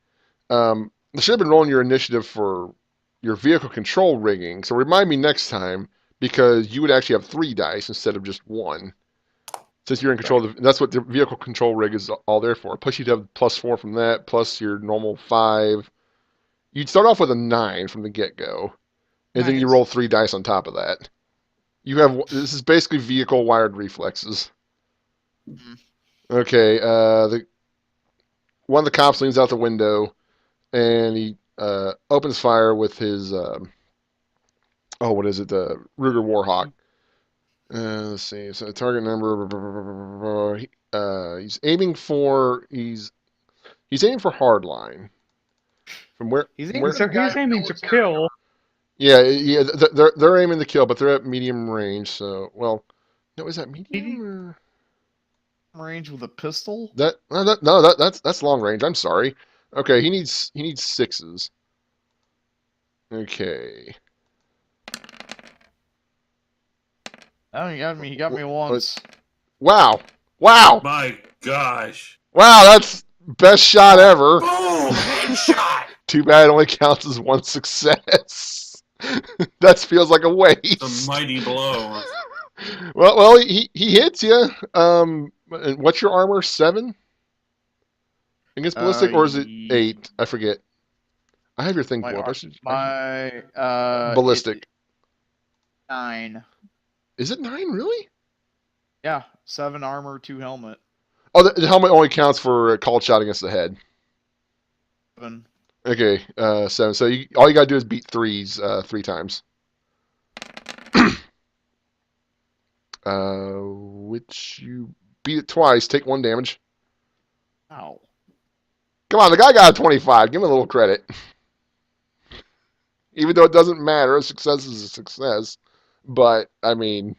I should have been rolling your initiative for your vehicle control rigging. So remind me next time because you would actually have 3 dice instead of just 1. Since you're in control of that's what the vehicle control rig is all there for. Plus you'd have +4 from that, plus your normal 5. You'd start off with a 9 from the get-go, and then you Nice. roll 3 dice on top of that. This is basically vehicle wired reflexes. Mhm. Okay, one of the cops leans out the window, and he opens fire with his what is it? The Ruger Warhawk. Let's see. So target number. He's aiming for hardline. From where? He's From aiming where? for the So guy he's in aiming to military kill. Yeah. They're aiming to kill, but they're at medium range. So, well, no, is that medium? armor. Or... Range with a pistol. That's long range. I'm sorry. Okay, he needs 6s. Okay. Oh, he got me What? once. Wow. My gosh. That's best shot ever. Boom! Headshot! Too bad it only counts as 1 success. That feels like a waste. A mighty blow. Well, he hits you. And what's your armor? 7 against ballistic, or is it 8? I forget. I have your thing My pulled up. ballistic. Ballistic. 9. Is it 9 really? Yeah, 7 armor, 2 helmet. Oh, the helmet only counts for a called shot against the head. 7. Okay, 7. So all you gotta do is beat 3s 3 times. Which you beat it twice. Take 1 damage. Ow. Come on, the guy got a 25. Give him a little credit. Even though it doesn't matter, a success is a success. But I mean,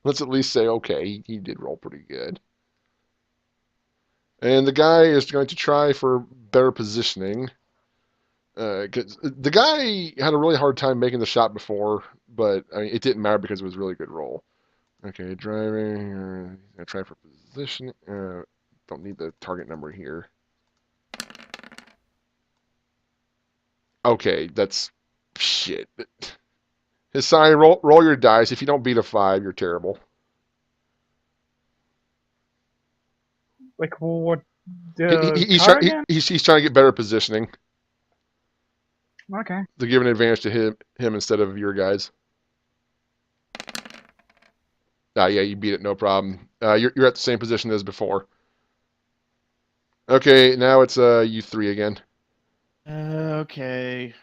let's at least say, okay, he did roll pretty good. And the guy is going to try for better positioning. 'Cause the guy had a really hard time making the shot before, but I mean, it didn't matter because it was a really good roll. Okay, driving. I try for positioning. Don't need the target number here. Okay, that's shit. His sign, roll your dice. If you don't beat a 5, you're terrible. Like what? He, The he's, car try, again? he's trying to get better positioning Okay. to give an advantage to him instead of your guys. Yeah, you beat it, no problem. You're at the same position as before. Okay, now it's you 3 again. Okay.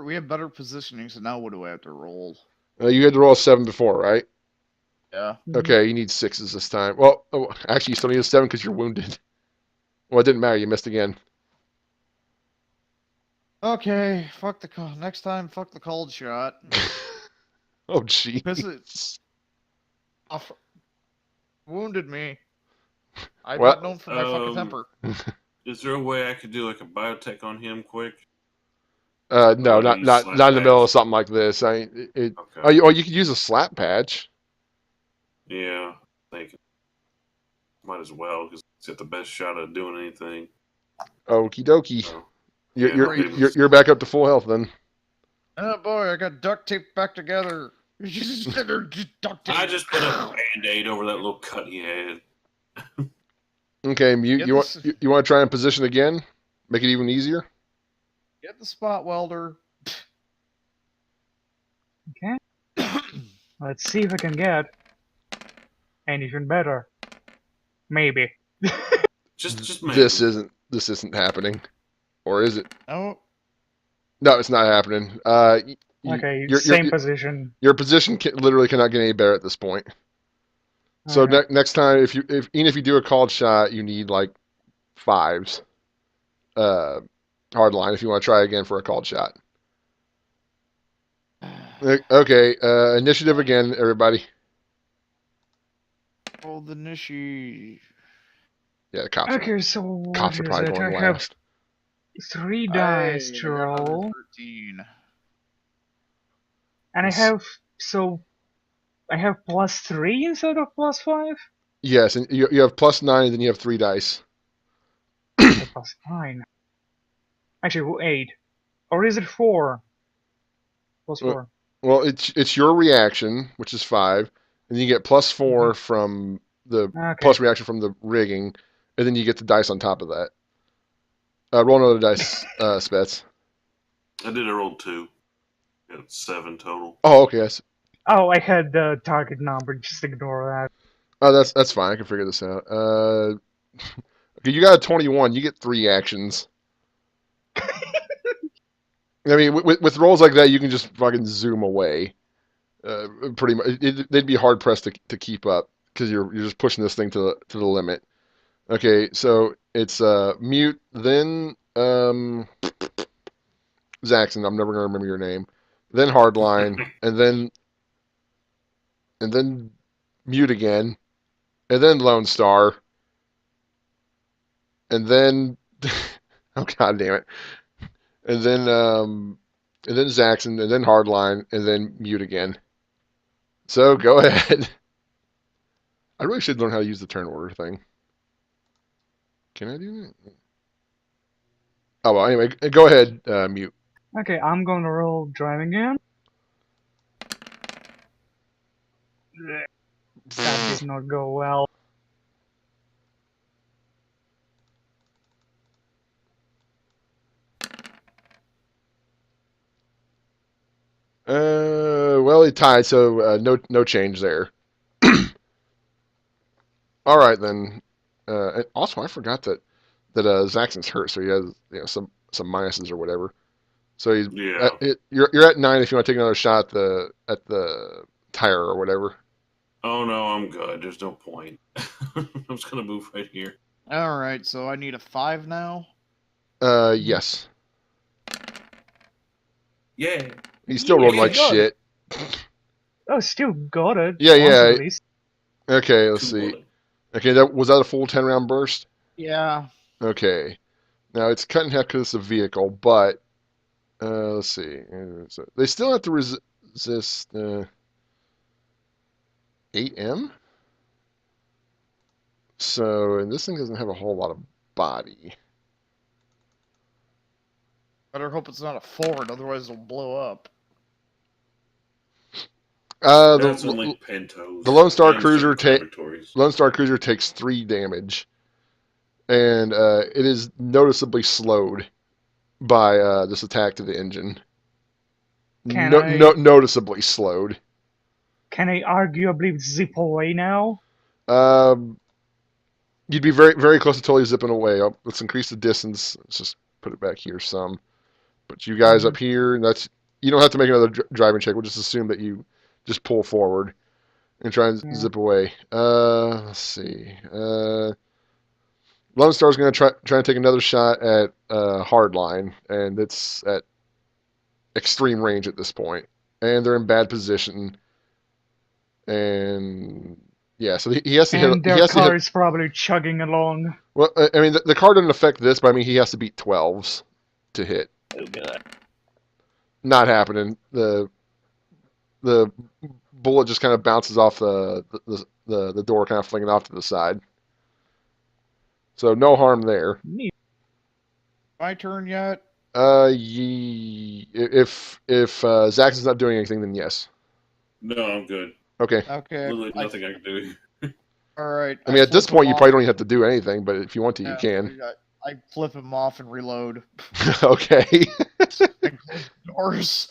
We have better positioning, so now what do I have to roll? You had to roll a 7 before, right? Yeah. Okay, you need 6s this time. Well, actually, you still need a 7 because you're wounded. Well, it didn't matter. You missed again. Okay, fuck the next time. Fuck the cold shot. Oh, Because it jeez. wounded me. I'm not Well, known for my fucking Um, temper. is there a way I could do like a biotech on him quick? Or no, do I not use not slap not in the middle of patch? something like this. Okay. You could use a slap patch. Yeah, I think might as well because it's got the best shot of doing anything. Okie dokie. So You're yeah, you're okay. you're, you're back up to full health then. Oh boy, I got duct tape back together. Just duct tape. I just put a band-aid over that little cut he had. Okay, Mute. Get You want this. you want to try and position again? Make it even easier. Get the spot welder. Okay. Let's see if I can get anything better. Maybe. Just This maybe. isn't happening, or is it? Oh, No, it's not happening. Okay, Your your same position. your position literally cannot get any better at this point. So Okay. next time, even if you do a called shot, you need like 5s. Hard line if you want to try again for a called shot. Okay, initiative again, everybody. oh, the Nishi. Yeah, the Okay, so what cops are is probably it? going I have last. 3 I dice to got another roll. 13. And Yes. I have +3 instead of +5? Yes, and you have +9, and then you have 3 dice. Okay, +9. Actually, 8. Or is it 4? Well, +4. well, it's your reaction, which is 5, and then you get +4 from the Okay. plus reaction from the rigging, and then you get the dice on top of that. Roll another dice, Spets. I did a roll 2. Got 7 total. Oh, okay. Oh, I had the target number, just ignore Oh, that's fine. I can figure this out. Okay, you got a 21. You get 3 actions. I mean, with rolls like that, you can just fucking zoom away. Pretty much, they'd be hard pressed to keep up because you're just pushing this thing to the limit. Okay, so it's Mute, then Zaxxon. I'm never gonna remember your name. Then Hardline, and then Mute again, and then Lone Star, and then oh god damn it, and then Zaxxon, and then Hardline, and then Mute again. So go ahead. I really should learn how to use the turn order thing. Can I do that? Oh well. Anyway, go ahead, Mute. that. Okay, I'm gonna roll driving again. That did not go well. Well, it tied, so no change there. All right then. And also, I forgot that Zaxxon's hurt, so he has some minuses or whatever. So Yeah. you're at 9 if you want to take another shot at the tire or whatever. Oh no, I'm good. There's no point. I'm just gonna move right here. Alright, so I need a 5 now. Yes. Yeah. He still rolled like Yeah, good. shit. Oh, still got it. Yeah, Once at yeah. least. Okay, let's see. Cool. Okay, that a full 10-round burst? Yeah. Okay. Now it's cut in half because it's a vehicle, but let's see. So they still have to resist 8M. So, and this thing doesn't have a whole lot of body. Better hope it's not a Ford, otherwise it'll blow up. That's only Pintos. The Lone Star I'm Cruiser shooting Victorious. Lone Star Cruiser takes 3 damage, and it is noticeably slowed by this attack to the engine. Noticeably slowed. Can I arguably zip away now? You'd be very, very close to totally zipping away. Let's increase the distance. Let's just put it back here some. But you guys up here, you don't have to make another driving check. We'll just assume that you just pull forward and try and zip away. Let's see. Lone Star's going to try and take another shot at Hardline, and it's at extreme range at this point. And they're in bad position. And yeah, so he has to hit. And their car is probably chugging along. Well, I mean, the car doesn't affect this, but I mean, he has to beat 12s to hit. Oh god. Not happening. The bullet just kind of bounces off the door, kind of flinging off to the side. So no harm there. Neat. My turn yet? If Zaxxon's not doing anything, then yes. No, I'm good. Okay. Literally nothing I can do. All right. I mean, at this point, you probably don't even have to do anything, but if you want to, you can. I flip him off and reload. Okay. Doors.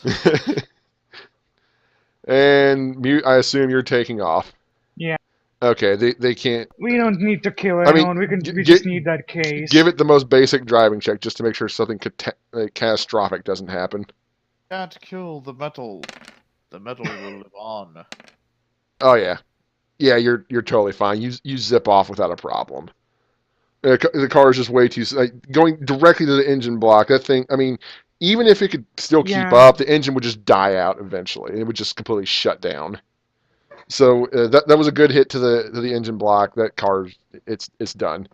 And I assume you're taking off. Yeah. Okay, they can't. We don't need to kill anyone. We just need that case. Give it the most basic driving check just to make sure something catastrophic doesn't happen. Can't kill the metal. The metal will live on. Oh yeah, you're totally fine. You zip off without a problem. The car is just way too going directly to the engine block. That thing. I mean, even if it could still keep up, the engine would just die out eventually. It would just completely shut down. So that was a good hit to the engine block. That car, it's done.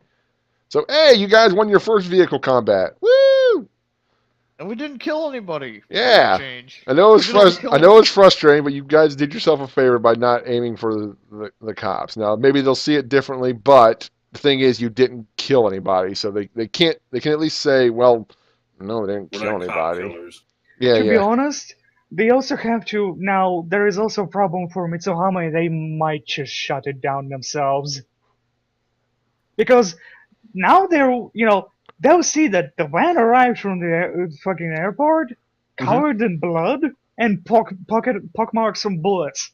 So hey, you guys won your first vehicle combat. Woo! And we didn't kill anybody. Yeah, I know it's frustrating, but you guys did yourself a favor by not aiming for the cops. Now maybe they'll see it differently, but the thing is, you didn't kill anybody, so they can at least say, well, no, they didn't kill anybody. Yeah, to be honest, they also have to now. There is also a problem for Mitsuhama. They might just shut it down themselves because now they'll see that the van arrived from the fucking airport, covered in blood and pockmarks from bullets.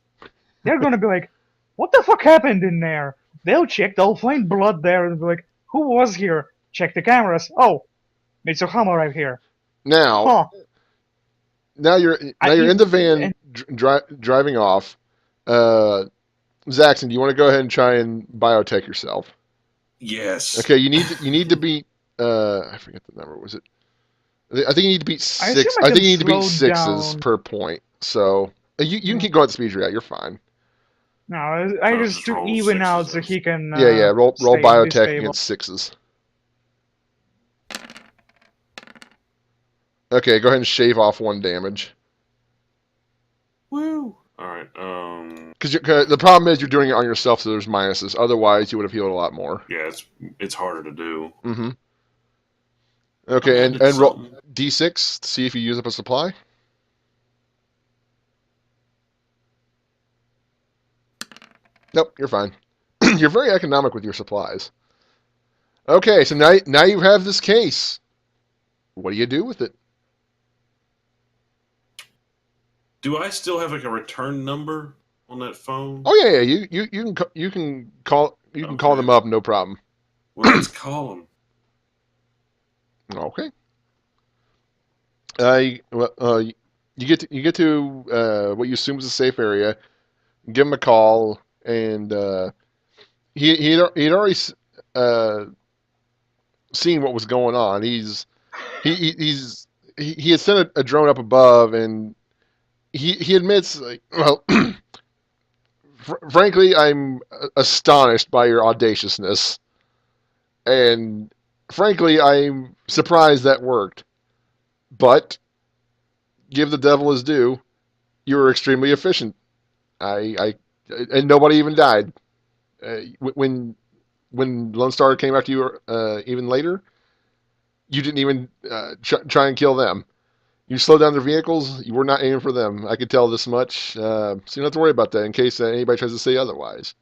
They're gonna be like, "What the fuck happened in there?" They'll check. They'll find blood there and be like, "Who was here?" Check the cameras. Oh, Mitsuhama right here. Now you're in the van driving off. Zaxxon, do you want to go ahead and try and biotech yourself? Yes. Okay, you need to beat. I forget the number. Was it? I think you need to beat 6. I think you need to beat 6s per point. So you can keep going at the speed you're at. You're fine. No, I just to even out so he can. Roll biotech against 6s. Okay, go ahead and shave off 1 damage. Woo! Alright, Because the problem is you're doing it on yourself, so there's minuses. Otherwise, you would have healed a lot more. Yeah, it's harder to do. Mm-hmm. Okay, and roll D6 to see if you use up a supply. Nope, you're fine. You're very economic with your supplies. Okay, so now you have this case. What do you do with it? Do I still have like a return number on that phone? Oh yeah. You can call them up, no problem. Well, let's call them. Okay. You get to what you assume is a safe area. Give him a call, and he'd already seen what was going on. He had sent a drone up above, and he admits, like, well, frankly, I'm astonished by your audaciousness, and frankly, I'm surprised that worked. But give the devil his due. You were extremely efficient. And nobody even died. When Lone Star came after you, even later, you didn't even try and kill them. You slowed down their vehicles. You were not aiming for them. I could tell this much. So you don't have to worry about that in case anybody tries to say otherwise.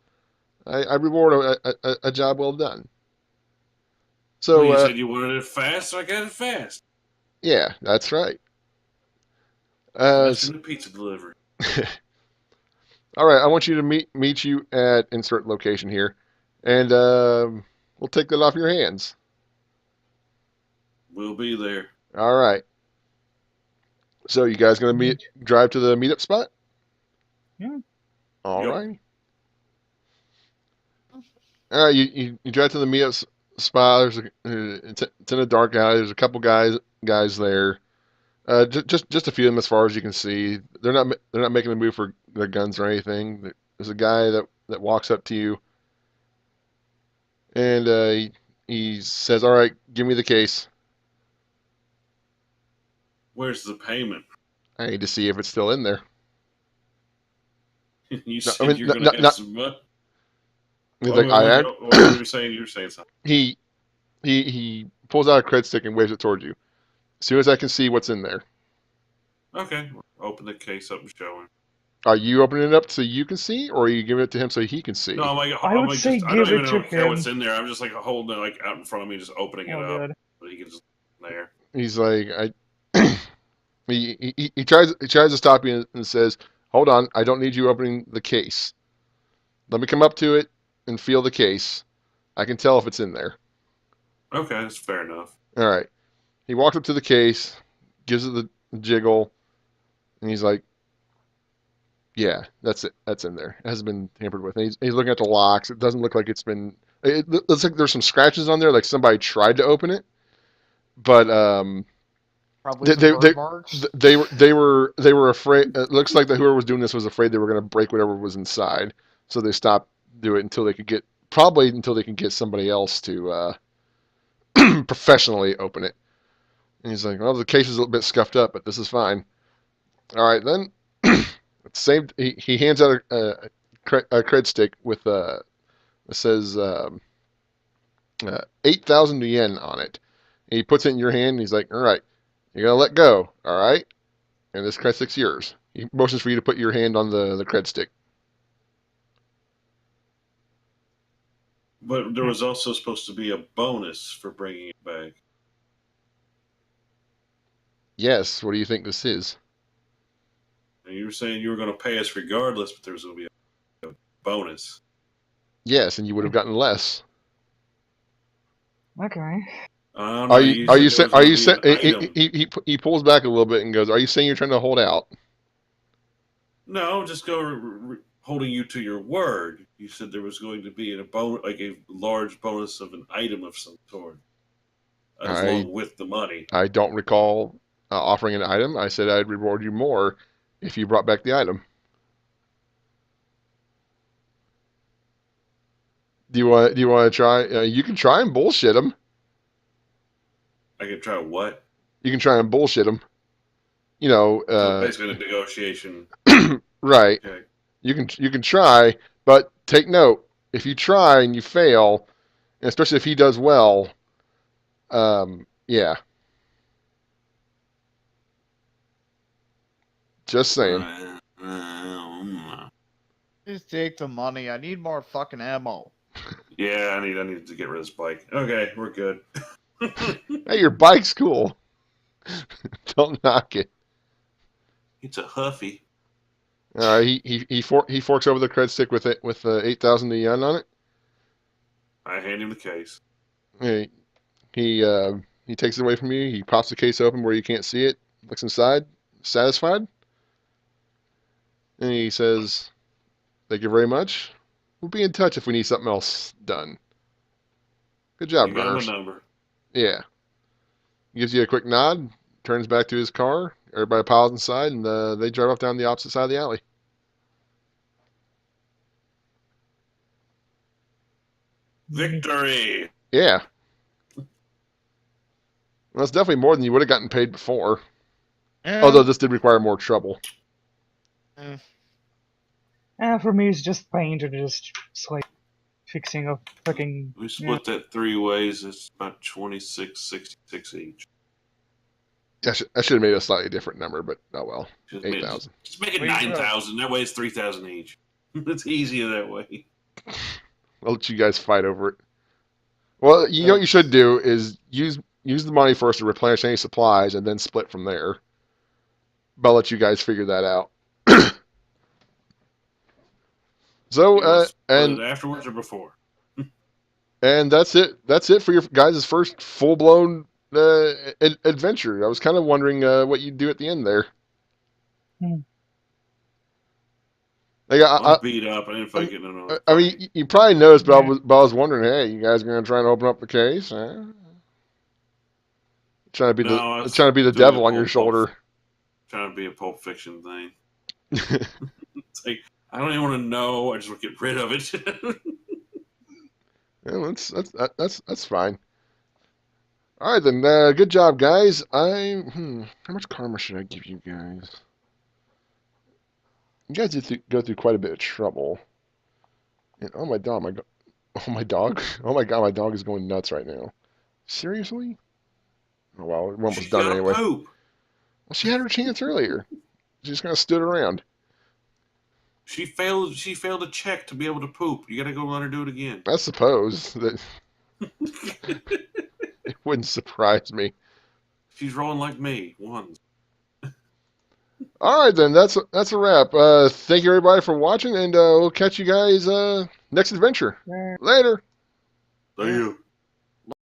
I reward a job well done. Well, So you said you wanted it fast, so I got it fast. yeah, that's right. Faster So, than a pizza delivery. all right, I want you to meet you at insert location here, and we'll take that off your hands. We'll be there. All right. So you guys gonna drive to the meetup spot? Yeah. All Yep. right. All right. You drive to the meetup spot. It's in a dark alley. There's a couple guys there. Just a few of them as far as you can see. They're not making a move for their guns or anything. There's a guy that walks up to you, and he says, "All right, give me the case. Where's the payment? I need to see if it's still in there." You No, I said mean, you're going to have some money. he's Oh, like, wait, I what were am. you saying? You were saying something. He pulls out a cred stick and waves it towards you. As soon as I can see what's in there. Okay. Open the case up and show him. Are you opening it up so you can see, or are you giving it to him so he can see? No, I would say I don't give even it know to how him. it's in there. I'm just like holding it like out in front of me, just opening it Oh, up. good. But he can just there. He's like, he tries to stop you and says, "Hold on, I don't need you opening the case. Let me come up to it and feel the case. I can tell if it's in there." Okay, that's fair enough. All right. He walks up to the case, gives it the jiggle, and he's like, "Yeah, that's it. That's in there. It hasn't been tampered with." And he's looking at the locks. It doesn't look like it's been. It looks like there's some scratches on there, like somebody tried to open it, but Probably they some they bird they, marks. they were afraid. It looks like that whoever was doing this was afraid they were going to break whatever was inside, so they stopped doing it until they could get somebody else to professionally open it. And he's like, "Well, the case is a little bit scuffed up, but this is fine." All right, then. Same. He hands out a cred stick with it says 8,000 yen on it. And he puts it in your hand. And he's like, "All right, you're gonna let go. All right, and this cred stick's yours." He motions for you to put your hand on the cred stick. But there was also supposed to be a bonus for bringing it back. Yes. What do you think this is? And you were saying you were going to pay us regardless, but there was going to be a bonus. Yes, and you would have gotten less. Okay. I don't Are know. you You are you said there say, was are going you to say, be an item. he pulls back a little bit and goes, "Are you saying you're trying to hold out?" No, just holding you to your word. You said there was going to be like a large bonus of an item of some sort, as I along with the money. I don't recall offering an item. I said I'd reward you more if you brought back the item. Do you want to try? You can try and bullshit him. I could try what? You can try and bullshit him. You know, So basically, a negotiation. right? Okay. You can try, but take note: if you try and you fail, and especially if he does well, yeah. Just saying. Just take the money. I need more fucking ammo. Yeah, I need to get rid of this bike. Okay, we're good. Hey, your bike's cool. Don't knock it. It's a Huffy. He forks over the cred stick with 8,000 yen on it. I hand him the case. He he takes it away from you. He pops the case open where you can't see it. Looks inside, satisfied, and he says, "Thank you very much. We'll be in touch if we need something else done. Good job, You got my runners." number. Yeah. Gives you a quick nod. Turns back to his car. Everybody piles inside, and they drive off down the opposite side of the alley. Victory! Yeah. Well, it's definitely more than you would have gotten paid before. Yeah. Although this did require more trouble. For me, it's just paint or just like fixing a fucking. We split that 3 ways. It's about 26.66 each. I should have made a slightly different number, but oh well. Just 8,000. Just make it Wait, 9,000. That way it's 3,000 each. It's easier that way. I'll let you guys fight over it. Well, you know what you should do is use the money first to replenish any supplies, and then split from there. But I'll let you guys figure that out. So, You want to split and it afterwards or before? that's it. That's it for your guys' first full-blown adventure. I was kind of wondering what you'd do at the end there. Hmm. Like, I'm beat up. I didn't fake it. No. I mean, you probably noticed, but I was wondering, hey, you guys going to try and open up the case? Trying to be No, I was trying to be the doing devil on your shoulder. Trying to be a Pulp Fiction thing. It's like, I don't even want to know. I just want to get rid of it. Yeah, that's fine. All right then. Good job, guys. How much karma should I give you guys? You guys did go through quite a bit of trouble. And, oh my dog, oh my dog, oh my god, my dog is going nuts right now. Seriously? Oh well, we're almost She's done got to anyway. poop. Well, she had her chance earlier. She just kind of stood around. She failed a check to be able to poop. You got to go let her do it again. I suppose that it wouldn't surprise me. She's rolling like me. Ones. All right then, that's a wrap. Thank you everybody for watching, and we'll catch you guys next adventure. Later. Thank you.